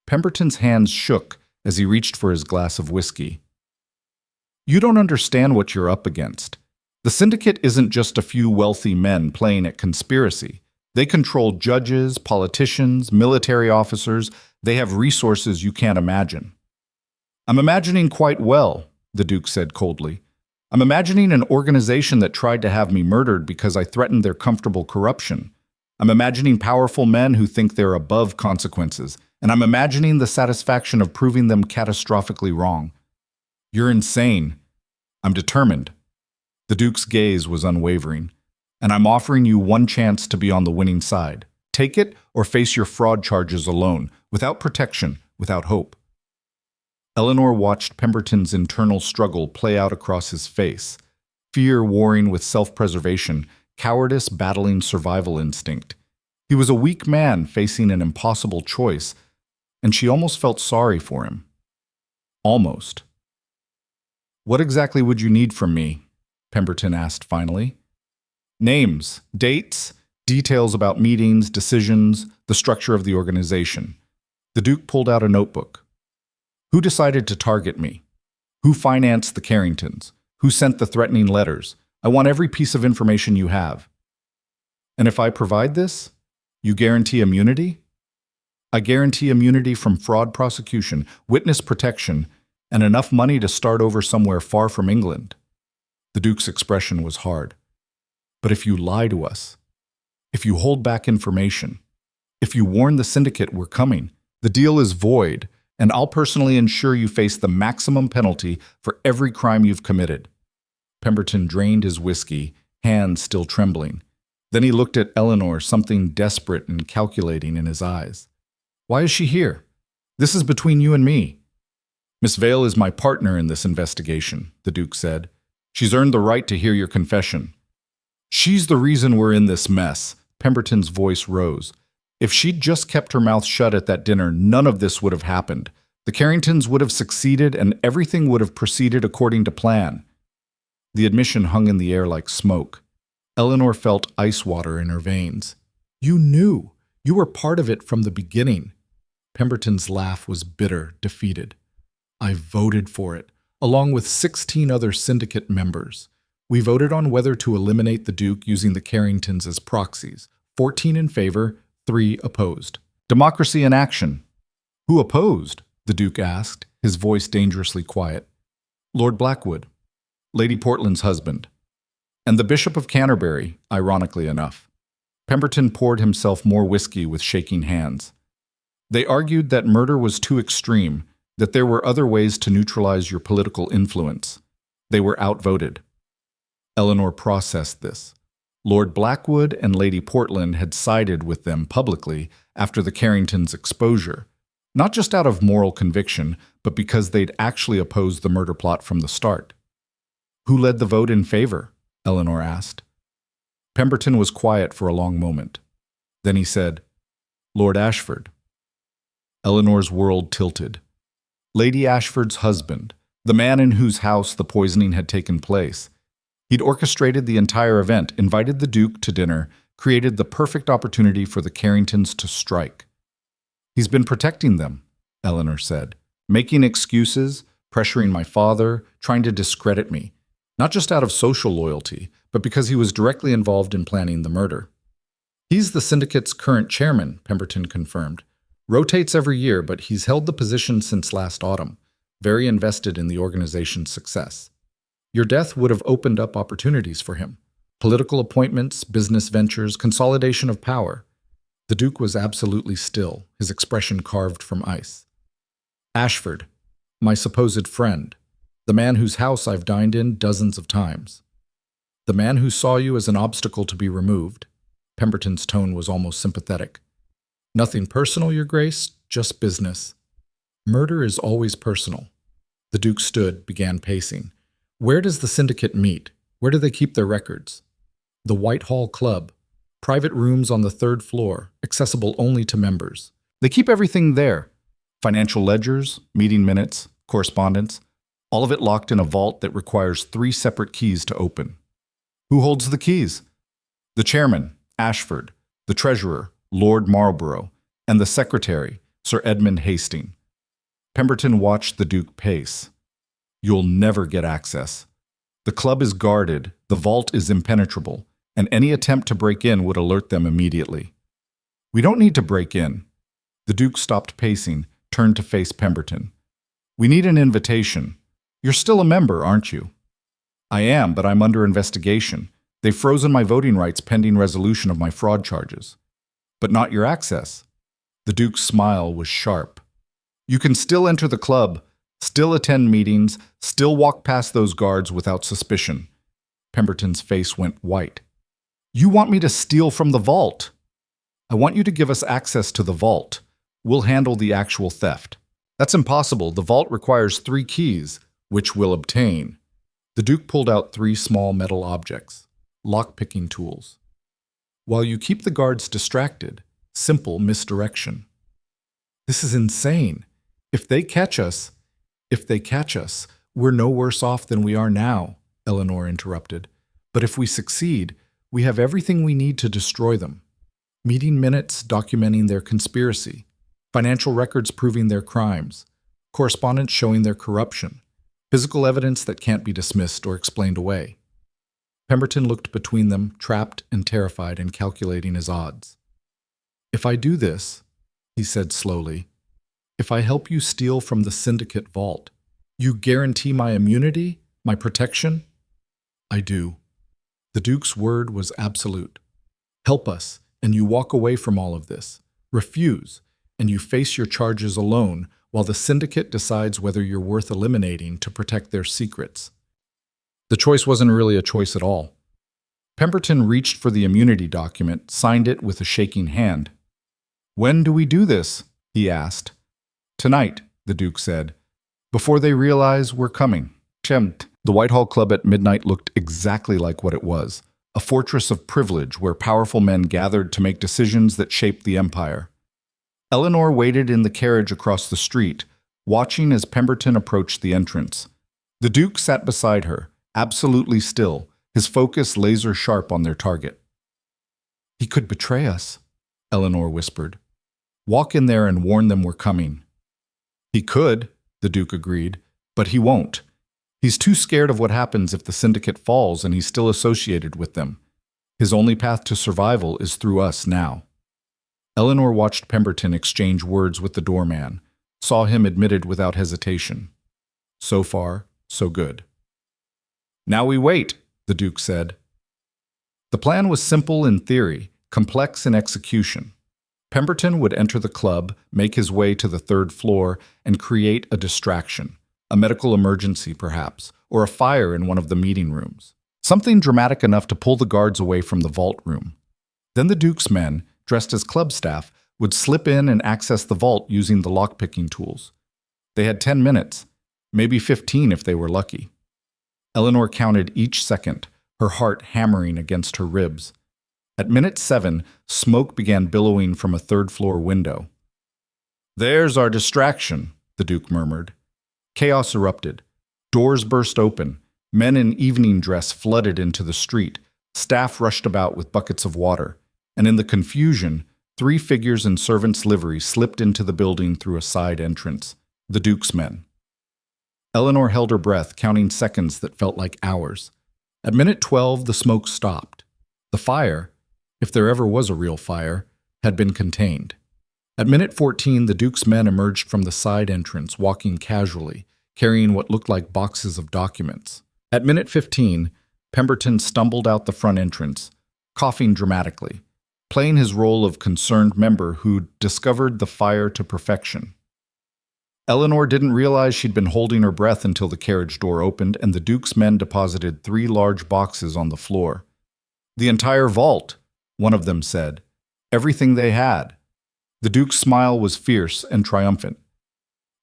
Pemberton's hands shook as he reached for his glass of whiskey. You don't understand what you're up against. The syndicate isn't just a few wealthy men playing at conspiracy. They control judges, politicians, military officers. They have resources you can't imagine. I'm imagining quite well, the Duke said coldly. I'm imagining an organization that tried to have me murdered because I threatened their comfortable corruption. I'm imagining powerful men who think they're above consequences, and I'm imagining the satisfaction of proving them catastrophically wrong. You're insane. I'm determined. The Duke's gaze was unwavering. And I'm offering you one chance to be on the winning side. Take it or face your fraud charges alone, without protection, without hope. Eleanor watched Pemberton's internal struggle play out across his face, fear warring with self-preservation, cowardice battling survival instinct. He was a weak man facing an impossible choice, and she almost felt sorry for him. Almost. "What exactly would you need from me?" Pemberton asked finally. "Names, dates, details about meetings, decisions, the structure of the organization." The Duke pulled out a notebook. "Who decided to target me? Who financed the Carringtons? Who sent the threatening letters? I want every piece of information you have." "And if I provide this, you guarantee immunity?" "I guarantee immunity from fraud prosecution, witness protection, and enough money to start over somewhere far from England." The Duke's expression was hard. "But if you lie to us, if you hold back information, if you warn the syndicate we're coming, the deal is void, and I'll personally ensure you face the maximum penalty for every crime you've committed." Pemberton drained his whiskey, hands still trembling. Then he looked at Eleanor, something desperate and calculating in his eyes. "Why is she here? This is between you and me." "Miss Vale is my partner in this investigation," the Duke said. "She's earned the right to hear your confession." "She's the reason we're in this mess." Pemberton's voice rose. "If she'd just kept her mouth shut at that dinner, none of this would have happened. The Carringtons would have succeeded and everything would have proceeded according to plan." The admission hung in the air like smoke. Eleanor felt ice water in her veins. "You knew. You were part of it from the beginning." Pemberton's laugh was bitter, defeated. "I voted for it, along with 16 other syndicate members. We voted on whether to eliminate the Duke using the Carringtons as proxies. 14 in favor, 3 opposed. Democracy in action." "Who opposed?" the Duke asked, his voice dangerously quiet. "Lord Blackwood, Lady Portland's husband, and the Bishop of Canterbury, ironically enough." Pemberton poured himself more whiskey with shaking hands. "They argued that murder was too extreme, that there were other ways to neutralize your political influence. They were outvoted." Eleanor processed this. Lord Blackwood and Lady Portland had sided with them publicly after the Carringtons' exposure, not just out of moral conviction, but because they'd actually opposed the murder plot from the start. "Who led the vote in favor?" Eleanor asked. Pemberton was quiet for a long moment. Then he said, "Lord Ashford." Eleanor's world tilted. Lady Ashford's husband, the man in whose house the poisoning had taken place. He'd orchestrated the entire event, invited the Duke to dinner, created the perfect opportunity for the Carringtons to strike. "He's been protecting them," Eleanor said, "making excuses, pressuring my father, trying to discredit me, not just out of social loyalty, but because he was directly involved in planning the murder." "He's the syndicate's current chairman," Pemberton confirmed. "Rotates every year, but he's held the position since last autumn, very invested in the organization's success. Your death would have opened up opportunities for him. Political appointments, business ventures, consolidation of power." The Duke was absolutely still, his expression carved from ice. "Ashford, my supposed friend, the man whose house I've dined in dozens of times. The man who saw you as an obstacle to be removed." Pemberton's tone was almost sympathetic. "Nothing personal, Your Grace, just business." "Murder is always personal." The Duke stood, began pacing. "Where does the syndicate meet? Where do they keep their records?" "The Whitehall Club. Private rooms on the 3rd floor, accessible only to members. They keep everything there. Financial ledgers, meeting minutes, correspondence. All of it locked in a vault that requires 3 separate keys to open." "Who holds the keys?" "The chairman, Ashford, the treasurer, Lord Marlborough, and the secretary, Sir Edmund Hastings." Pemberton watched the Duke pace. "You'll never get access. The club is guarded, the vault is impenetrable, and any attempt to break in would alert them immediately." "We don't need to break in." The Duke stopped pacing, turned to face Pemberton. "We need an invitation. You're still a member, aren't you?" "I am, but I'm under investigation. They've frozen my voting rights pending resolution of my fraud charges." "But not your access." The Duke's smile was sharp. "You can still enter the club, still attend meetings, still walk past those guards without suspicion." Pemberton's face went white. "You want me to steal from the vault?" "I want you to give us access to the vault. We'll handle the actual theft." That's impossible. The vault requires 3 keys, which we'll obtain. The Duke pulled out 3 small metal objects, lock-picking tools. While you keep the guards distracted, simple misdirection. This is insane. If they catch us, we're no worse off than we are now, Eleanor interrupted. But if we succeed, we have everything we need to destroy them. Meeting minutes documenting their conspiracy, financial records proving their crimes, correspondence showing their corruption, physical evidence that can't be dismissed or explained away. Pemberton looked between them, trapped and terrified and calculating his odds. If I do this, he said slowly, if I help you steal from the syndicate vault, you guarantee my immunity, my protection? I do. The Duke's word was absolute. Help us, and you walk away from all of this. Refuse, and you face your charges alone while the syndicate decides whether you're worth eliminating to protect their secrets. The choice wasn't really a choice at all. Pemberton reached for the immunity document, signed it with a shaking hand. When do we do this? He asked. Tonight, the Duke said, before they realize we're coming. The Whitehall Club at midnight looked exactly like what it was, a fortress of privilege where powerful men gathered to make decisions that shaped the empire. Eleanor waited in the carriage across the street, watching as Pemberton approached the entrance. The Duke sat beside her, absolutely still, his focus laser-sharp on their target. He could betray us, Eleanor whispered. Walk in there and warn them we're coming. He could, the Duke agreed, but he won't. He's too scared of what happens if the syndicate falls and he's still associated with them. His only path to survival is through us now. Eleanor watched Pemberton exchange words with the doorman, saw him admitted without hesitation. So far, so good. Now we wait, the Duke said. The plan was simple in theory, complex in execution. Pemberton would enter the club, make his way to the 3rd floor, and create a distraction. A medical emergency, perhaps, or a fire in one of the meeting rooms. Something dramatic enough to pull the guards away from the vault room. Then the Duke's men, dressed as club staff, would slip in and access the vault using the lock-picking tools. They had 10 minutes, maybe 15 if they were lucky. Eleanor counted each second, her heart hammering against her ribs. At minute 7, smoke began billowing from a 3rd-floor window. There's our distraction, the Duke murmured. Chaos erupted. Doors burst open. Men in evening dress flooded into the street. Staff rushed about with buckets of water. And in the confusion, 3 figures in servants' livery slipped into the building through a side entrance. The Duke's men. Eleanor held her breath, counting seconds that felt like hours. At minute 12, the smoke stopped. The fire, if there ever was a real fire, had been contained. At minute 14, the Duke's men emerged from the side entrance, walking casually, carrying what looked like boxes of documents. At minute 15, Pemberton stumbled out the front entrance, coughing dramatically, playing his role of concerned member who'd discovered the fire to perfection. Eleanor didn't realize she'd been holding her breath until the carriage door opened and the Duke's men deposited 3 large boxes on the floor. The entire vault, one of them said. Everything they had. The Duke's smile was fierce and triumphant.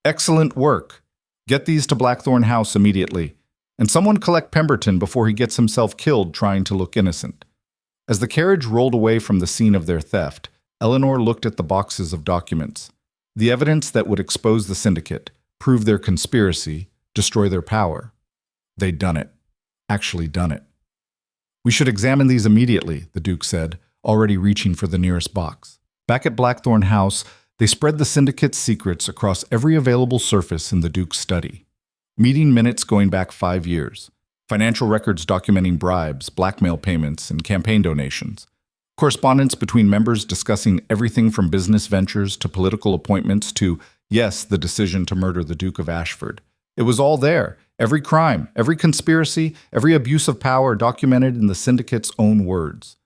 Excellent work. Get these to Blackthorn House immediately, and someone collect Pemberton before he gets himself killed trying to look innocent. As the carriage rolled away from the scene of their theft, Eleanor looked at the boxes of documents. The evidence that would expose the syndicate, prove their conspiracy, destroy their power. They'd done it. Actually done it. We should examine these immediately, the Duke said, already reaching for the nearest box. Back at Blackthorn House, they spread the syndicate's secrets across every available surface in the Duke's study. Meeting minutes going back 5 years. Financial records documenting bribes, blackmail payments, and campaign donations. Correspondence between members discussing everything from business ventures to political appointments to, yes, the decision to murder the Duke of Ashford. It was all there. Every crime, every conspiracy, every abuse of power documented in the syndicate's own words.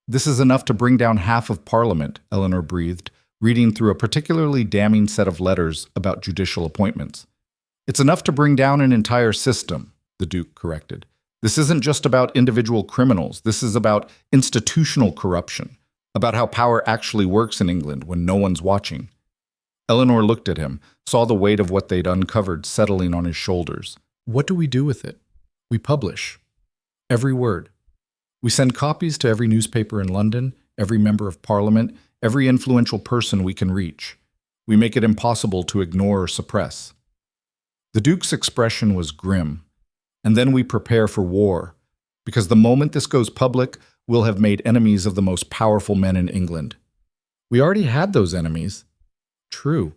This is enough to bring down half of Parliament, Eleanor breathed, reading through a particularly damning set of letters about judicial appointments. It's enough to bring down an entire system, the Duke corrected. This isn't just about individual criminals. This is about institutional corruption, about how power actually works in England when no one's watching. Eleanor looked at him, saw the weight of what they'd uncovered settling on his shoulders. What do we do with it? We publish. Every word. We send copies to every newspaper in London, every member of Parliament, every influential person we can reach. We make it impossible to ignore or suppress. The Duke's expression was grim. And then we prepare for war, because the moment this goes public, we'll have made enemies of the most powerful men in England. We already had those enemies. True.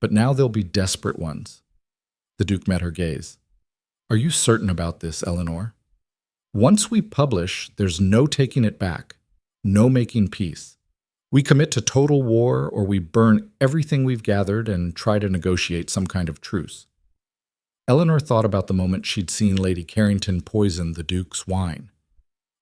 But now they'll be desperate ones. The Duke met her gaze. Are you certain about this, Eleanor? Once we publish, there's no taking it back, no making peace. We commit to total war, or we burn everything we've gathered and try to negotiate some kind of truce. Eleanor thought about the moment she'd seen Lady Carrington poison the Duke's wine,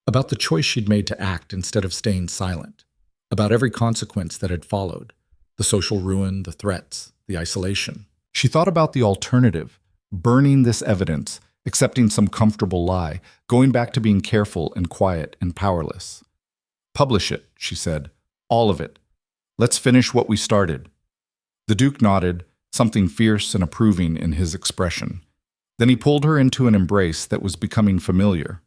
about the choice she'd made to act instead of staying silent, about every consequence that had followed, the social ruin, the threats, the isolation. She thought about the alternative, burning this evidence, accepting some comfortable lie, going back to being careful and quiet and powerless. Publish it, she said, all of it. Let's finish what we started. The Duke nodded, something fierce and approving in his expression. Then he pulled her into an embrace that was becoming familiar,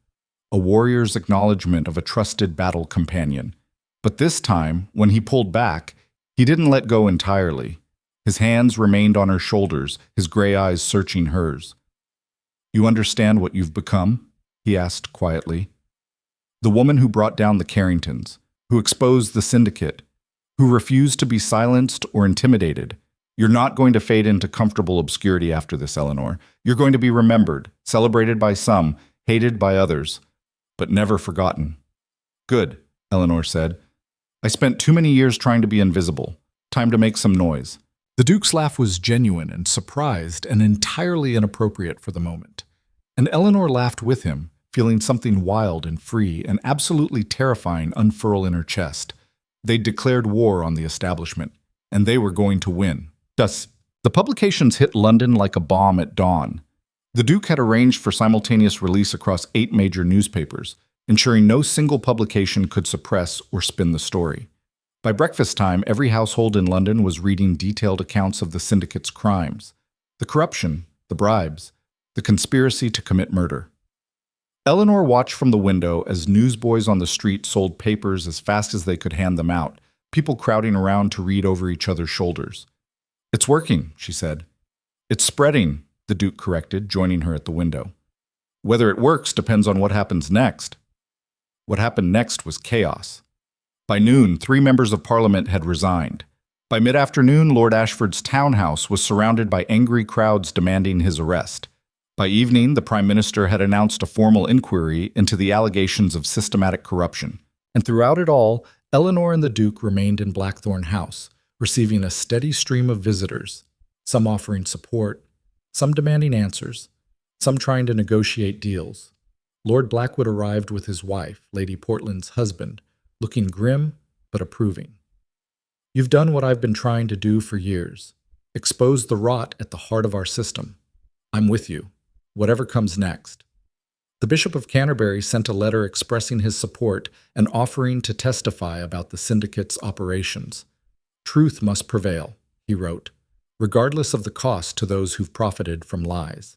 a warrior's acknowledgement of a trusted battle companion. But this time, when he pulled back, he didn't let go entirely. His hands remained on her shoulders, his gray eyes searching hers. You understand what you've become? He asked quietly. The woman who brought down the Carringtons, who exposed the syndicate, who refused to be silenced or intimidated. You're not going to fade into comfortable obscurity after this, Eleanor. You're going to be remembered, celebrated by some, hated by others, but never forgotten. Good, Eleanor said. I spent too many years trying to be invisible. Time to make some noise. The Duke's laugh was genuine and surprised and entirely inappropriate for the moment. And Eleanor laughed with him, feeling something wild and free and absolutely terrifying unfurl in her chest. They'd declared war on the establishment, and they were going to win. Thus, the publications hit London like a bomb at dawn. The Duke had arranged for simultaneous release across 8 major newspapers, ensuring no single publication could suppress or spin the story. By breakfast time, every household in London was reading detailed accounts of the syndicate's crimes, the corruption, the bribes, the conspiracy to commit murder. Eleanor watched from the window as newsboys on the street sold papers as fast as they could hand them out, people crowding around to read over each other's shoulders. It's working, she said. It's spreading, the Duke corrected, joining her at the window. Whether it works depends on what happens next. What happened next was chaos. By noon, 3 members of Parliament had resigned. By mid-afternoon, Lord Ashford's townhouse was surrounded by angry crowds demanding his arrest. By evening, the Prime Minister had announced a formal inquiry into the allegations of systematic corruption. And throughout it all, Eleanor and the Duke remained in Blackthorn House, receiving a steady stream of visitors, some offering support, some demanding answers, some trying to negotiate deals. Lord Blackwood arrived with his wife, Lady Portland's husband, looking grim but approving. You've done what I've been trying to do for years, expose the rot at the heart of our system. I'm with you, whatever comes next. The Bishop of Canterbury sent a letter expressing his support and offering to testify about the syndicate's operations. Truth must prevail, he wrote, regardless of the cost to those who've profited from lies.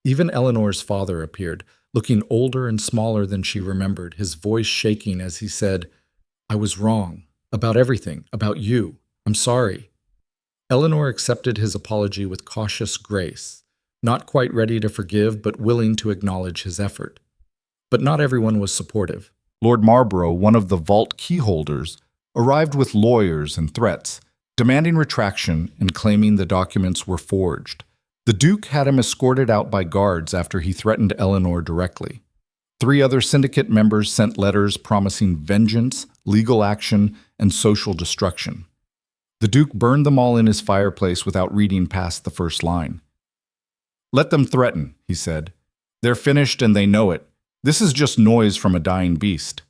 Even Eleanor's father appeared, looking older and smaller than she remembered, his voice shaking as he said, I was wrong, about everything, about you. I'm sorry. Eleanor accepted his apology with cautious grace, not quite ready to forgive but willing to acknowledge his effort. But not everyone was supportive. Lord Marlborough, one of the vault keyholders, arrived with lawyers and threats, demanding retraction and claiming the documents were forged. The Duke had him escorted out by guards after he threatened Eleanor directly. 3 other syndicate members sent letters promising vengeance, legal action, and social destruction. The Duke burned them all in his fireplace without reading past the first line. Let them threaten, he said. They're finished and they know it. This is just noise from a dying beast.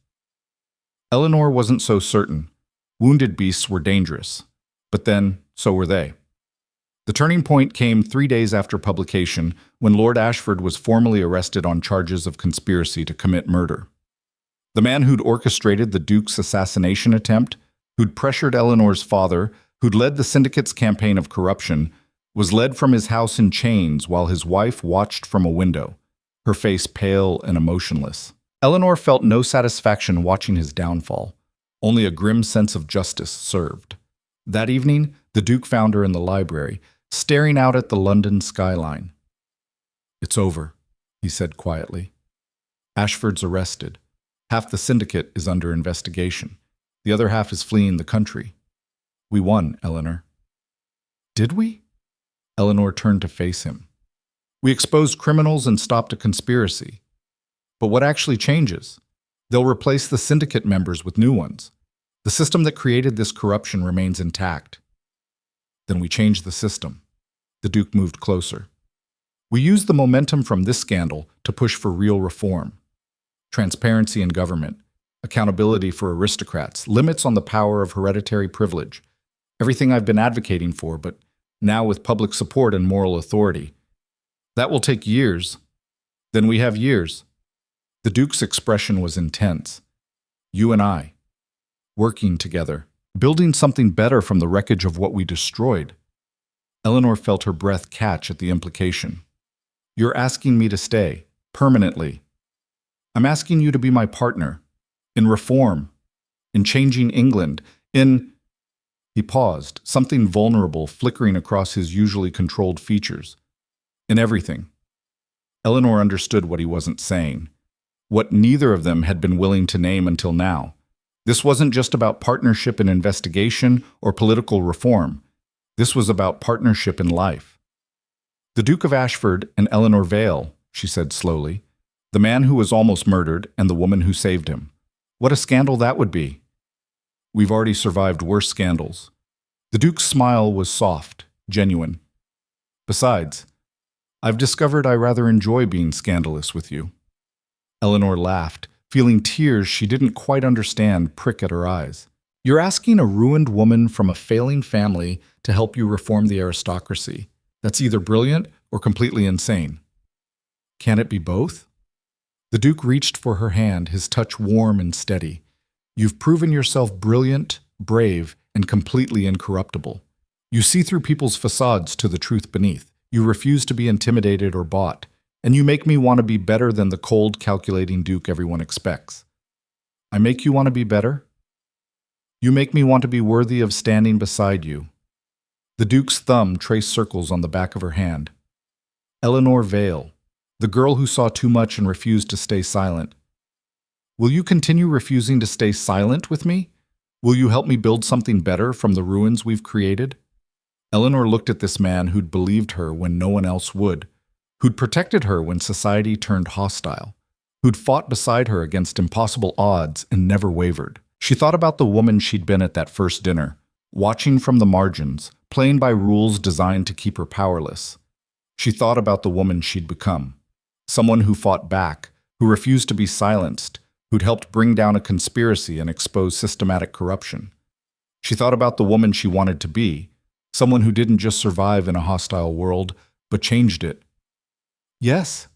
Eleanor wasn't so certain. Wounded beasts were dangerous. But then, so were they. The turning point came 3 days after publication, when Lord Ashford was formally arrested on charges of conspiracy to commit murder. The man who'd orchestrated the Duke's assassination attempt, who'd pressured Eleanor's father, who'd led the syndicate's campaign of corruption, was led from his house in chains while his wife watched from a window, her face pale and emotionless. Eleanor felt no satisfaction watching his downfall. Only a grim sense of justice served. That evening, the Duke found her in the library, staring out at the London skyline. "It's over," he said quietly. "Ashford's arrested. Half the syndicate is under investigation. The other half is fleeing the country. We won, Eleanor." "Did we?" Eleanor turned to face him. "We exposed criminals and stopped a conspiracy. But what actually changes? They'll replace the syndicate members with new ones. The system that created this corruption remains intact." "Then we changed the system." The Duke moved closer. "We used the momentum from this scandal to push for real reform. Transparency in government, accountability for aristocrats, limits on the power of hereditary privilege. Everything I've been advocating for, but now with public support and moral authority. That will take years. Then we have years." The Duke's expression was intense. "You and I, working together, building something better from the wreckage of what we destroyed." Eleanor felt her breath catch at the implication. "You're asking me to stay, permanently. I'm asking you to be my partner, in reform, in changing England, in—" He paused, something vulnerable flickering across his usually controlled features. "In everything." Eleanor understood what he wasn't saying, what neither of them had been willing to name until now. This wasn't just about partnership in investigation or political reform. This was about partnership in life. "The Duke of Ashford and Eleanor Vale," she said slowly. "The man who was almost murdered and the woman who saved him. What a scandal that would be." "We've already survived worse scandals." The Duke's smile was soft, genuine. "Besides, I've discovered I rather enjoy being scandalous with you." Eleanor laughed, feeling tears she didn't quite understand prick at her eyes. "You're asking a ruined woman from a failing family to help you reform the aristocracy. That's either brilliant or completely insane. Can it be both?" The Duke reached for her hand, his touch warm and steady. "You've proven yourself brilliant, brave, and completely incorruptible. You see through people's facades to the truth beneath. You refuse to be intimidated or bought. And you make me want to be better than the cold, calculating Duke everyone expects." "I make you want to be better?" "You make me want to be worthy of standing beside you." The Duke's thumb traced circles on the back of her hand. "Eleanor Vale, the girl who saw too much and refused to stay silent. Will you continue refusing to stay silent with me? Will you help me build something better from the ruins we've created?" Eleanor looked at this man who'd believed her when no one else would, who'd protected her when society turned hostile, who'd fought beside her against impossible odds and never wavered. She thought about the woman she'd been at that first dinner, watching from the margins, playing by rules designed to keep her powerless. She thought about the woman she'd become, someone who fought back, who refused to be silenced, who'd helped bring down a conspiracy and expose systematic corruption. She thought about the woman she wanted to be, someone who didn't just survive in a hostile world, but changed it. "Yes,"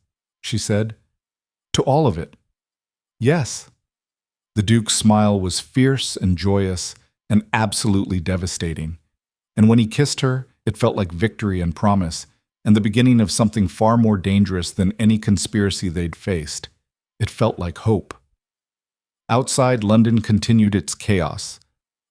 she said, "to all of it. Yes." The Duke's smile was fierce and joyous and absolutely devastating. And when he kissed her, it felt like victory and promise, and the beginning of something far more dangerous than any conspiracy they'd faced. It felt like hope. Outside, London continued its chaos.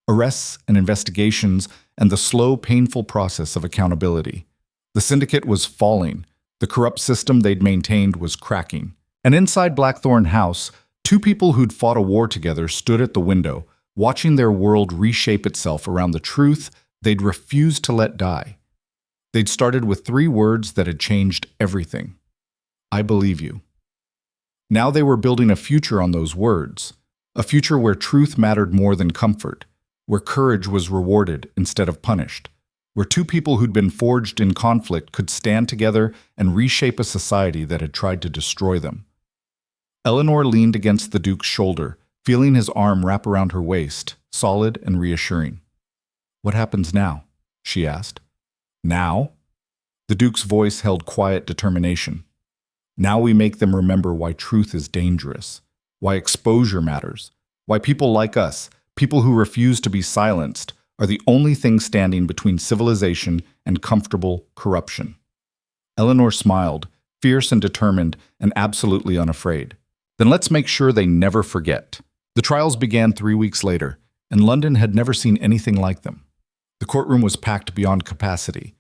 Arrests and investigations and the slow, painful process of accountability. The syndicate was falling. The corrupt system they'd maintained was cracking. And inside Blackthorn House, two people who'd fought a war together stood at the window, watching their world reshape itself around the truth they'd refused to let die. They'd started with 3 words that had changed everything. "I believe you." Now they were building a future on those words, a future where truth mattered more than comfort, where courage was rewarded instead of punished, where two people who'd been forged in conflict could stand together and reshape a society that had tried to destroy them. Eleanor leaned against the Duke's shoulder, feeling his arm wrap around her waist, solid and reassuring. "What happens now?" she asked. "Now?" The Duke's voice held quiet determination. "Now we make them remember why truth is dangerous, why exposure matters, why people like us, people who refuse to be silenced, are the only thing standing between civilization and comfortable corruption." Eleanor smiled, fierce and determined and absolutely unafraid. "Then let's make sure they never forget." The trials began 3 weeks later, and London had never seen anything like them. The courtroom was packed beyond capacity,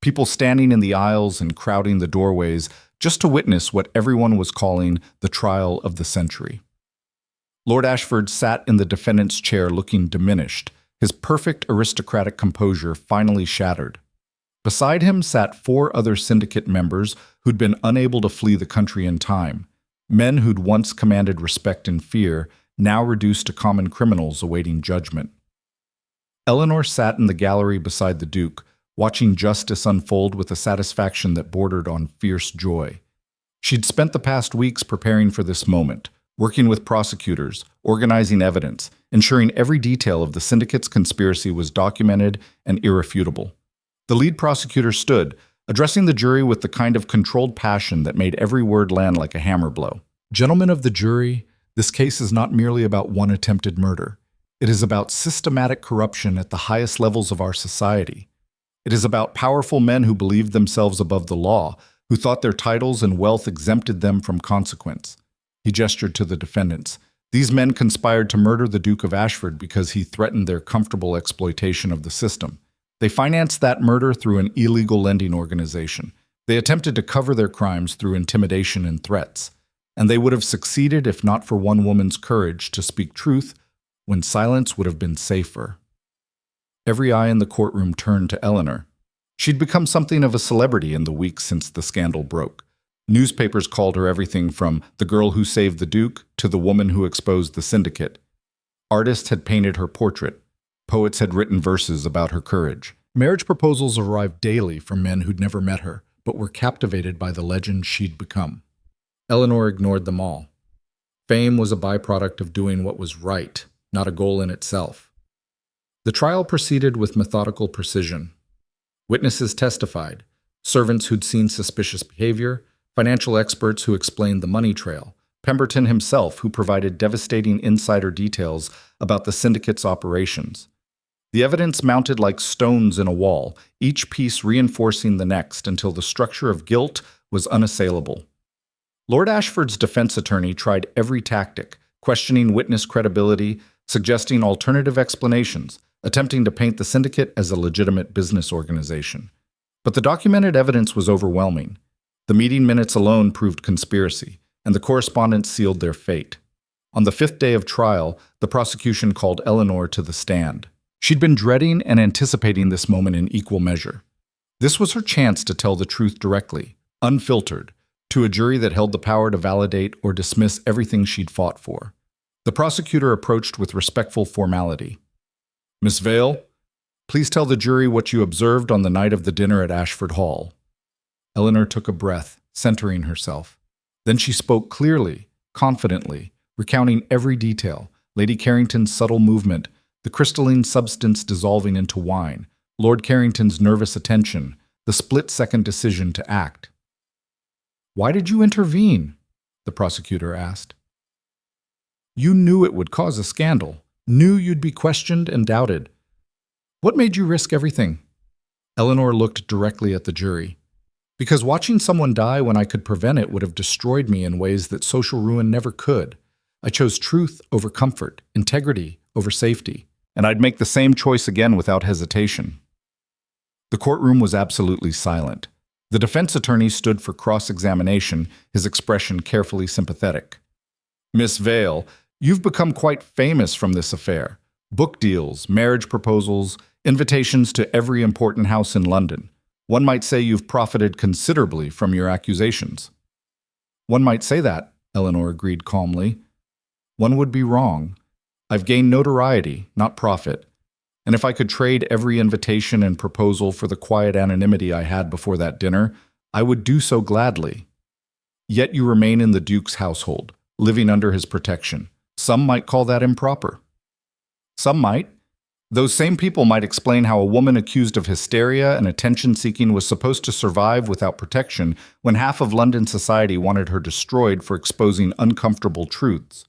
people standing in the aisles and crowding the doorways just to witness what everyone was calling the trial of the century. Lord Ashford sat in the defendant's chair looking diminished, his perfect aristocratic composure finally shattered. Beside him sat 4 other syndicate members who'd been unable to flee the country in time, men who'd once commanded respect and fear, now reduced to common criminals awaiting judgment. Eleanor sat in the gallery beside the Duke, watching justice unfold with a satisfaction that bordered on fierce joy. She'd spent the past weeks preparing for this moment, working with prosecutors, organizing evidence, ensuring every detail of the syndicate's conspiracy was documented and irrefutable. The lead prosecutor stood, addressing the jury with the kind of controlled passion that made every word land like a hammer blow. "Gentlemen of the jury, this case is not merely about one attempted murder. It is about systematic corruption at the highest levels of our society. It is about powerful men who believed themselves above the law, who thought their titles and wealth exempted them from consequence." He gestured to the defendants. "These men conspired to murder the Duke of Ashford because he threatened their comfortable exploitation of the system. They financed that murder through an illegal lending organization. They attempted to cover their crimes through intimidation and threats. And they would have succeeded if not for one woman's courage to speak truth when silence would have been safer." Every eye in the courtroom turned to Eleanor. She'd become something of a celebrity in the weeks since the scandal broke. Newspapers called her everything from the girl who saved the Duke to the woman who exposed the syndicate. Artists had painted her portrait. Poets had written verses about her courage. Marriage proposals arrived daily from men who'd never met her, but were captivated by the legend she'd become. Eleanor ignored them all. Fame was a byproduct of doing what was right, not a goal in itself. The trial proceeded with methodical precision. Witnesses testified, servants who'd seen suspicious behavior, financial experts who explained the money trail, Pemberton himself who provided devastating insider details about the syndicate's operations. The evidence mounted like stones in a wall, each piece reinforcing the next until the structure of guilt was unassailable. Lord Ashford's defense attorney tried every tactic, questioning witness credibility, suggesting alternative explanations, attempting to paint the syndicate as a legitimate business organization. But the documented evidence was overwhelming. The meeting minutes alone proved conspiracy, and the correspondence sealed their fate. On the 5th day of trial, the prosecution called Eleanor to the stand. She'd been dreading and anticipating this moment in equal measure. This was her chance to tell the truth directly, unfiltered, to a jury that held the power to validate or dismiss everything she'd fought for. The prosecutor approached with respectful formality. "Miss Vale, please tell the jury what you observed on the night of the dinner at Ashford Hall." Eleanor took a breath, centering herself. Then she spoke clearly, confidently, recounting every detail, Lady Carrington's subtle movement, the crystalline substance dissolving into wine, Lord Carrington's nervous attention, the split-second decision to act. "Why did you intervene?" the prosecutor asked. "You knew it would cause a scandal, knew you'd be questioned and doubted. What made you risk everything?" Eleanor looked directly at the jury. "Because watching someone die when I could prevent it would have destroyed me in ways that social ruin never could. I chose truth over comfort, integrity over safety, and I'd make the same choice again without hesitation." The courtroom was absolutely silent. The defense attorney stood for cross-examination, his expression carefully sympathetic. "Miss Vale, you've become quite famous from this affair. Book deals, marriage proposals, invitations to every important house in London. One might say you've profited considerably from your accusations." "One might say that," Eleanor agreed calmly. "One would be wrong. I've gained notoriety, not profit. And if I could trade every invitation and proposal for the quiet anonymity I had before that dinner, I would do so gladly. Yet you remain in the Duke's household, living under his protection. Some might call that improper." "Some might. Those same people might explain how a woman accused of hysteria and attention-seeking was supposed to survive without protection when half of London society wanted her destroyed for exposing uncomfortable truths."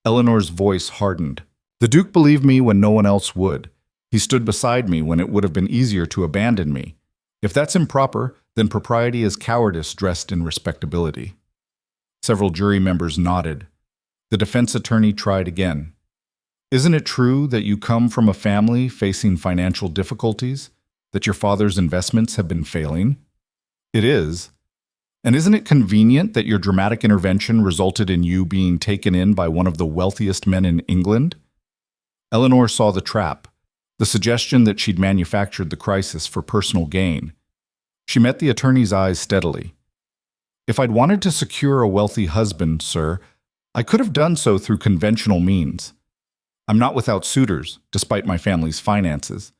Eleanor's voice hardened. "The Duke believed me when no one else would. He stood beside me when it would have been easier to abandon me. If that's improper, then propriety is cowardice dressed in respectability." Several jury members nodded. The defense attorney tried again. "Isn't it true that you come from a family facing financial difficulties? That your father's investments have been failing?" "It is. And isn't it convenient that your dramatic intervention resulted in you being taken in by one of the wealthiest men in England?" Eleanor saw the trap, the suggestion that she'd manufactured the crisis for personal gain. She met the attorney's eyes steadily. "If I'd wanted to secure a wealthy husband, sir, I could have done so through conventional means. I'm not without suitors, despite my family's finances.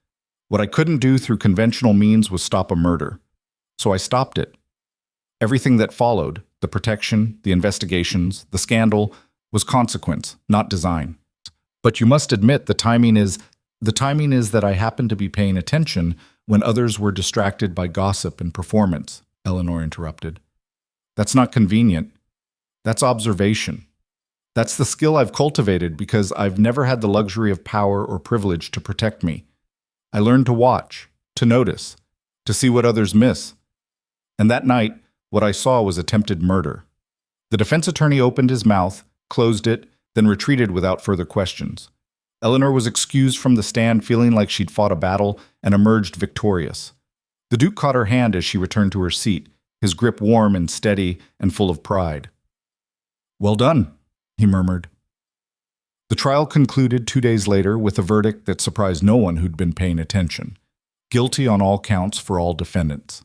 What I couldn't do through conventional means was stop a murder. So I stopped it. Everything that followed, the protection, the investigations, the scandal, was consequence, not design. But you must admit the timing is that I happened to be paying attention when others were distracted by gossip and performance," Eleanor interrupted. "That's not convenient. That's observation. That's the skill I've cultivated because I've never had the luxury of power or privilege to protect me. I learned to watch, to notice, to see what others miss. And that night, what I saw was attempted murder." The defense attorney opened his mouth, closed it, then retreated without further questions. Eleanor was excused from the stand feeling like she'd fought a battle and emerged victorious. The Duke caught her hand as she returned to her seat, his grip warm and steady and full of pride. "Well done," he murmured. The trial concluded 2 days later with a verdict that surprised no one who'd been paying attention. Guilty on all counts for all defendants.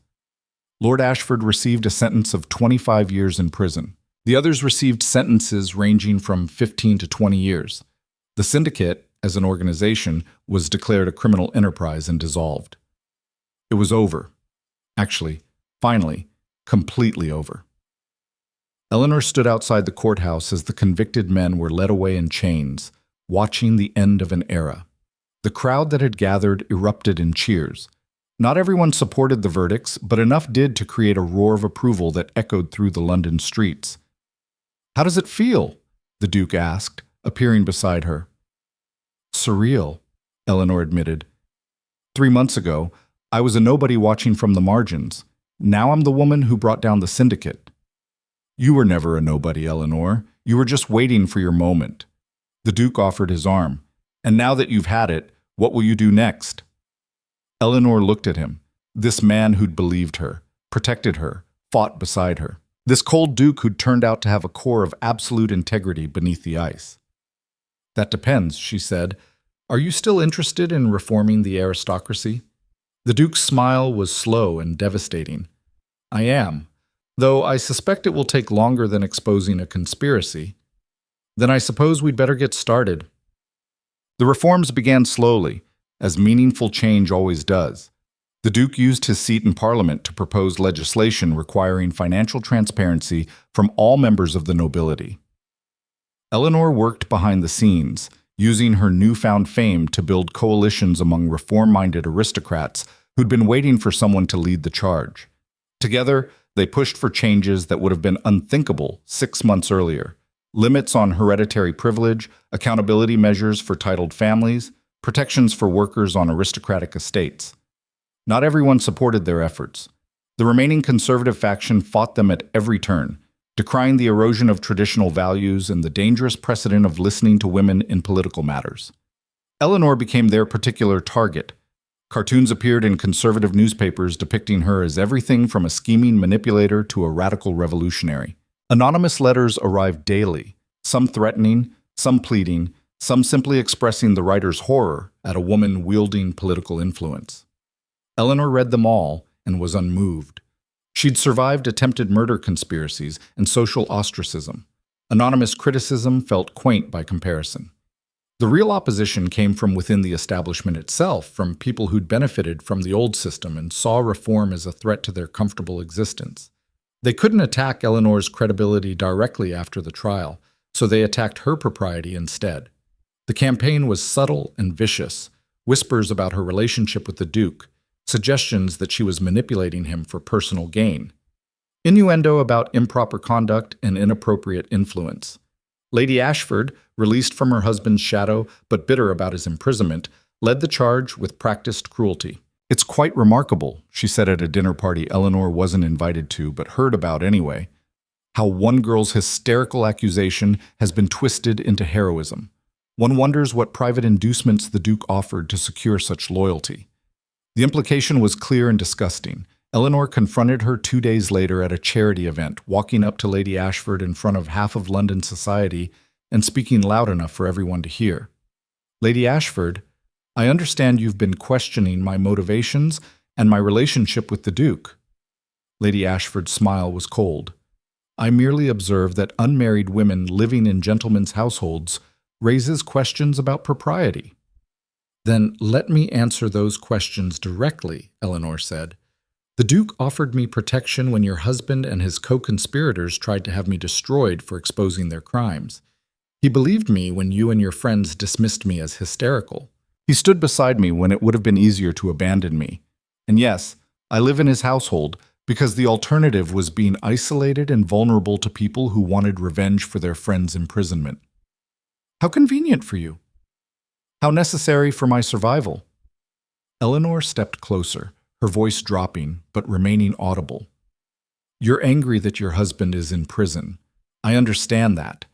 Lord Ashford received a sentence of 25 years in prison. The others received sentences ranging from 15 to 20 years. The syndicate, as an organization, was declared a criminal enterprise and dissolved. It was over. Actually, finally, completely over. Eleanor stood outside the courthouse as the convicted men were led away in chains, watching the end of an era. The crowd that had gathered erupted in cheers. Not everyone supported the verdicts, but enough did to create a roar of approval that echoed through the London streets. "How does it feel?" the Duke asked, appearing beside her. "Surreal," Eleanor admitted. 3 months ago, I was a nobody watching from the margins. Now I'm the woman who brought down the syndicate." "You were never a nobody, Eleanor. You were just waiting for your moment." The Duke offered his arm. "And now that you've had it, what will you do next?" Eleanor looked at him, this man who'd believed her, protected her, fought beside her. This cold Duke who'd turned out to have a core of absolute integrity beneath the ice. "That depends," she said. "Are you still interested in reforming the aristocracy?" The Duke's smile was slow and devastating. "I am, though I suspect it will take longer than exposing a conspiracy. Then I suppose we'd better get started." The reforms began slowly, as meaningful change always does. The Duke used his seat in Parliament to propose legislation requiring financial transparency from all members of the nobility. Eleanor worked behind the scenes, using her newfound fame to build coalitions among reform-minded aristocrats who'd been waiting for someone to lead the charge. Together, they pushed for changes that would have been unthinkable 6 months earlier. Limits on hereditary privilege, accountability measures for titled families, protections for workers on aristocratic estates. Not everyone supported their efforts. The remaining conservative faction fought them at every turn, decrying the erosion of traditional values and the dangerous precedent of listening to women in political matters. Eleanor became their particular target. Cartoons appeared in conservative newspapers depicting her as everything from a scheming manipulator to a radical revolutionary. Anonymous letters arrived daily, some threatening, some pleading, some simply expressing the writer's horror at a woman wielding political influence. Eleanor read them all and was unmoved. She'd survived attempted murder conspiracies and social ostracism. Anonymous criticism felt quaint by comparison. The real opposition came from within the establishment itself, from people who'd benefited from the old system and saw reform as a threat to their comfortable existence. They couldn't attack Eleanor's credibility directly after the trial, so they attacked her propriety instead. The campaign was subtle and vicious, whispers about her relationship with the Duke, suggestions that she was manipulating him for personal gain, innuendo about improper conduct and inappropriate influence. Lady Ashford, released from her husband's shadow but bitter about his imprisonment, led the charge with practiced cruelty. "It's quite remarkable," she said at a dinner party Eleanor wasn't invited to but heard about anyway, "how one girl's hysterical accusation has been twisted into heroism. One wonders what private inducements the Duke offered to secure such loyalty." The implication was clear and disgusting. Eleanor confronted her 2 days later at a charity event, walking up to Lady Ashford in front of half of London society and speaking loud enough for everyone to hear. "Lady Ashford, I understand you've been questioning my motivations and my relationship with the Duke." Lady Ashford's smile was cold. "I merely observe that unmarried women living in gentlemen's households raises questions about propriety." "Then let me answer those questions directly," Eleanor said. "The Duke offered me protection when your husband and his co-conspirators tried to have me destroyed for exposing their crimes. He believed me when you and your friends dismissed me as hysterical. He stood beside me when it would have been easier to abandon me. And yes, I live in his household because the alternative was being isolated and vulnerable to people who wanted revenge for their friend's imprisonment. How convenient for you. How necessary for my survival." Eleanor stepped closer, her voice dropping but remaining audible. "You're angry that your husband is in prison. I understand that.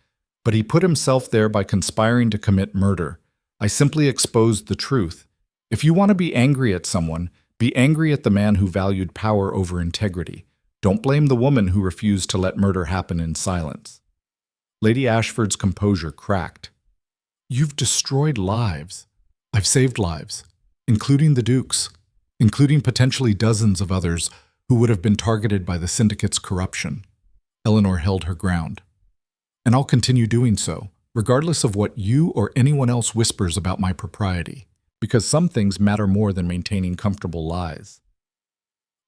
But he put himself there by conspiring to commit murder. I simply exposed the truth. If you want to be angry at someone, be angry at the man who valued power over integrity. Don't blame the woman who refused to let murder happen in silence." Lady Ashford's composure cracked. "You've destroyed lives. I've saved lives, including the Duke's, including potentially dozens of others who would have been targeted by the syndicate's corruption." Eleanor held her ground. "And I'll continue doing so, regardless of what you or anyone else whispers about my propriety, because some things matter more than maintaining comfortable lies."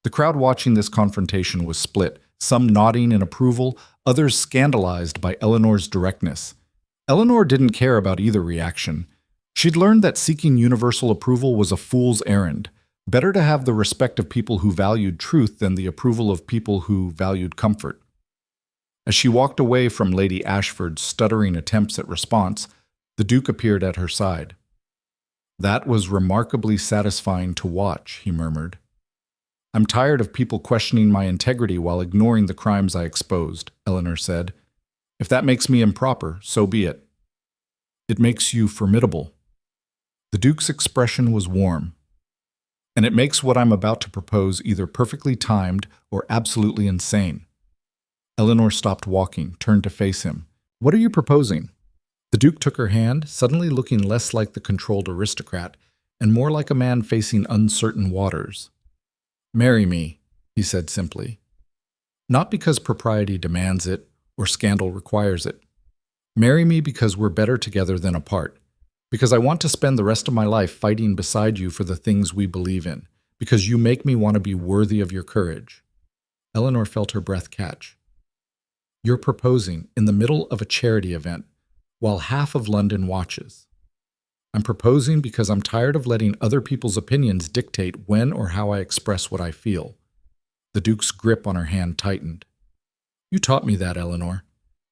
The crowd watching this confrontation was split, some nodding in approval, others scandalized by Eleanor's directness. Eleanor didn't care about either reaction. She'd learned that seeking universal approval was a fool's errand. Better to have the respect of people who valued truth than the approval of people who valued comfort. As she walked away from Lady Ashford's stuttering attempts at response, the Duke appeared at her side. "That was remarkably satisfying to watch," he murmured. "I'm tired of people questioning my integrity while ignoring the crimes I exposed," Eleanor said. "If that makes me improper, so be it." "It makes you formidable." The Duke's expression was warm. "And it makes what I'm about to propose either perfectly timed or absolutely insane." Eleanor stopped walking, turned to face him. "What are you proposing?" The Duke took her hand, suddenly looking less like the controlled aristocrat and more like a man facing uncertain waters. "Marry me," he said simply. "Not because propriety demands it or scandal requires it. Marry me because we're better together than apart. Because I want to spend the rest of my life fighting beside you for the things we believe in. Because you make me want to be worthy of your courage." Eleanor felt her breath catch. "You're proposing in the middle of a charity event, while half of London watches. I'm proposing because I'm tired of letting other people's opinions dictate when or how I express what I feel." The Duke's grip on her hand tightened. "You taught me that, Eleanor.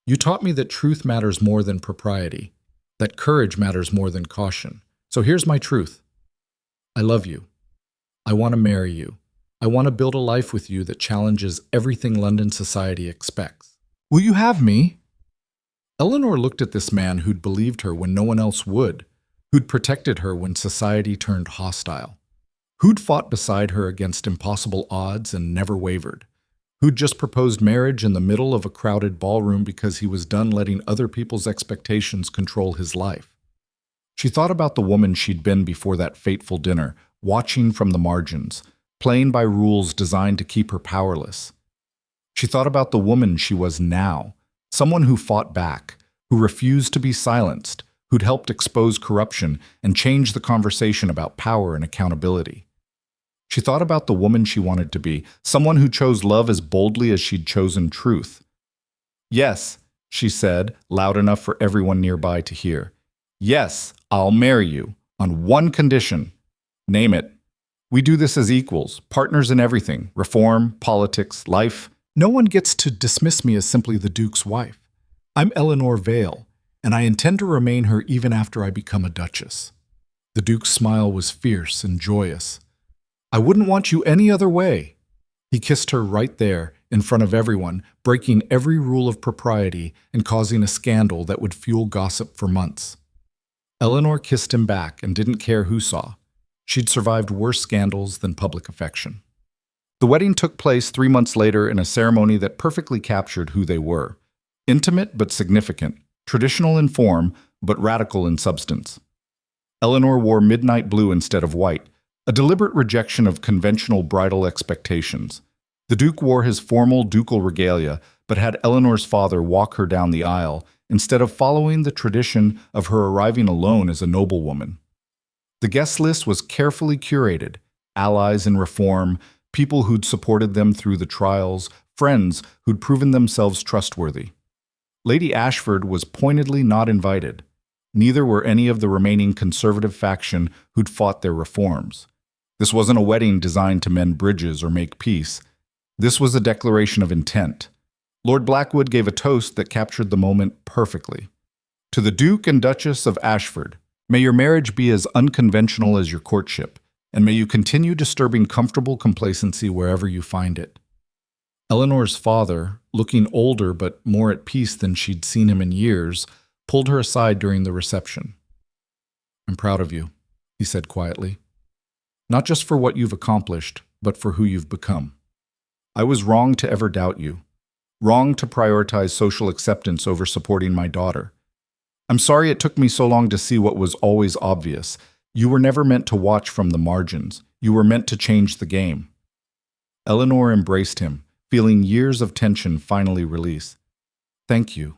You taught me that truth matters more than propriety, that courage matters more than caution. So here's my truth. I love you. I want to marry you. I want to build a life with you that challenges everything London society expects. Will you have me?" Eleanor looked at this man who'd believed her when no one else would, who'd protected her when society turned hostile, who'd fought beside her against impossible odds and never wavered, who'd just proposed marriage in the middle of a crowded ballroom because he was done letting other people's expectations control his life. She thought about the woman she'd been before that fateful dinner, watching from the margins, playing by rules designed to keep her powerless. She thought about the woman she was now, someone who fought back, who refused to be silenced, who'd helped expose corruption and change the conversation about power and accountability. She thought about the woman she wanted to be, someone who chose love as boldly as she'd chosen truth. "Yes," she said, loud enough for everyone nearby to hear. "Yes, I'll marry you, on one condition. Name it. We do this as equals, partners in everything, reform, politics, life. No one gets to dismiss me as simply the Duke's wife. I'm Eleanor Vale, and I intend to remain her even after I become a duchess." The Duke's smile was fierce and joyous. I wouldn't want you any other way. He kissed her right there, in front of everyone, breaking every rule of propriety and causing a scandal that would fuel gossip for months. Eleanor kissed him back and didn't care who saw. She'd survived worse scandals than public affection. The wedding took place 3 months later in a ceremony that perfectly captured who they were. Intimate but significant, traditional in form but radical in substance. Eleanor wore midnight blue instead of white, a deliberate rejection of conventional bridal expectations. The Duke wore his formal ducal regalia, but had Eleanor's father walk her down the aisle, instead of following the tradition of her arriving alone as a noblewoman. The guest list was carefully curated: allies in reform, people who'd supported them through the trials, friends who'd proven themselves trustworthy. Lady Ashford was pointedly not invited. Neither were any of the remaining conservative faction who'd fought their reforms. This wasn't a wedding designed to mend bridges or make peace. This was a declaration of intent. Lord Blackwood gave a toast that captured the moment perfectly. To the Duke and Duchess of Ashford, may your marriage be as unconventional as your courtship, and may you continue disturbing comfortable complacency wherever you find it. Eleanor's father, looking older but more at peace than she'd seen him in years, pulled her aside during the reception. I'm proud of you, he said quietly. Not just for what you've accomplished, but for who you've become. I was wrong to ever doubt you. Wrong to prioritize social acceptance over supporting my daughter. I'm sorry it took me so long to see what was always obvious. You were never meant to watch from the margins. You were meant to change the game. Eleanor embraced him, feeling years of tension finally release. Thank you.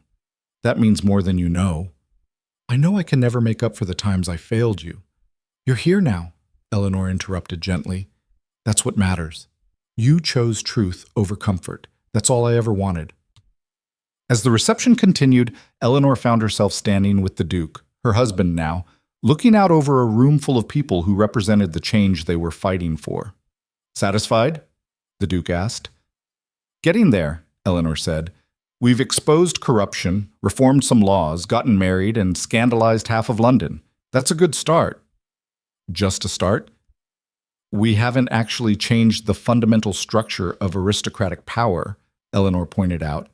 That means more than you know. I know I can never make up for the times I failed you. You're here now, Eleanor interrupted gently. That's what matters. You chose truth over comfort. That's all I ever wanted. As the reception continued, Eleanor found herself standing with the Duke, her husband now, looking out over a room full of people who represented the change they were fighting for. Satisfied? The Duke asked. Getting there, Eleanor said. We've exposed corruption, reformed some laws, gotten married, and scandalized half of London. That's a good start. Just a start? We haven't actually changed the fundamental structure of aristocratic power, Eleanor pointed out.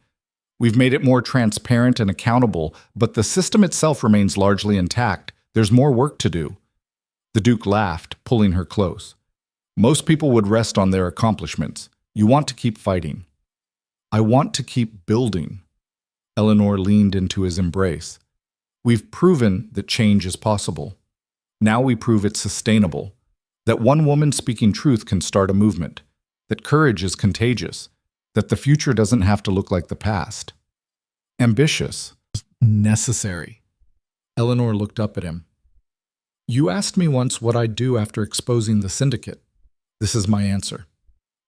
We've made it more transparent and accountable, but the system itself remains largely intact. There's more work to do. The Duke laughed, pulling her close. Most people would rest on their accomplishments. You want to keep fighting. I want to keep building. Eleanor leaned into his embrace. We've proven that change is possible. Now we prove it's sustainable. That one woman speaking truth can start a movement. That courage is contagious. That the future doesn't have to look like the past. Ambitious. Necessary. Eleanor looked up at him. You asked me once what I'd do after exposing the syndicate. This is my answer.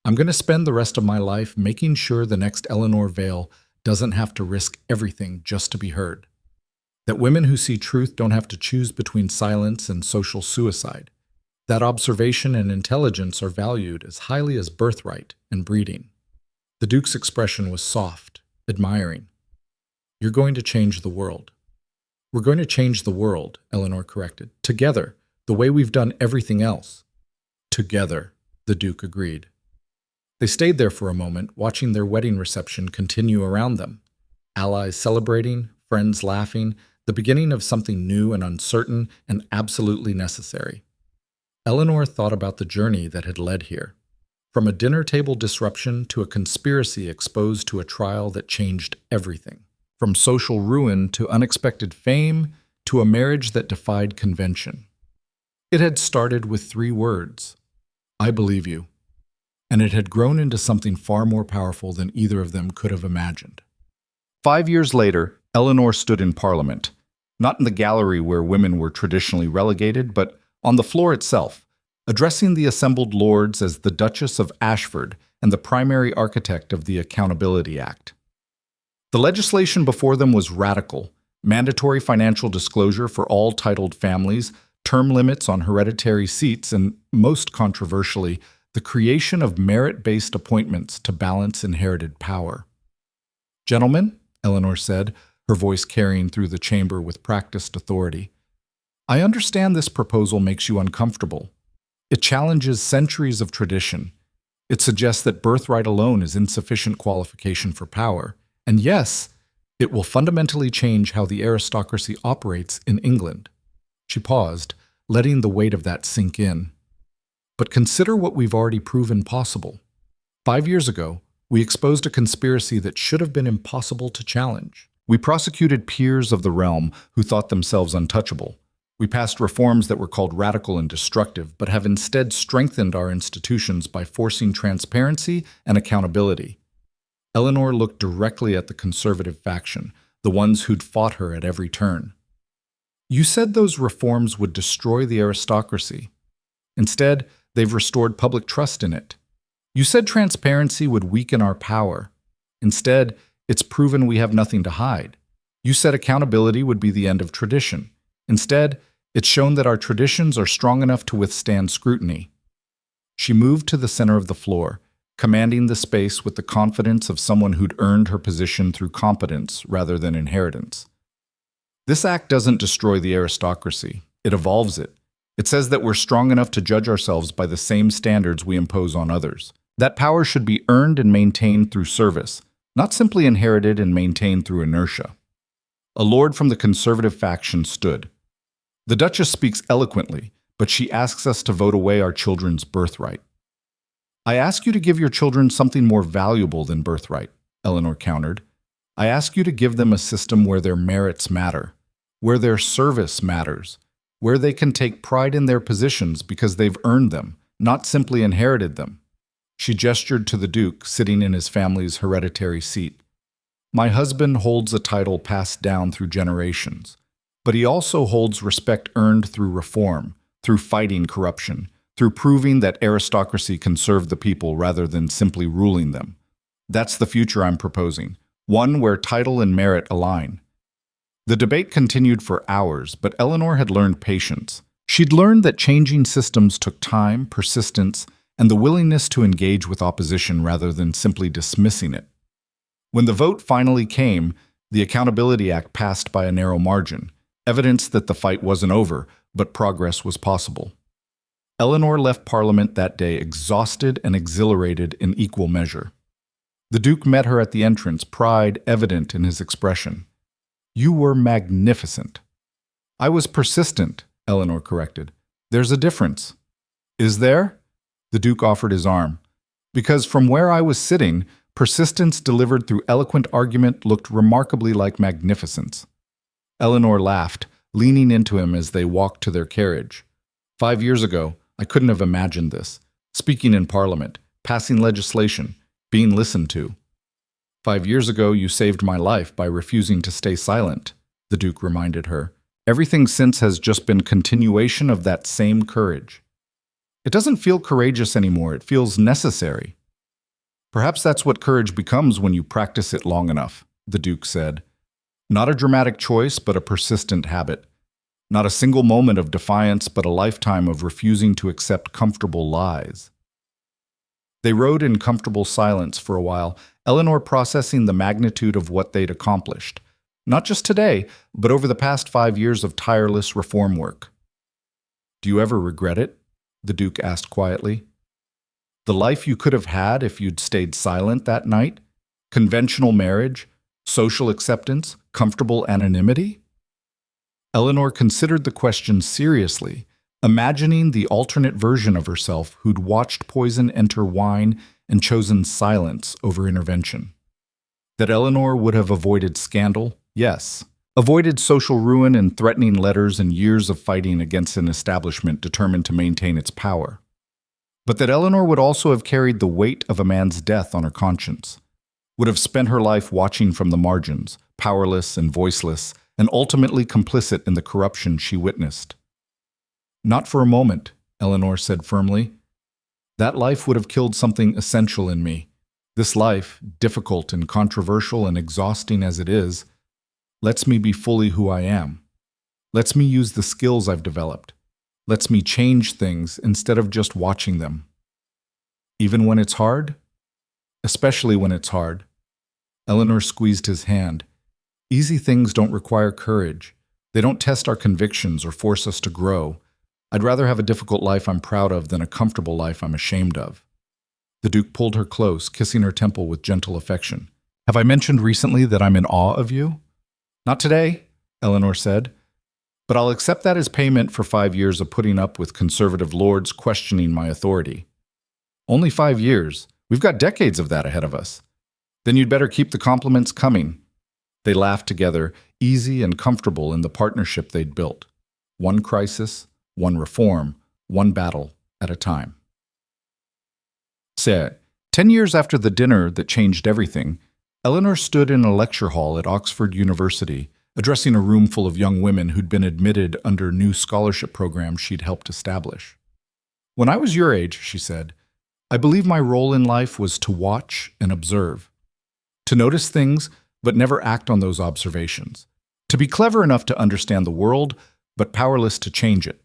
I'm going to spend the rest of my life making sure the next Eleanor Vale doesn't have to risk everything just to be heard. That women who see truth don't have to choose between silence and social suicide. That observation and intelligence are valued as highly as birthright and breeding. The Duke's expression was soft, admiring. You're going to change the world. We're going to change the world, Eleanor corrected. Together, the way we've done everything else. Together, the Duke agreed. They stayed there for a moment, watching their wedding reception continue around them. Allies celebrating, friends laughing, the beginning of something new and uncertain and absolutely necessary. Eleanor thought about the journey that had led here. From a dinner table disruption to a conspiracy exposed to a trial that changed everything. From social ruin to unexpected fame to a marriage that defied convention. It had started with 3 words. I believe you. And it had grown into something far more powerful than either of them could have imagined. 5 years later, Eleanor stood in Parliament, not in the gallery where women were traditionally relegated, but on the floor itself, addressing the assembled lords as the Duchess of Ashford and the primary architect of the Accountability Act. The legislation before them was radical: mandatory financial disclosure for all titled families, term limits on hereditary seats, and, most controversially, the creation of merit-based appointments to balance inherited power. Gentlemen, Eleanor said, her voice carrying through the chamber with practiced authority, I understand this proposal makes you uncomfortable. It challenges centuries of tradition. It suggests that birthright alone is insufficient qualification for power. And yes, it will fundamentally change how the aristocracy operates in England. She paused, letting the weight of that sink in. But consider what we've already proven possible. 5 years ago, we exposed a conspiracy that should have been impossible to challenge. We prosecuted peers of the realm who thought themselves untouchable. We passed reforms that were called radical and destructive, but have instead strengthened our institutions by forcing transparency and accountability. Eleanor looked directly at the conservative faction, the ones who'd fought her at every turn. You said those reforms would destroy the aristocracy. Instead, they've restored public trust in it. You said transparency would weaken our power. Instead, it's proven we have nothing to hide. You said accountability would be the end of tradition. Instead, it's shown that our traditions are strong enough to withstand scrutiny. She moved to the center of the floor, commanding the space with the confidence of someone who'd earned her position through competence rather than inheritance. This act doesn't destroy the aristocracy. It evolves it. It says that we're strong enough to judge ourselves by the same standards we impose on others. That power should be earned and maintained through service, not simply inherited and maintained through inertia. A lord from the conservative faction stood. The Duchess speaks eloquently, but she asks us to vote away our children's birthright. I ask you to give your children something more valuable than birthright, Eleanor countered. I ask you to give them a system where their merits matter, where their service matters, where they can take pride in their positions because they've earned them, not simply inherited them. She gestured to the Duke, sitting in his family's hereditary seat. My husband holds a title passed down through generations, but he also holds respect earned through reform, through fighting corruption, through proving that aristocracy can serve the people rather than simply ruling them. That's the future I'm proposing, one where title and merit align. The debate continued for hours, but Eleanor had learned patience. She'd learned that changing systems took time, persistence, and the willingness to engage with opposition rather than simply dismissing it. When the vote finally came, the Accountability Act passed by a narrow margin, evidence that the fight wasn't over, but progress was possible. Eleanor left Parliament that day exhausted and exhilarated in equal measure. The Duke met her at the entrance, pride evident in his expression. You were magnificent. I was persistent, Eleanor corrected. There's a difference. Is there? The Duke offered his arm. Because from where I was sitting, persistence delivered through eloquent argument looked remarkably like magnificence. Eleanor laughed, leaning into him as they walked to their carriage. 5 years ago, I couldn't have imagined this. Speaking in Parliament, passing legislation, being listened to. 5 years ago, you saved my life by refusing to stay silent, the Duke reminded her. Everything since has just been continuation of that same courage. It doesn't feel courageous anymore, it feels necessary. Perhaps that's what courage becomes when you practice it long enough, the Duke said. Not a dramatic choice, but a persistent habit. Not a single moment of defiance, but a lifetime of refusing to accept comfortable lies. They rode in comfortable silence for a while, Eleanor processing the magnitude of what they'd accomplished. Not just today, but over the past 5 years of tireless reform work. Do you ever regret it? The Duke asked quietly. The life you could have had if you'd stayed silent that night? Conventional marriage? Social acceptance? Comfortable anonymity? Eleanor considered the question seriously, imagining the alternate version of herself who'd watched poison enter wine and chosen silence over intervention. That Eleanor would have avoided scandal? Yes. Avoided social ruin and threatening letters and years of fighting against an establishment determined to maintain its power. But that Eleanor would also have carried the weight of a man's death on her conscience, would have spent her life watching from the margins, powerless and voiceless, and ultimately complicit in the corruption she witnessed. Not for a moment, Eleanor said firmly. That life would have killed something essential in me. This life, difficult and controversial and exhausting as it is, lets me be fully who I am. Lets me use the skills I've developed. Lets me change things instead of just watching them. Even when it's hard? Especially when it's hard. Eleanor squeezed his hand. Easy things don't require courage. They don't test our convictions or force us to grow. I'd rather have a difficult life I'm proud of than a comfortable life I'm ashamed of. The Duke pulled her close, kissing her temple with gentle affection. Have I mentioned recently that I'm in awe of you? Not today, Eleanor said, but I'll accept that as payment for 5 years of putting up with conservative lords questioning my authority. Only 5 years. We've got decades of that ahead of us. Then you'd better keep the compliments coming. They laughed together, easy and comfortable in the partnership they'd built. One crisis, one reform, one battle at a time. 10 years after the dinner that changed everything, Eleanor stood in a lecture hall at Oxford University, addressing a room full of young women who'd been admitted under new scholarship programs she'd helped establish. When I was your age, she said, I believe my role in life was to watch and observe, to notice things but never act on those observations, to be clever enough to understand the world but powerless to change it.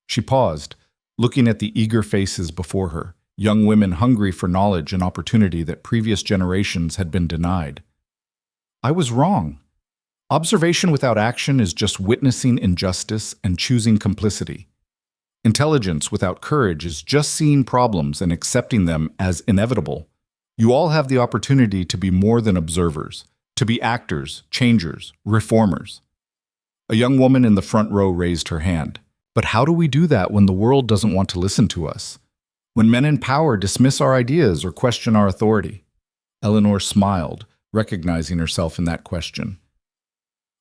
She paused, looking at the eager faces before her, young women hungry for knowledge and opportunity that previous generations had been denied. I was wrong. Observation without action is just witnessing injustice and choosing complicity. Intelligence without courage is just seeing problems and accepting them as inevitable. You all have the opportunity to be more than observers, to be actors, changers, reformers. A young woman in the front row raised her hand. But how do we do that when the world doesn't want to listen to us? When men in power dismiss our ideas or question our authority? Eleanor smiled, recognizing herself in that question.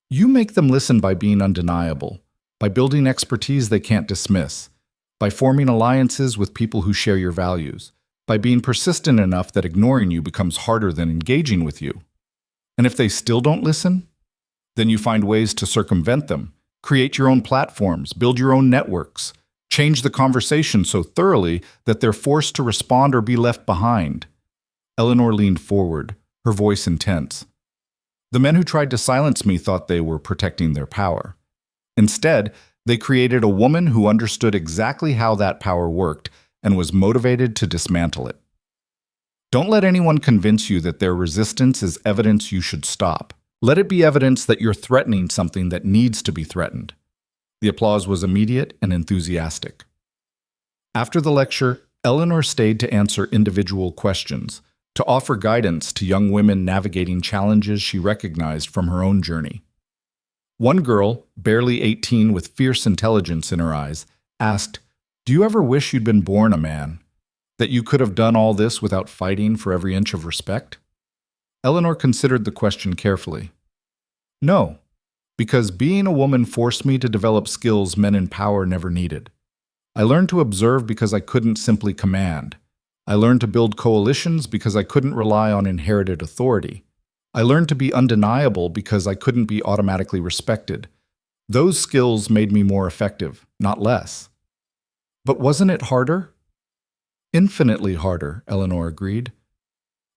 You make them listen by being undeniable, by building expertise they can't dismiss, by forming alliances with people who share your values, by being persistent enough that ignoring you becomes harder than engaging with you. And if they still don't listen, then you find ways to circumvent them, create your own platforms, build your own networks, change the conversation so thoroughly that they're forced to respond or be left behind. Eleanor leaned forward, her voice intense. The men who tried to silence me thought they were protecting their power. Instead, they created a woman who understood exactly how that power worked and was motivated to dismantle it. Don't let anyone convince you that their resistance is evidence you should stop. Let it be evidence that you're threatening something that needs to be threatened. The applause was immediate and enthusiastic. After the lecture, Eleanor stayed to answer individual questions, to offer guidance to young women navigating challenges she recognized from her own journey. One girl, barely 18 with fierce intelligence in her eyes, asked, Do you ever wish you'd been born a man? That you could have done all this without fighting for every inch of respect? Eleanor considered the question carefully. No, because being a woman forced me to develop skills men in power never needed. I learned to observe because I couldn't simply command. I learned to build coalitions because I couldn't rely on inherited authority. I learned to be undeniable because I couldn't be automatically respected. Those skills made me more effective, not less. But wasn't it harder? Infinitely harder, Eleanor agreed.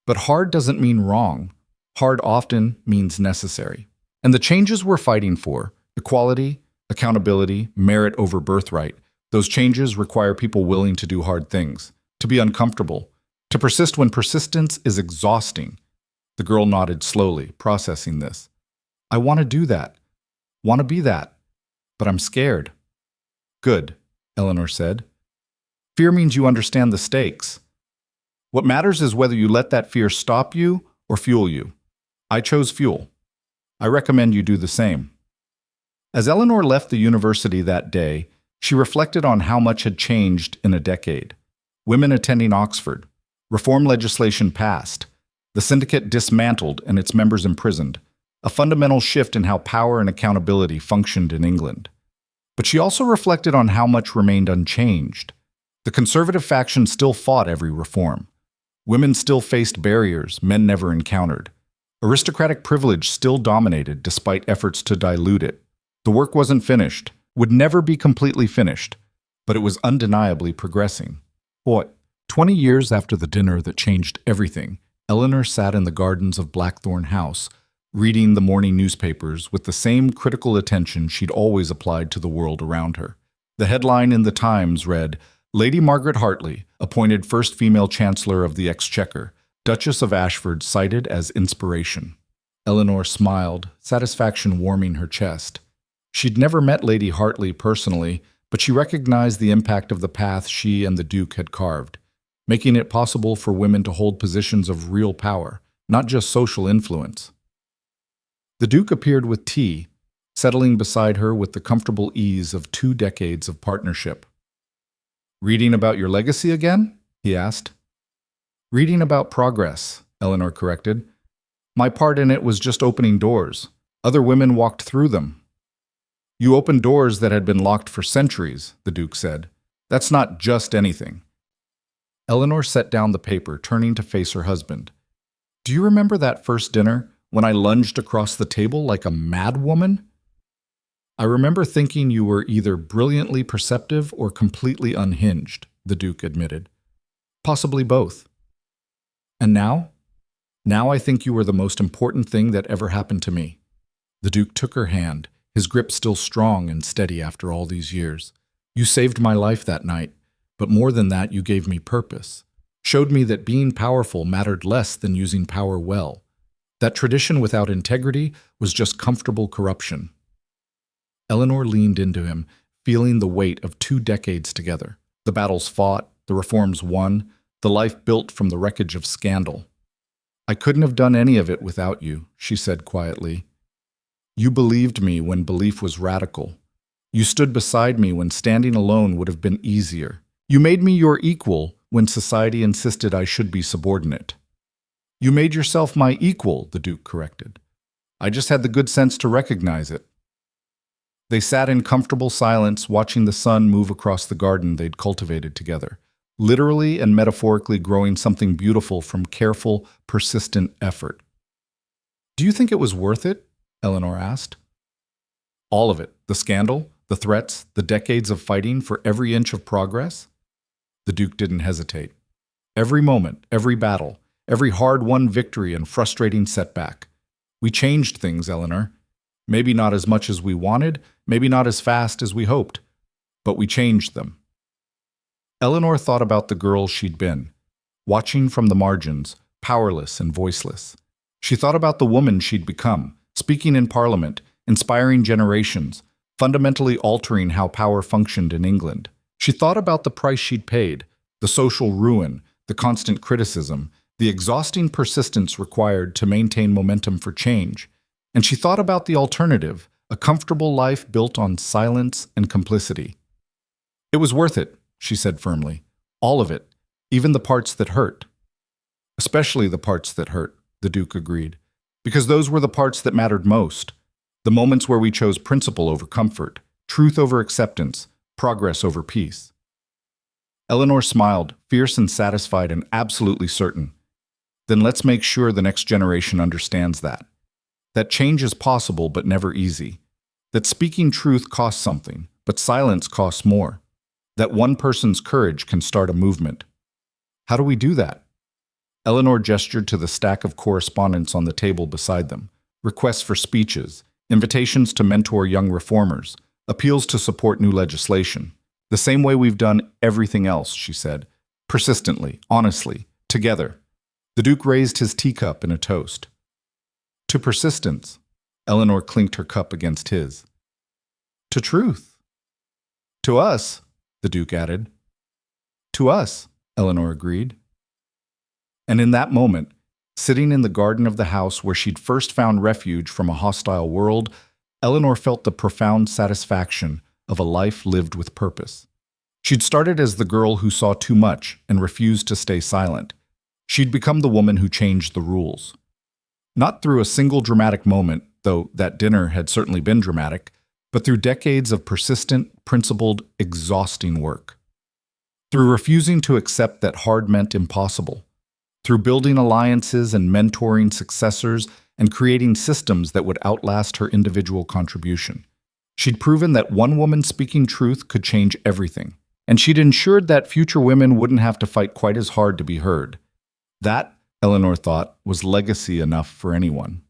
But hard doesn't mean wrong. Hard often means necessary. And the changes we're fighting for, equality, accountability, merit over birthright, those changes require people willing to do hard things, to be uncomfortable, to persist when persistence is exhausting. The girl nodded slowly, processing this. I want to do that. Want to be that. But I'm scared. Good, Eleanor said. Fear means you understand the stakes. What matters is whether you let that fear stop you or fuel you. I chose fuel. I recommend you do the same. As Eleanor left the university that day, she reflected on how much had changed in a decade. Women attending Oxford, reform legislation passed, the syndicate dismantled and its members imprisoned, a fundamental shift in how power and accountability functioned in England. But she also reflected on how much remained unchanged. The conservative faction still fought every reform. Women still faced barriers men never encountered. Aristocratic privilege still dominated despite efforts to dilute it. The work wasn't finished, would never be completely finished, but it was undeniably progressing. 20 years after the dinner that changed everything, Eleanor sat in the gardens of Blackthorn House, reading the morning newspapers with the same critical attention she'd always applied to the world around her. The headline in the Times read, Lady Margaret Hartley, appointed first female Chancellor of the Exchequer, Duchess of Ashford cited as inspiration. Eleanor smiled, satisfaction warming her chest. She'd never met Lady Hartley personally, but she recognized the impact of the path she and the Duke had carved, making it possible for women to hold positions of real power, not just social influence. The Duke appeared with tea, settling beside her with the comfortable ease of 2 decades of partnership. "Reading about your legacy again?" he asked. "Reading about progress," Eleanor corrected. "My part in it was just opening doors. Other women walked through them." "You opened doors that had been locked for centuries," the Duke said. "That's not just anything." Eleanor set down the paper, turning to face her husband. "Do you remember that first dinner, when I lunged across the table like a mad woman?" "I remember thinking you were either brilliantly perceptive or completely unhinged," the Duke admitted. "Possibly both." "And now?" "Now I think you were the most important thing that ever happened to me." The Duke took her hand, his grip still strong and steady after all these years. "You saved my life that night, but more than that, you gave me purpose. Showed me that being powerful mattered less than using power well. That tradition without integrity was just comfortable corruption." Eleanor leaned into him, feeling the weight of 2 decades together. The battles fought, the reforms won, the life built from the wreckage of scandal. "I couldn't have done any of it without you," she said quietly. "You believed me when belief was radical. You stood beside me when standing alone would have been easier. You made me your equal when society insisted I should be subordinate." "You made yourself my equal," the Duke corrected. "I just had the good sense to recognize it." They sat in comfortable silence, watching the sun move across the garden they'd cultivated together, literally and metaphorically growing something beautiful from careful, persistent effort. "Do you think it was worth it?" Eleanor asked. "All of it. The scandal, the threats, the decades of fighting for every inch of progress?" The Duke didn't hesitate. "Every moment, every battle, every hard-won victory and frustrating setback. We changed things, Eleanor. Maybe not as much as we wanted, maybe not as fast as we hoped, but we changed them." Eleanor thought about the girl she'd been, watching from the margins, powerless and voiceless. She thought about the woman she'd become, speaking in Parliament, inspiring generations, fundamentally altering how power functioned in England. She thought about the price she'd paid, the social ruin, the constant criticism, the exhausting persistence required to maintain momentum for change. And she thought about the alternative, a comfortable life built on silence and complicity. "It was worth it," she said firmly. "All of it, even the parts that hurt." "Especially the parts that hurt," the Duke agreed, "because those were the parts that mattered most. The moments where we chose principle over comfort, truth over acceptance, progress over peace." Eleanor smiled, fierce and satisfied and absolutely certain. "Then let's make sure the next generation understands that. That change is possible but never easy. That speaking truth costs something, but silence costs more. That one person's courage can start a movement." "How do we do that?" Eleanor gestured to the stack of correspondence on the table beside them. Requests for speeches, invitations to mentor young reformers, appeals to support new legislation. "The same way we've done everything else," she said. "Persistently, honestly, together." The Duke raised his teacup in a toast. "To persistence." Eleanor clinked her cup against his. "To truth." "To us," the Duke added. "To us," Eleanor agreed. And in that moment, sitting in the garden of the house where she'd first found refuge from a hostile world, Eleanor felt the profound satisfaction of a life lived with purpose. She'd started as the girl who saw too much and refused to stay silent. She'd become the woman who changed the rules. Not through a single dramatic moment, though that dinner had certainly been dramatic, but through decades of persistent, principled, exhausting work. Through refusing to accept that hard meant impossible. Through building alliances and mentoring successors and creating systems that would outlast her individual contribution. She'd proven that one woman speaking truth could change everything, and she'd ensured that future women wouldn't have to fight quite as hard to be heard. That, Eleanor thought, was legacy enough for anyone.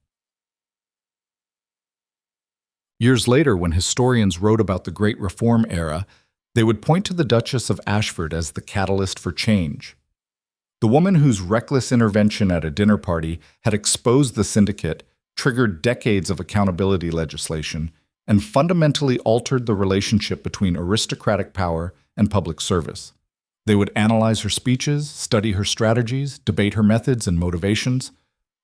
Years later, when historians wrote about the Great Reform era, they would point to the Duchess of Ashford as the catalyst for change. The woman whose reckless intervention at a dinner party had exposed the syndicate, triggered decades of accountability legislation, and fundamentally altered the relationship between aristocratic power and public service. They would analyze her speeches, study her strategies, debate her methods and motivations.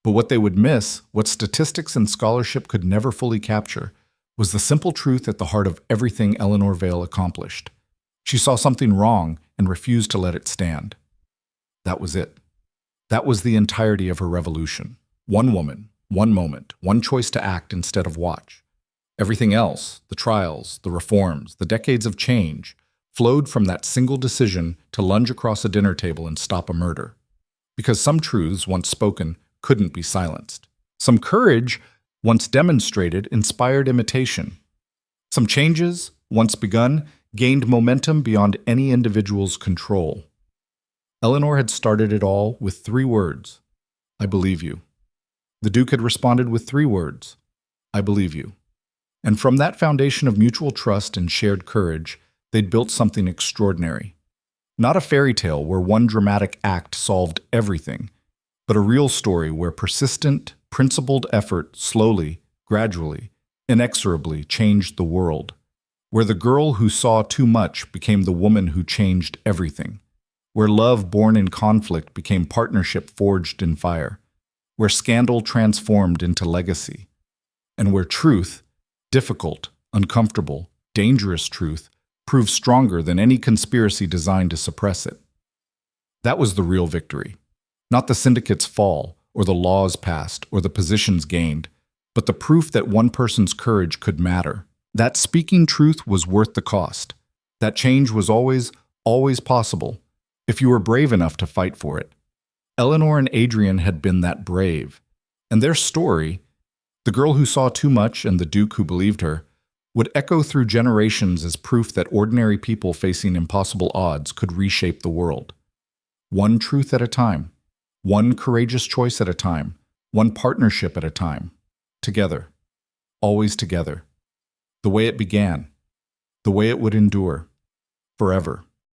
But what they would miss, what statistics and scholarship could never fully capture, was the simple truth at the heart of everything Eleanor Vale accomplished. She saw something wrong and refused to let it stand. That was it. That was the entirety of her revolution. One woman, one moment, one choice to act instead of watch. Everything else, the trials, the reforms, the decades of change, flowed from that single decision to lunge across a dinner table and stop a murder. Because some truths, once spoken, couldn't be silenced. Some courage, once demonstrated, inspired imitation. Some changes, once begun, gained momentum beyond any individual's control. Eleanor had started it all with 3 words: I believe you. The Duke had responded with 3 words: I believe you. And from that foundation of mutual trust and shared courage, they'd built something extraordinary. Not a fairy tale where one dramatic act solved everything, but a real story where persistent, principled effort slowly, gradually, inexorably changed the world. Where the girl who saw too much became the woman who changed everything. Where love born in conflict became partnership forged in fire. Where scandal transformed into legacy. And where truth, difficult, uncomfortable, dangerous truth, proved stronger than any conspiracy designed to suppress it. That was the real victory. Not the syndicate's fall, or the laws passed, or the positions gained, but the proof that one person's courage could matter. That speaking truth was worth the cost. That change was always possible, if you were brave enough to fight for it. Eleanor and Adrian had been that brave. And their story, the girl who saw too much and the Duke who believed her, would echo through generations as proof that ordinary people facing impossible odds could reshape the world. One truth at a time. One courageous choice at a time. One partnership at a time. Together. Always together. The way it began. The way it would endure. Forever.